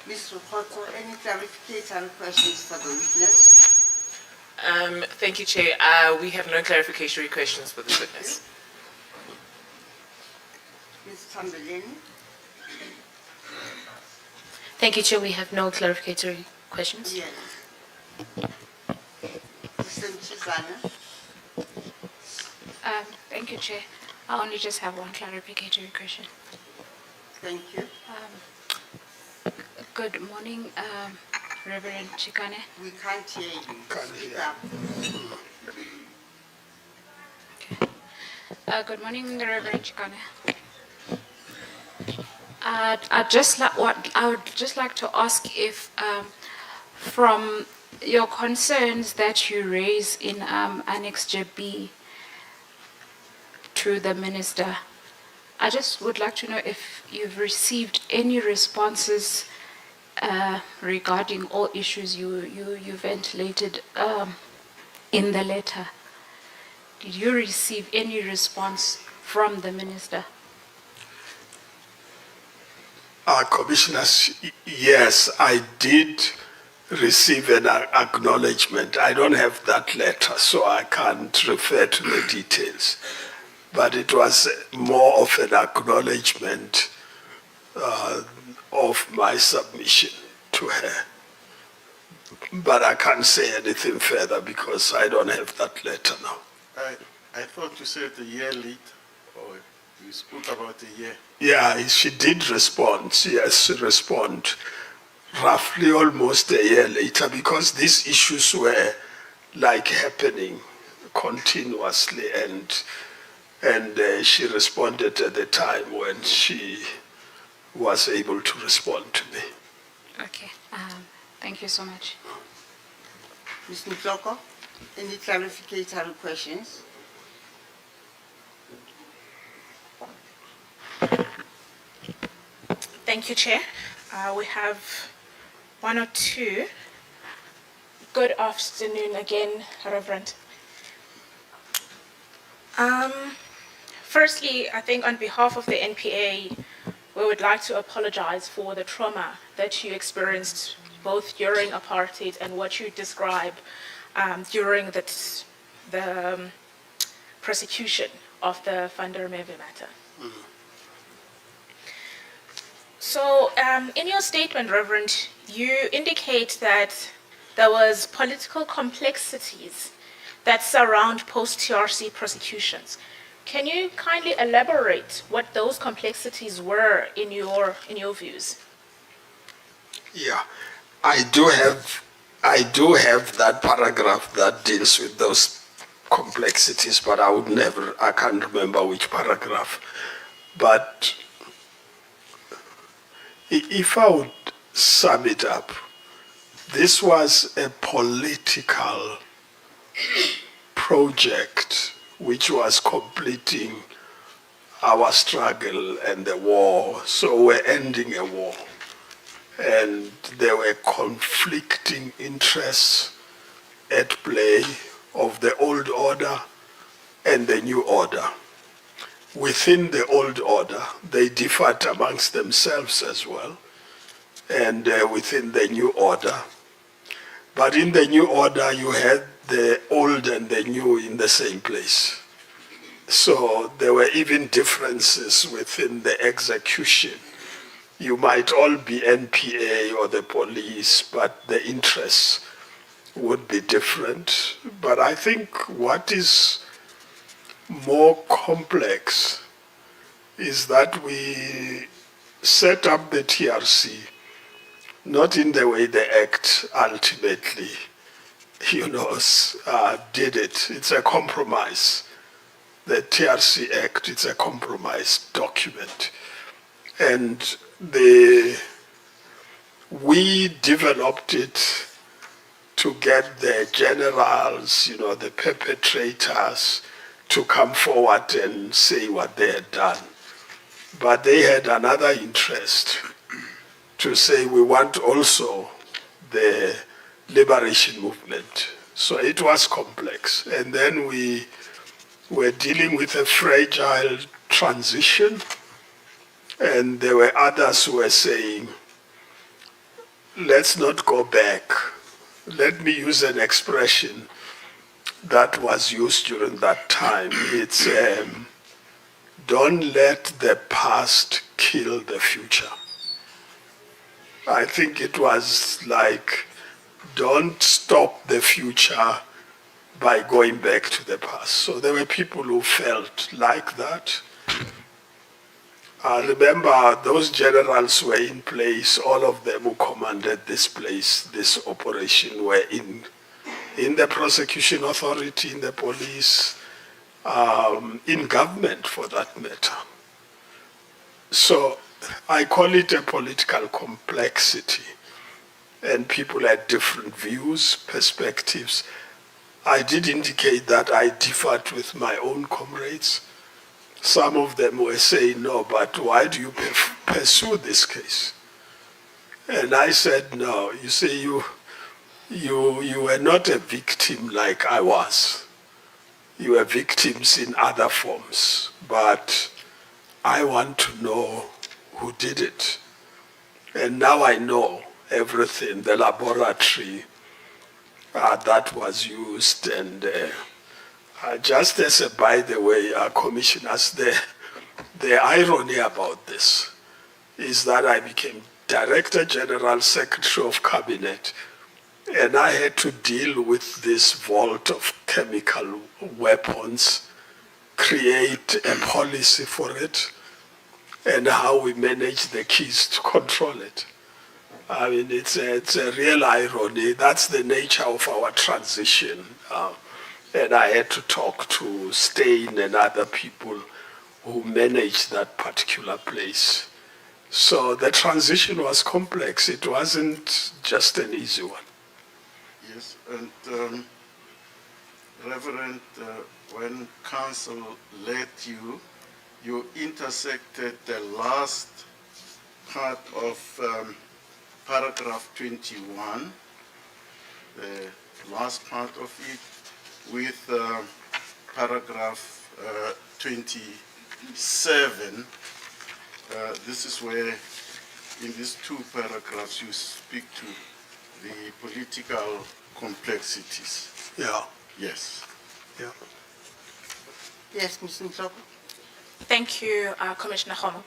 Ms. Rukhoto, any clarificatory questions for the witness? Thank you, Chair. We have no clarificatory questions for this witness. Ms. Tambeleni? Thank you, Chair. We have no clarificatory questions. Yes. Mr. Mchizana? Thank you, Chair. I only just have one clarificatory question. Thank you. Good morning, Reverend Chikane. We can't hear you. Can't Speak hear. up. Good morning, Reverend Chikane. I would just like to ask if, from your concerns that you raise in Annex JB to the minister, I just would like to know if you've received any responses regarding all issues you ventilated in the letter. Did you receive any response from the minister? Commissioners, yes, I did receive an acknowledgement. I don't have that letter, so I can't refer to the details. But it was more of an acknowledgement of my submission to her. But I can't say anything further because I don't have that letter now. I thought you said a year late, or you spoke about a year. Yeah, she did respond. Yes, respond roughly almost a year later because these issues were like happening continuously, and she responded at the time when she was able to respond to me. Okay, thank you so much. Ms. Ntloko, any clarificatory questions? Thank you, Chair. We have one or two. Good afternoon again, Reverend. Firstly, I think on behalf of the NPA, we would like to apologize for the trauma that you experienced both during apartheid and what you describe during the prosecution of the Van der Merwe matter. So, in your statement, Reverend, you indicate that there was political complexities that surround post-TRC prosecutions. Can you kindly elaborate what those complexities were in your views? Yeah, I do have that paragraph that deals with those complexities, but I can't remember which paragraph. But if I would sum it up, this was a political project which was completing our struggle and the war. So we're ending a war. And there were conflicting interests at play of the old order and the new order. Within the old order, they differed amongst themselves as well, and within the new order. But in the new order, you had the old and the new in the same place. So there were even differences within the execution. You might all be NPA or the police, but the interests would be different. But I think what is more complex is that we set up the TRC not in the way the Act ultimately, did it. It's a compromise. The TRC Act, it's a compromise document. And we developed it to get the generals, the perpetrators, to come forward and say what they had done. But they had another interest to say we want also the liberation movement. So it was complex. And then we were dealing with a fragile transition, and there were others who were saying let's not go back. Let me use an expression that was used during that time. It's don't let the past kill the future. I think it was like, don't stop the future by going back to the past. So there were people who felt like that. I remember those generals were in place, all of them who commanded this place, this operation, were in the prosecution authority, in the police, in government for that matter. So I call it a political complexity, and people had different views, perspectives. I did indicate that I differed with my own comrades. Some of them were saying, no, but why do you pursue this case? And I said, no, you see, you were not a victim like I was. You were victims in other forms, but I want to know who did it. And now I know everything, the laboratory that was used, and just as a by the way, commissioners, the irony about this is that I became Director General, Secretary of Cabinet, and I had to deal with this vault of chemical weapons, create a policy for it, and how we manage the keys to control it. I mean, it's a real irony. That's the nature of our transition. And I had to talk to Stein and other people who managed that particular place. So the transition was complex. It wasn't just an easy one. Yes, and Reverend, when council led you, you intersected the last part of paragraph 21, the last part of it, with paragraph 27. This is where, in these two paragraphs, you speak to the political complexities. Yeah, Yes. yeah. Yes, Ms. Nhloko. Thank you, Commissioner Homo.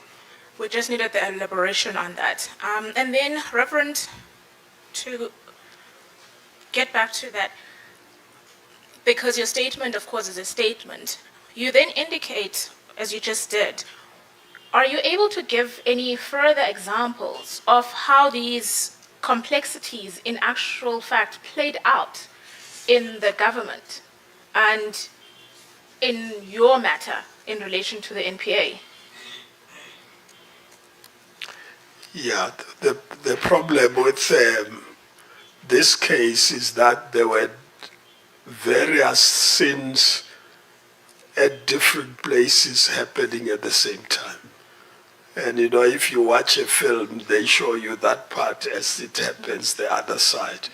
We just needed the elaboration on that. And then, Reverend, to get back to that, because your statement, of course, is a statement, you then indicate, as you just did, are you able to give any further examples of how these complexities in actual fact played out in the government and in your matter in relation to the NPA? Yeah, the problem with this case is that there were various sins at different places happening at the same time. And you know, if you watch a film, they show you that part as it happens, the other side.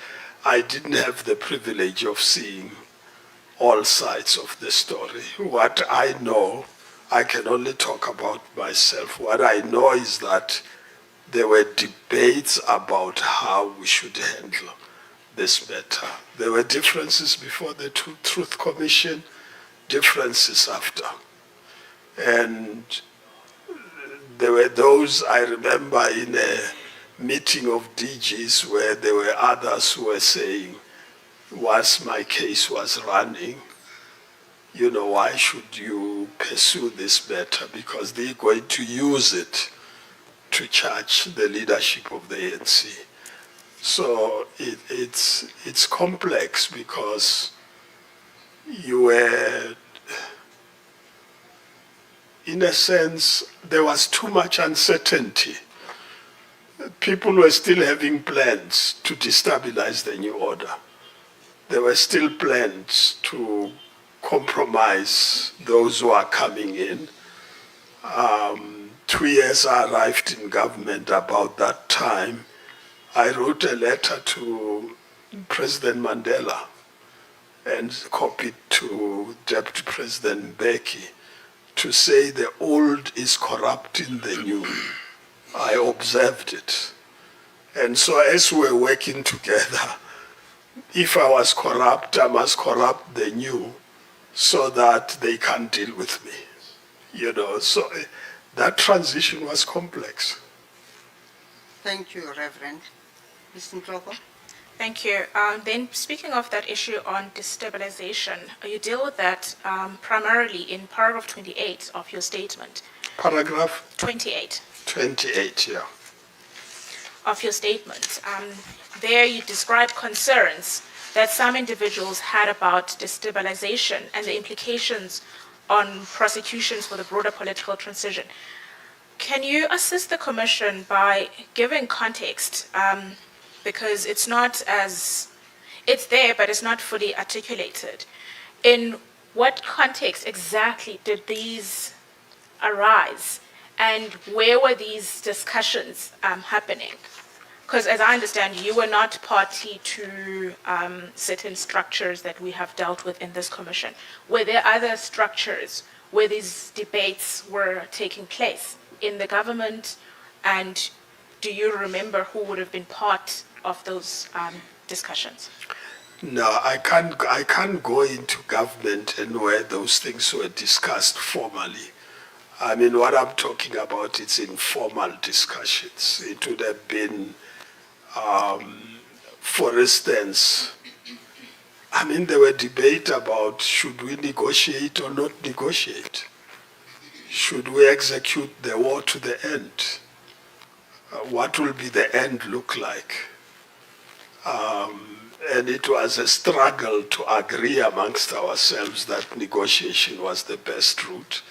I didn't have the privilege of seeing all sides of the story. What I know, I can only talk about myself. What I know is that there were debates about how we should handle this matter. There were differences before the Truth Commission, differences after. And there were those, I remember in a meeting of DGs where there were others who were saying, once my case was running, you know, why should you pursue this matter? Because they're going to use it to charge the leadership of the ANC. So it's complex because you were, in a sense, there was too much uncertainty. People were still having plans to destabilize the new order. There were still plans to compromise those who are coming in. 2 years I arrived in government about that time. I wrote a letter to President Mandela and copied to Deputy President Mbeki to say the old is corrupting the new. I observed it. And so as we're working together, if I was corrupt, I must corrupt the new so that they can deal with me. So that transition was complex. Thank you, Reverend. Ms. Ntloko? Thank you. Then speaking of that issue on destabilization, you deal with that primarily in paragraph 28 of your statement. Paragraph 28 28, yeah. of your statement. There you describe concerns that some individuals had about destabilization and the implications on prosecutions for the broader political transition. Can you assist the Commission by giving context? Because it's there, but it's not fully articulated. In what context exactly did these arise, and where were these discussions happening? Because as I understand, you were not party to certain structures that we have dealt with in this commission. Were there other structures where these debates were taking place in the government? And do you remember who would have been part of those discussions? No, I can't go into government and where those things were discussed formally. I mean, what I'm talking about, it's informal discussions. It would have been, for instance, I mean, there were debate about should we negotiate or not negotiate? Should we execute the war to the end? What will be the end look like? And it was a struggle to agree amongst ourselves that negotiation was the best route.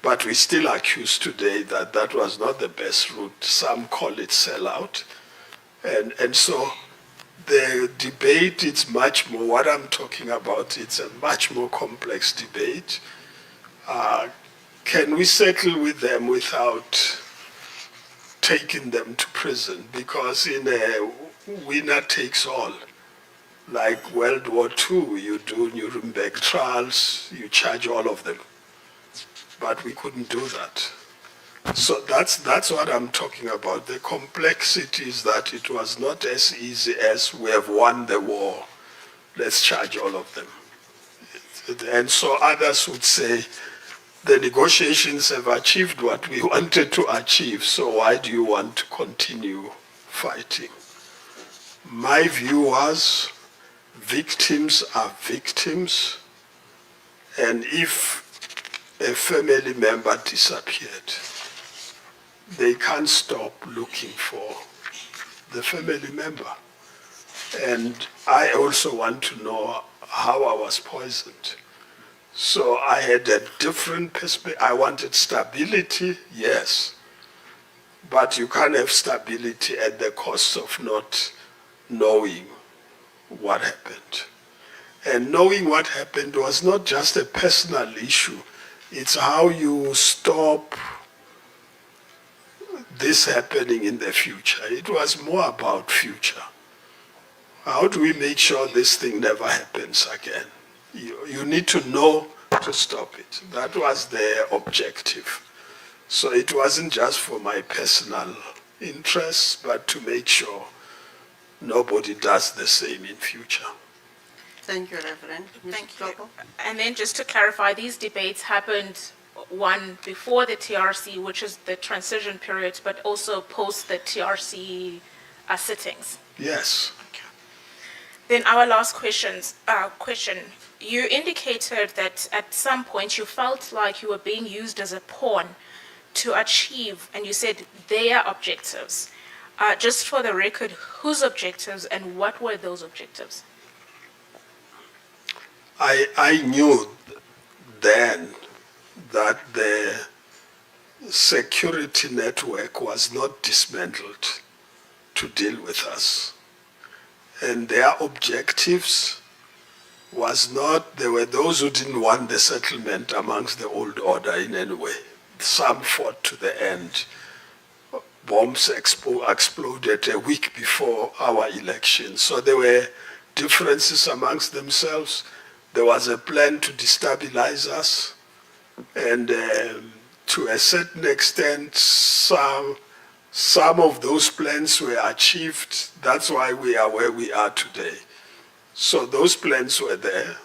But we still accuse today that that was not the best route. Some call it sellout. And so the debate is much more, what I'm talking about, it's a much more complex debate. Can we settle with them without taking them to prison? Because in a winner takes all, like World War II, you do Nuremberg trials, you charge all of them. But we couldn't do that. So that's what I'm talking about. The complexity is that it was not as easy as we have won the war, let's charge all of them. And so others would say, the negotiations have achieved what we wanted to achieve, so why do you want to continue fighting? My view was, victims are victims, and if a family member disappeared, they can't stop looking for the family member. And I also want to know how I was poisoned. So I had a different perspective. I wanted stability, yes, but you can't have stability at the cost of not knowing what happened. And knowing what happened was not just a personal issue. It's how you stop this happening in the future. It was more about future. How do we make sure this thing never happens again? You need to know to stop it. That was the objective. So it wasn't just for my personal interests, but to make sure nobody does the same in future. Thank you, Reverend. Ms. Thank you. Ntloko? And then just to clarify, these debates happened, one before the TRC, which is the transition period, but also post the TRC sittings. Yes. Then our last question, you indicated that at some point you felt like you were being used as a pawn to achieve, and you said their objectives. Just for the record, whose objectives and what were those objectives? I knew then that the security network was not dismantled to deal with us. And their objectives was not, there were those who didn't want the settlement amongst the old order in any way. Some fought to the end. Bombs exploded a week before our election. So there were differences amongst themselves. There was a plan to destabilize us. And to a certain extent, some Some of those plans were achieved. That's why we are where we are today. So those plans were there,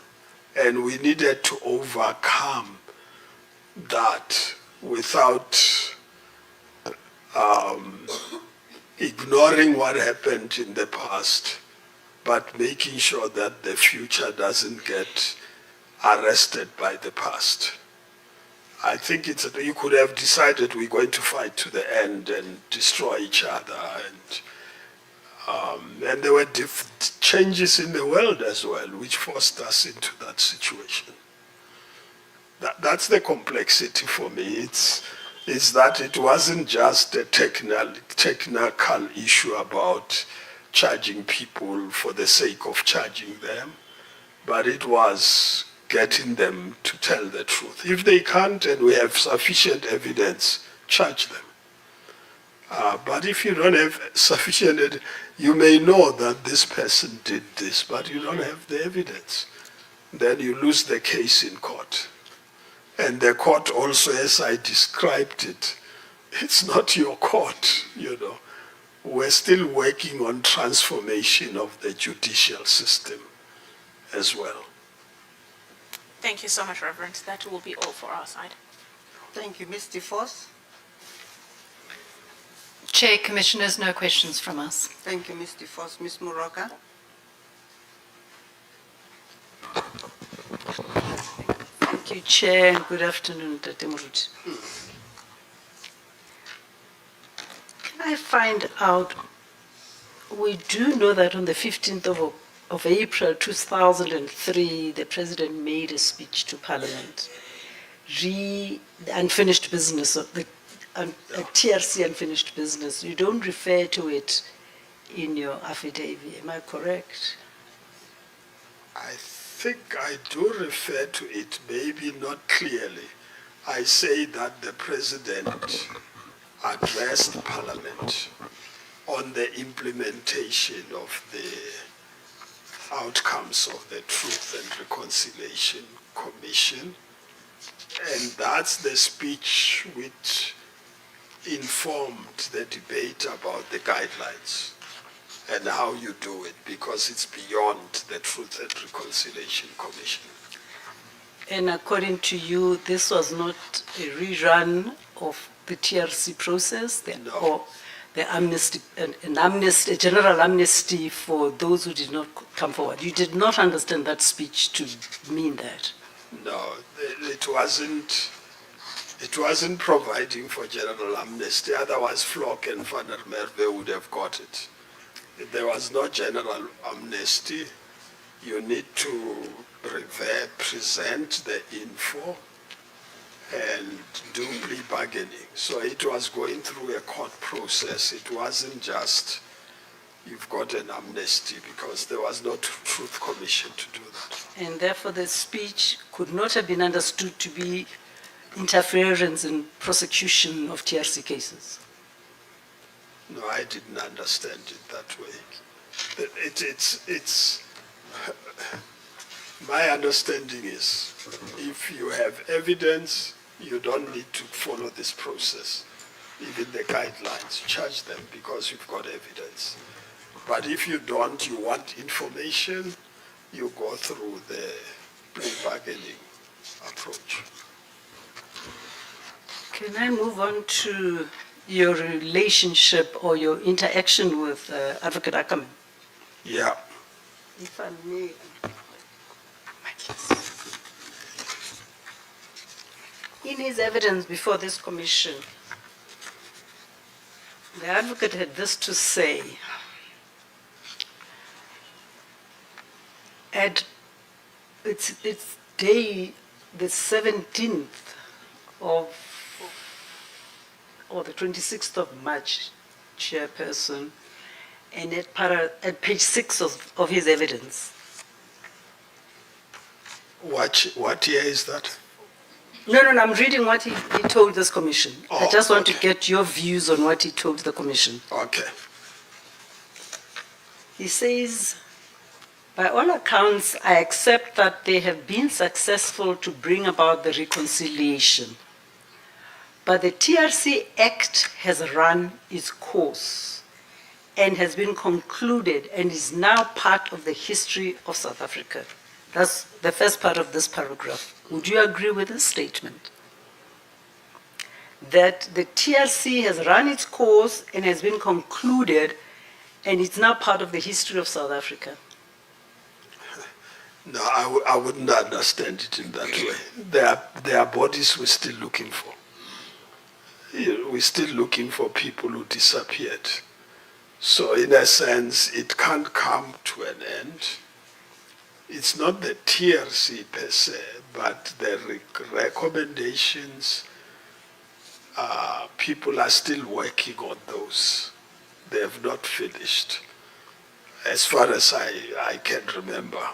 and we needed to overcome that without ignoring what happened in the past, but making sure that the future doesn't get arrested by the past. I think you could have decided we're going to fight to the end and destroy each other, and there were changes in the world as well, which forced us into that situation. That's the complexity for me. It's that it wasn't just a technical issue about charging people for the sake of charging them, but it was getting them to tell the truth. If they can't and we have sufficient evidence, charge them. But if you don't have sufficient, you may know that this person did this, but you don't have the evidence. Then you lose the case in court. And the court also, as I described it, it's not your court, you know. We're still working on transformation of the judicial system as well. Thank you so much, Reverend. That will be all for our side. Thank you, Ms. DeVos. Chair, Commissioners, no questions from us. Thank you, Ms. DeVos. Ms. Moroka. Thank you, Chair, and good afternoon, Tate Moruti. Can I find out, we do know that on the 15th of April 2003, the President made a speech to Parliament, the unfinished business of the TRC unfinished business. You don't refer to it in your affidavit, am I correct? I think I do refer to it, maybe not clearly. I say that the President addressed Parliament on the implementation of the outcomes of the Truth and Reconciliation Commission, and that's the speech which informed the debate about the guidelines and how you do it, because it's beyond the Truth and Reconciliation Commission. And according to you, this was not a rerun of the TRC process, No. or the amnesty, a general amnesty for those who did not come forward. You did not understand that speech to mean that. No, it wasn't providing for general amnesty. Otherwise, Flock and Van der Merwe would have got it. There was no general amnesty. You need to present the info and do plea bargaining. So it was going through a court process. It wasn't just you've got an amnesty, because there was no Truth Commission to do that. And therefore the speech could not have been understood to be interference in prosecution of TRC cases. No, I didn't understand it that way. It's my understanding is, if you have evidence, you don't need to follow this process. Even the guidelines, charge them because you've got evidence. But if you don't, you want information, you go through the plea bargaining approach. Can I move on to your relationship or your interaction with Advocate Ackerman? Yeah. If I may. In his evidence before this commission, the advocate had this to say: at its day, the 17th of, or the 26th of March, Chairperson, and at page 6 of his evidence. What year is that? No, I'm reading what he told this commission. I Oh, just want to okay. get your views on what he told the commission. Okay. He says, by all accounts, I accept that they have been successful to bring about the reconciliation. But the TRC Act has run its course and has been concluded and is now part of the history of South Africa. That's the first part of this paragraph. Would you agree with this statement? That the TRC has run its course and has been concluded and it's now part of the history of South Africa. No, I wouldn't understand it in that way. There are bodies we're still looking for. We're still looking for people who disappeared. So in a sense, it can't come to an end. It's not the TRC per se, but the recommendations, people are still working on those. They have not finished, as far as I can remember.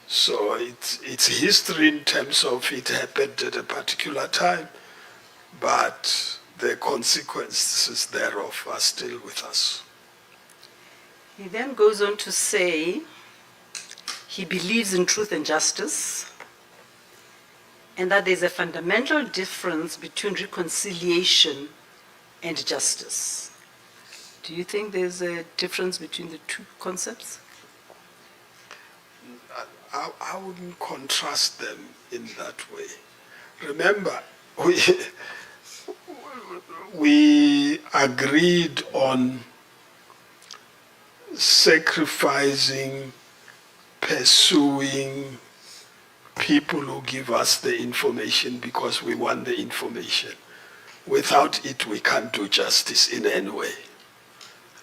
So it's history in terms of it happened at a particular time, but the consequences thereof are still with us. He then goes on to say he believes in truth and justice, and that there's a fundamental difference between reconciliation and justice. Do you think there's a difference between the two concepts? I wouldn't contrast them in that way. Remember, we agreed on sacrificing, pursuing people who give us the information because we want the information. Without it, we can't do justice in any way.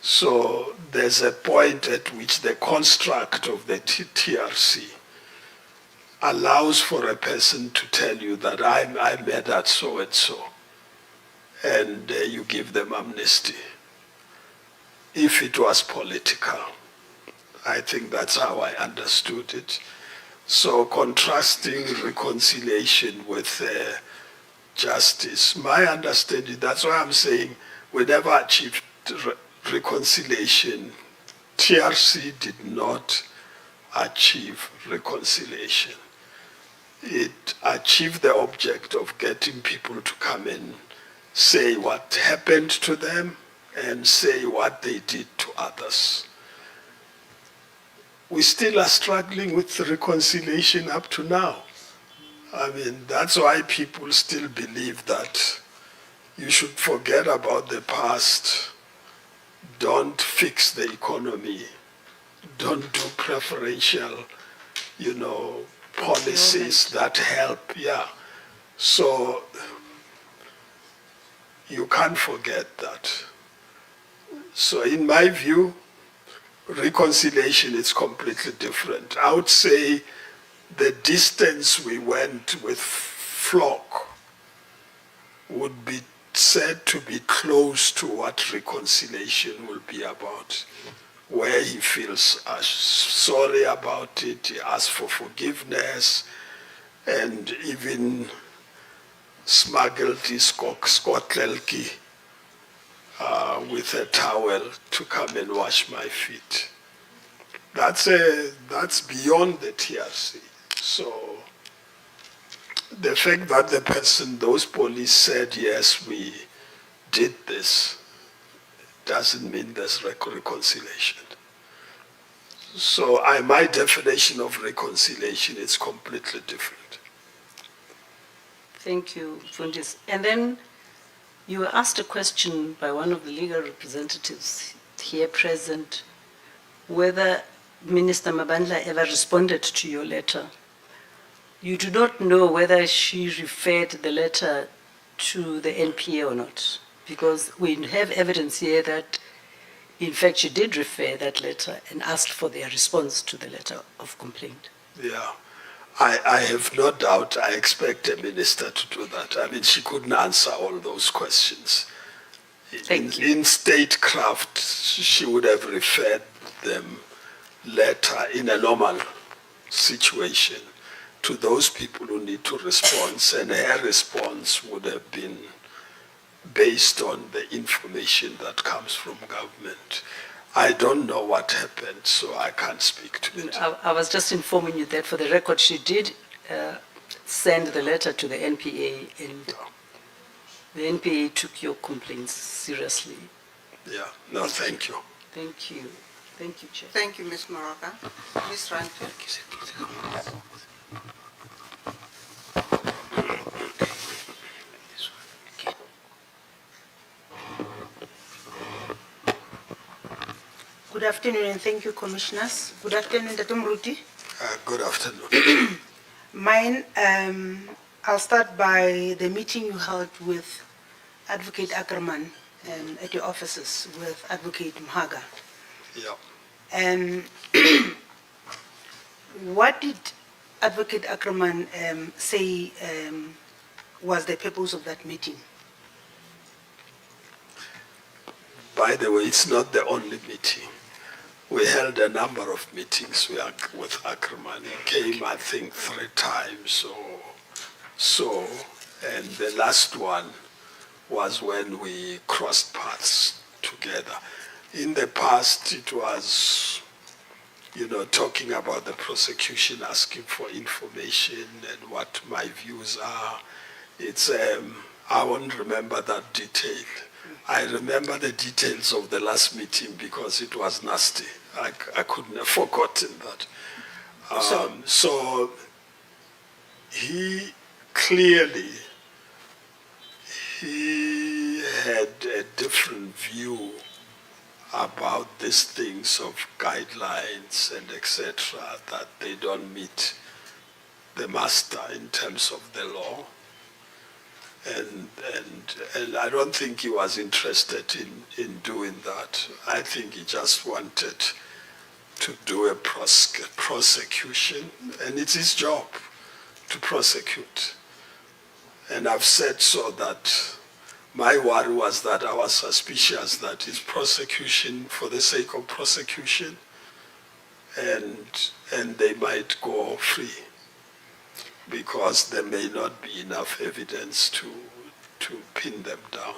So there's a point at which the construct of the TRC allows for a person to tell you that I met at so-and-so, and you give them amnesty. If it was political, I think that's how I understood it. So contrasting reconciliation with justice, my understanding, that's why I'm saying we never achieved reconciliation. TRC did not achieve reconciliation. It achieved the object of getting people to come and say what happened to them and say what they did to others. We still are struggling with reconciliation up to now. I mean, that's why people still believe that you should forget about the past. Don't fix the economy. Don't do preferential, policies that help. Yeah. So you can't forget that. So in my view, reconciliation is completely different. I would say the distance we went with Flock would be said to be close to what reconciliation will be about, where he feels sorry about it, he asks for forgiveness, and even smuggled his skotlelki with a towel to come and wash my feet. That's beyond the TRC. So the fact that those police said, yes, we did this, doesn't mean there's reconciliation. So my definition of reconciliation is completely different. Thank you, Fundis. And then you were asked a question by one of the legal representatives here present, whether Minister Mabandla ever responded to your letter. You do not know whether she referred the letter to the NPA or not, because we have evidence here that, in fact, she did refer that letter and asked for their response to the letter of complaint. Yeah, I have no doubt. I expect a minister to do that. I mean, she couldn't answer all those questions. Thank you. In statecraft, she would have referred them letter in a normal situation to those people who need to respond, and her response would have been based on the information that comes from government. I don't know what happened, so I can't speak to it. I was just informing you that for the record, she did send the letter to the NPA, and the NPA took your complaints seriously. Yeah, no, thank you. Thank you. Thank you, Chair. Thank you, Ms. Moroka. Ms. Ranke. Good afternoon and thank you, Commissioners. Good afternoon, Dr. Mruti. Good afternoon. Mine, I'll start by the meeting you held with Advocate Ackerman at your offices with Advocate Mhaga. Yeah. And what did Advocate Ackerman say was the purpose of that meeting? By the way, it's not the only meeting. We held a number of meetings with Ackerman. He came, I think, 3 times or so, and the last one was when we crossed paths together. In the past, it was, talking about the prosecution, asking for information and what my views are. It's, I won't remember that detail. I remember the details of the last meeting because it was nasty. I couldn't have forgotten that. So he clearly, he had a different view about these things of guidelines and etc., that they don't meet the master in terms of the law. And I don't think he was interested in doing that. I think he just wanted to do a prosecution, and it's his job to prosecute. And I've said so that my worry was that I was suspicious that it's prosecution for the sake of prosecution, and they might go free, because there may not be enough evidence to pin them down.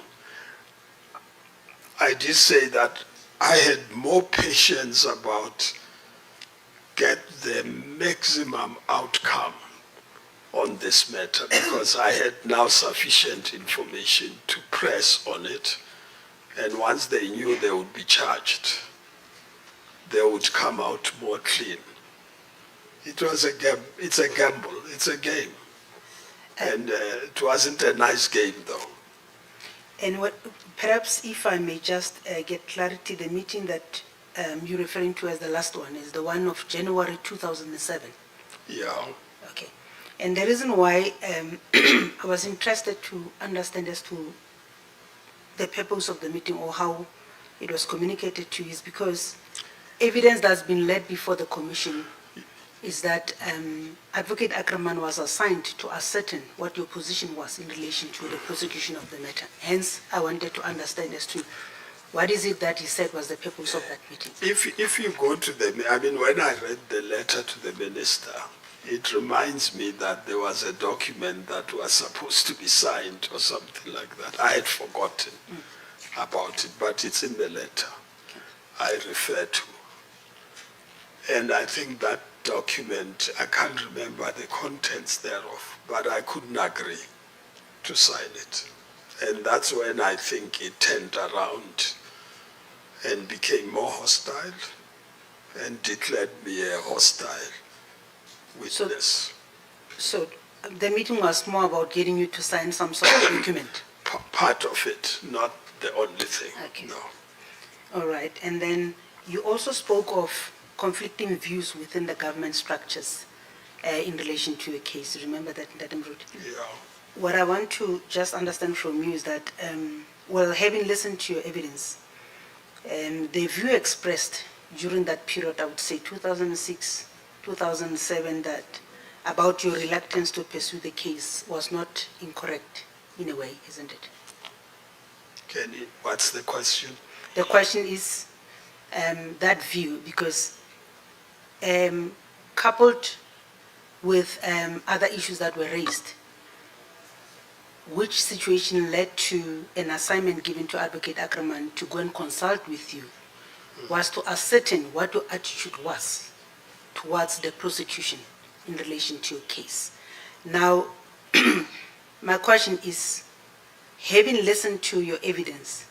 I did say that I had more patience about get the maximum outcome on this matter, because I had now sufficient information to press on it, and once they knew they would be charged, they would come out more clean. It was a game. It's a gamble. It's a game. And it wasn't a nice game, though. And what, perhaps if I may just get clarity, the meeting that you're referring to as the last one is the one of January 2007. Yeah. Okay. And the reason why I was interested to understand as to the purpose of the meeting or how it was communicated to you is because evidence that's been laid before the commission is that Advocate Ackerman was assigned to ascertain what your position was in relation to the prosecution of the matter. Hence, I wanted to understand as to what is it that he said was the purpose of that meeting. If you go to when I read the letter to the minister, it reminds me that there was a document that was supposed to be signed or something like that. I had forgotten about it, but it's in the letter I refer to. And I think that document, I can't remember the contents thereof, but I couldn't agree to sign it. And that's when I think it turned around and became more hostile and declared me a hostile witness. So the meeting was more about getting you to sign some sort of document? Part of it, not the only thing, Okay. no. All right. And then you also spoke of conflicting views within the government structures in relation to a case. Remember that, Madam Ruth? Yeah. What I want to just understand from you is that, having listened to your evidence, the view expressed during that period, I would say 2006, 2007, that about your reluctance to pursue the case was not incorrect in a way, isn't it? What's the question? The question is that view, because coupled with other issues that were raised, which situation led to an assignment given to Advocate Ackerman to go and consult with you, was to ascertain what your attitude was towards the prosecution in relation to your case. Now, my question is, having listened to your evidence,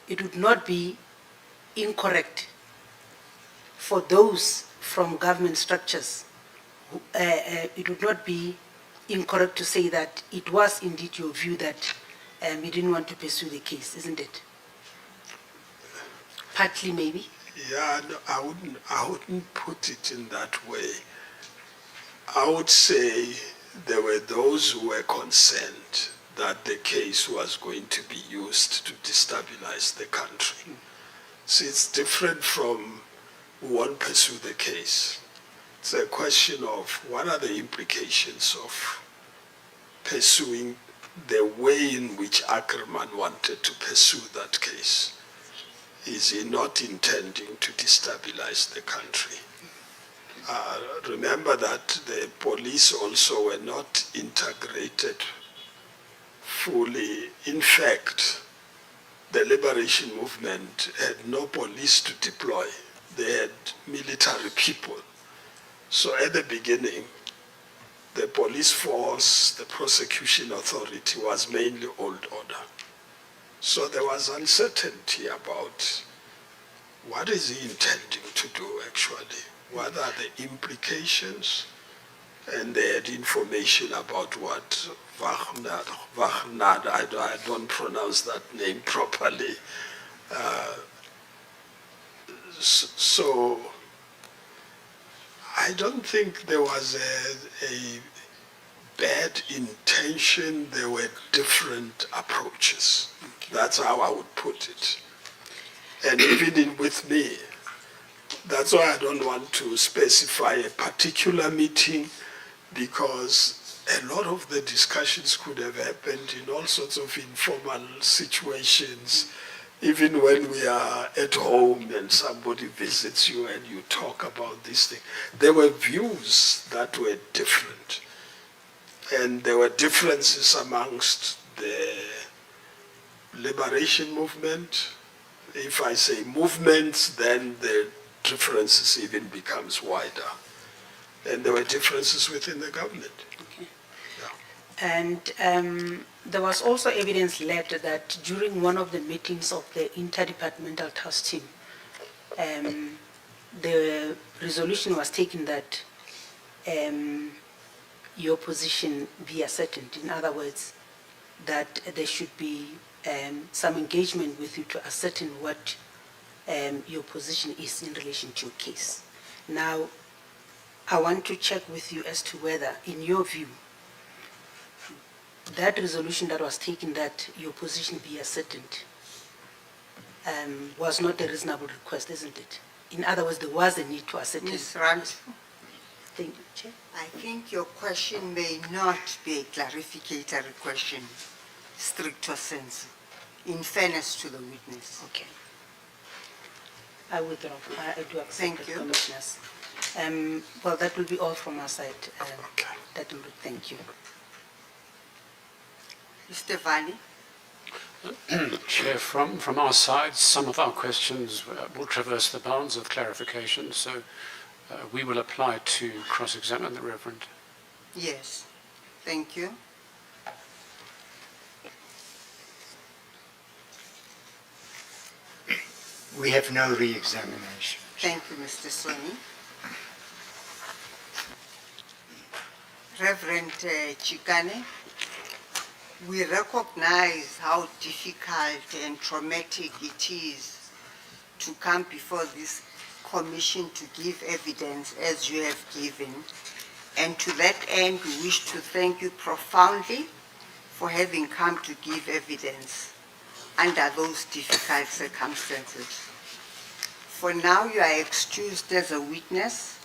it would not be incorrect for those from government structures, it would not be incorrect to say that it was indeed your view that you didn't want to pursue the case, isn't it? Partly, maybe. Yeah, no, I wouldn't put it in that way. I would say there were those who were concerned that the case was going to be used to destabilize the country. So it's different from who won't pursue the case. It's a question of what are the implications of pursuing the way in which Ackerman wanted to pursue that case. Is he not intending to destabilize the country? Remember that the police also were not integrated fully. In fact, the liberation movement had no police to deploy. They had military people. So at the beginning, the police force, the prosecution authority was mainly old order. So there was uncertainty about what is he intending to do actually? What are the implications? And they had information about what Wagner, I don't pronounce that name properly. So I don't think there was a bad intention. There were different approaches. That's how I would put it. And even with me, that's why I don't want to specify a particular meeting, because a lot of the discussions could have happened in all sorts of informal situations. Even when we are at home and somebody visits you and you talk about this thing, there were views that were different. And there were differences amongst the liberation movement. If I say movements, then the differences even becomes wider. And there were differences within the government. Okay. And there was also evidence led that during one of the meetings of the interdepartmental task team, the resolution was taken that your position be ascertained. In other words, that there should be some engagement with you to ascertain what your position is in relation to your case. Now, I want to check with you as to whether, in your view, that resolution that was taken that your position be ascertained was not a reasonable request, isn't it? In other words, there was a need to ascertain. Ms. Rand, Thank you, Chair. I think your question may not be a clarificatory question, stricto sensu, in fairness to the witness. Okay. I withdraw. I do accept Thank the you. commissioners. Well, that will be all from our side. Okay. That will be, thank you. Mr. Vani? Chair, from our side, some of our questions will traverse the bounds of clarification, so we will apply to cross-examine the Reverend. Yes. Thank you. We have no re-examination. Thank you, Mr. Soni. Reverend Chikane, we recognize how difficult and traumatic it is to come before this commission to give evidence as you have given. And to that end, we wish to thank you profoundly for having come to give evidence under those difficult circumstances. For now, you are excused as a witness,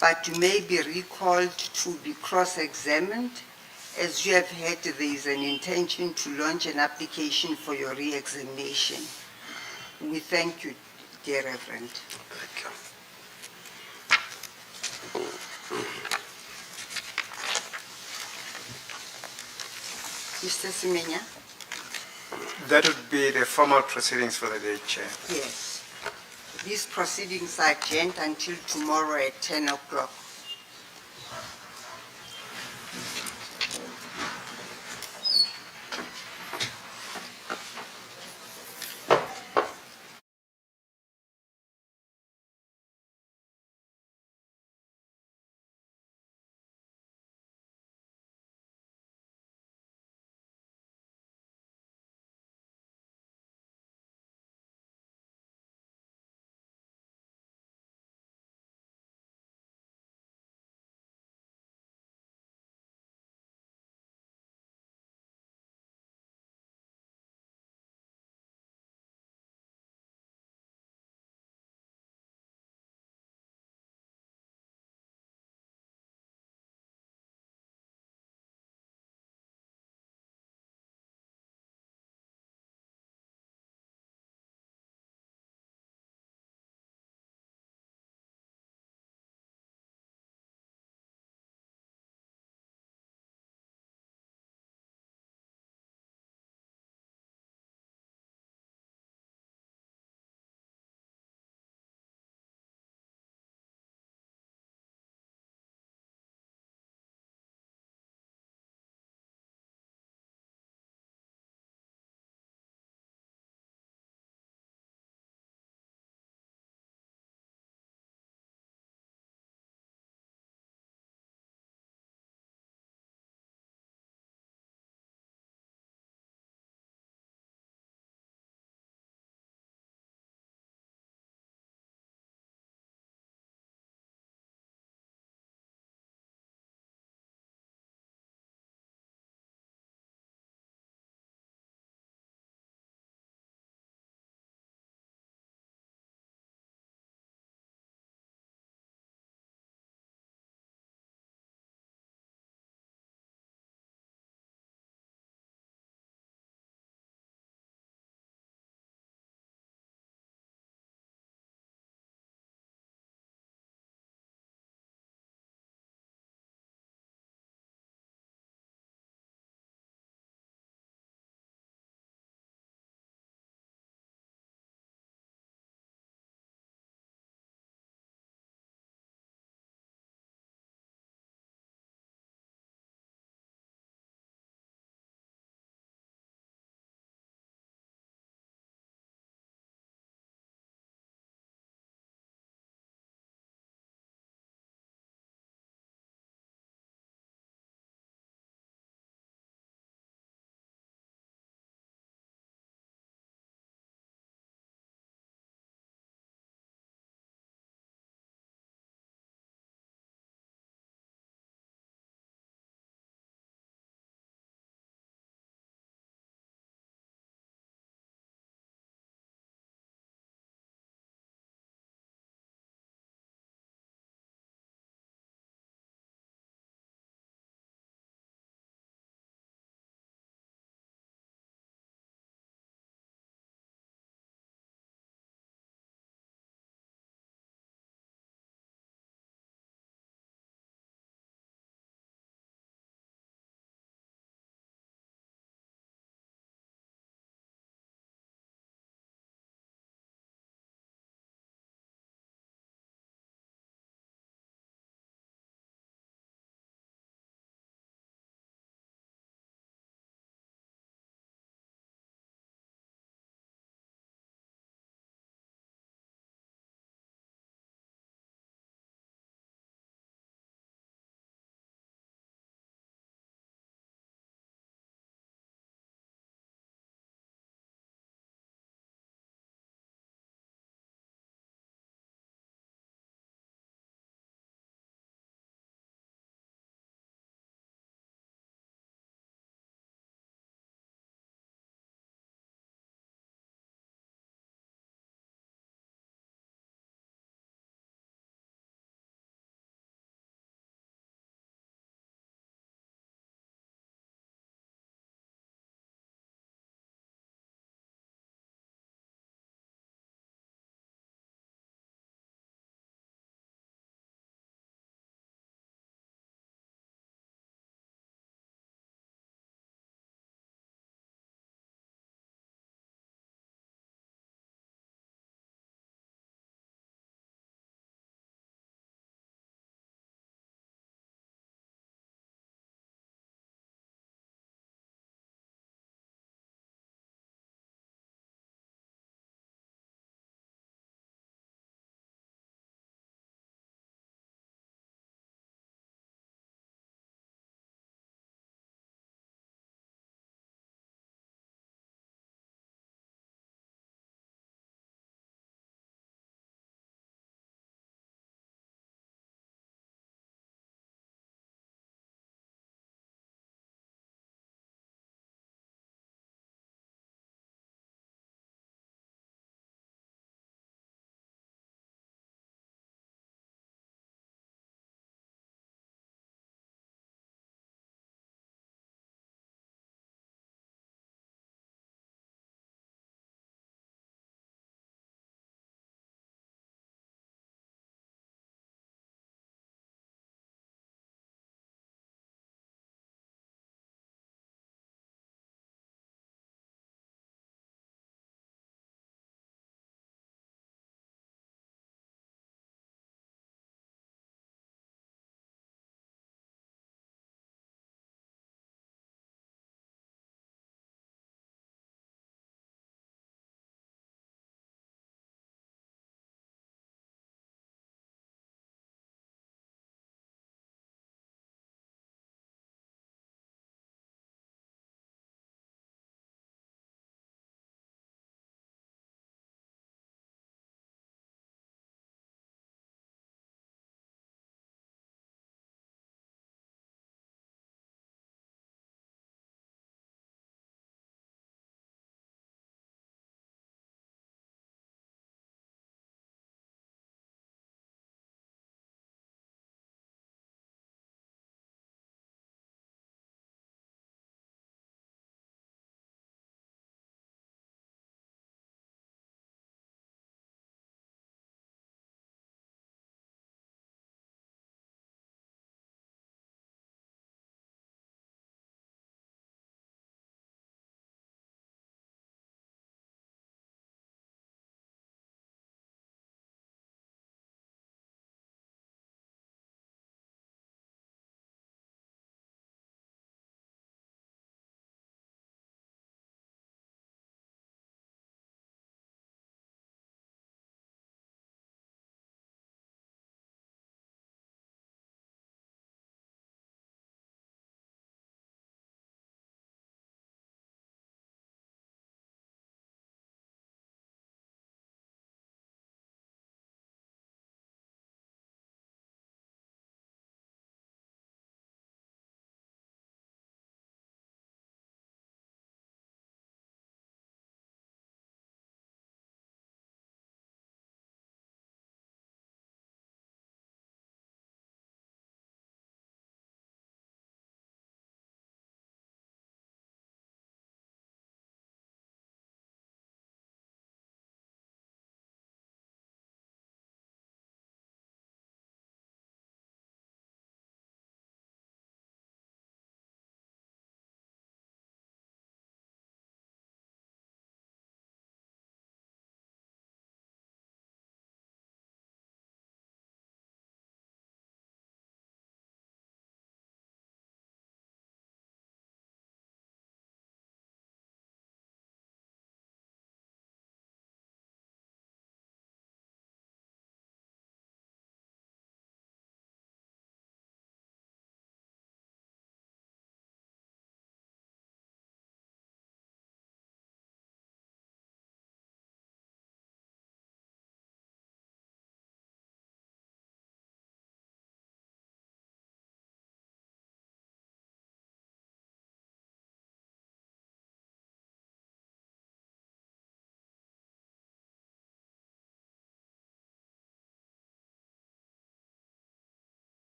but you may be recalled to be cross-examined. As you have heard, there is an intention to launch an application for your re-examination. We thank you, dear Reverend. Thank you. Mr. Semenya? That would be the formal proceedings for the day, Chair. Yes. These proceedings are adjourned until tomorrow at 10 o'clock.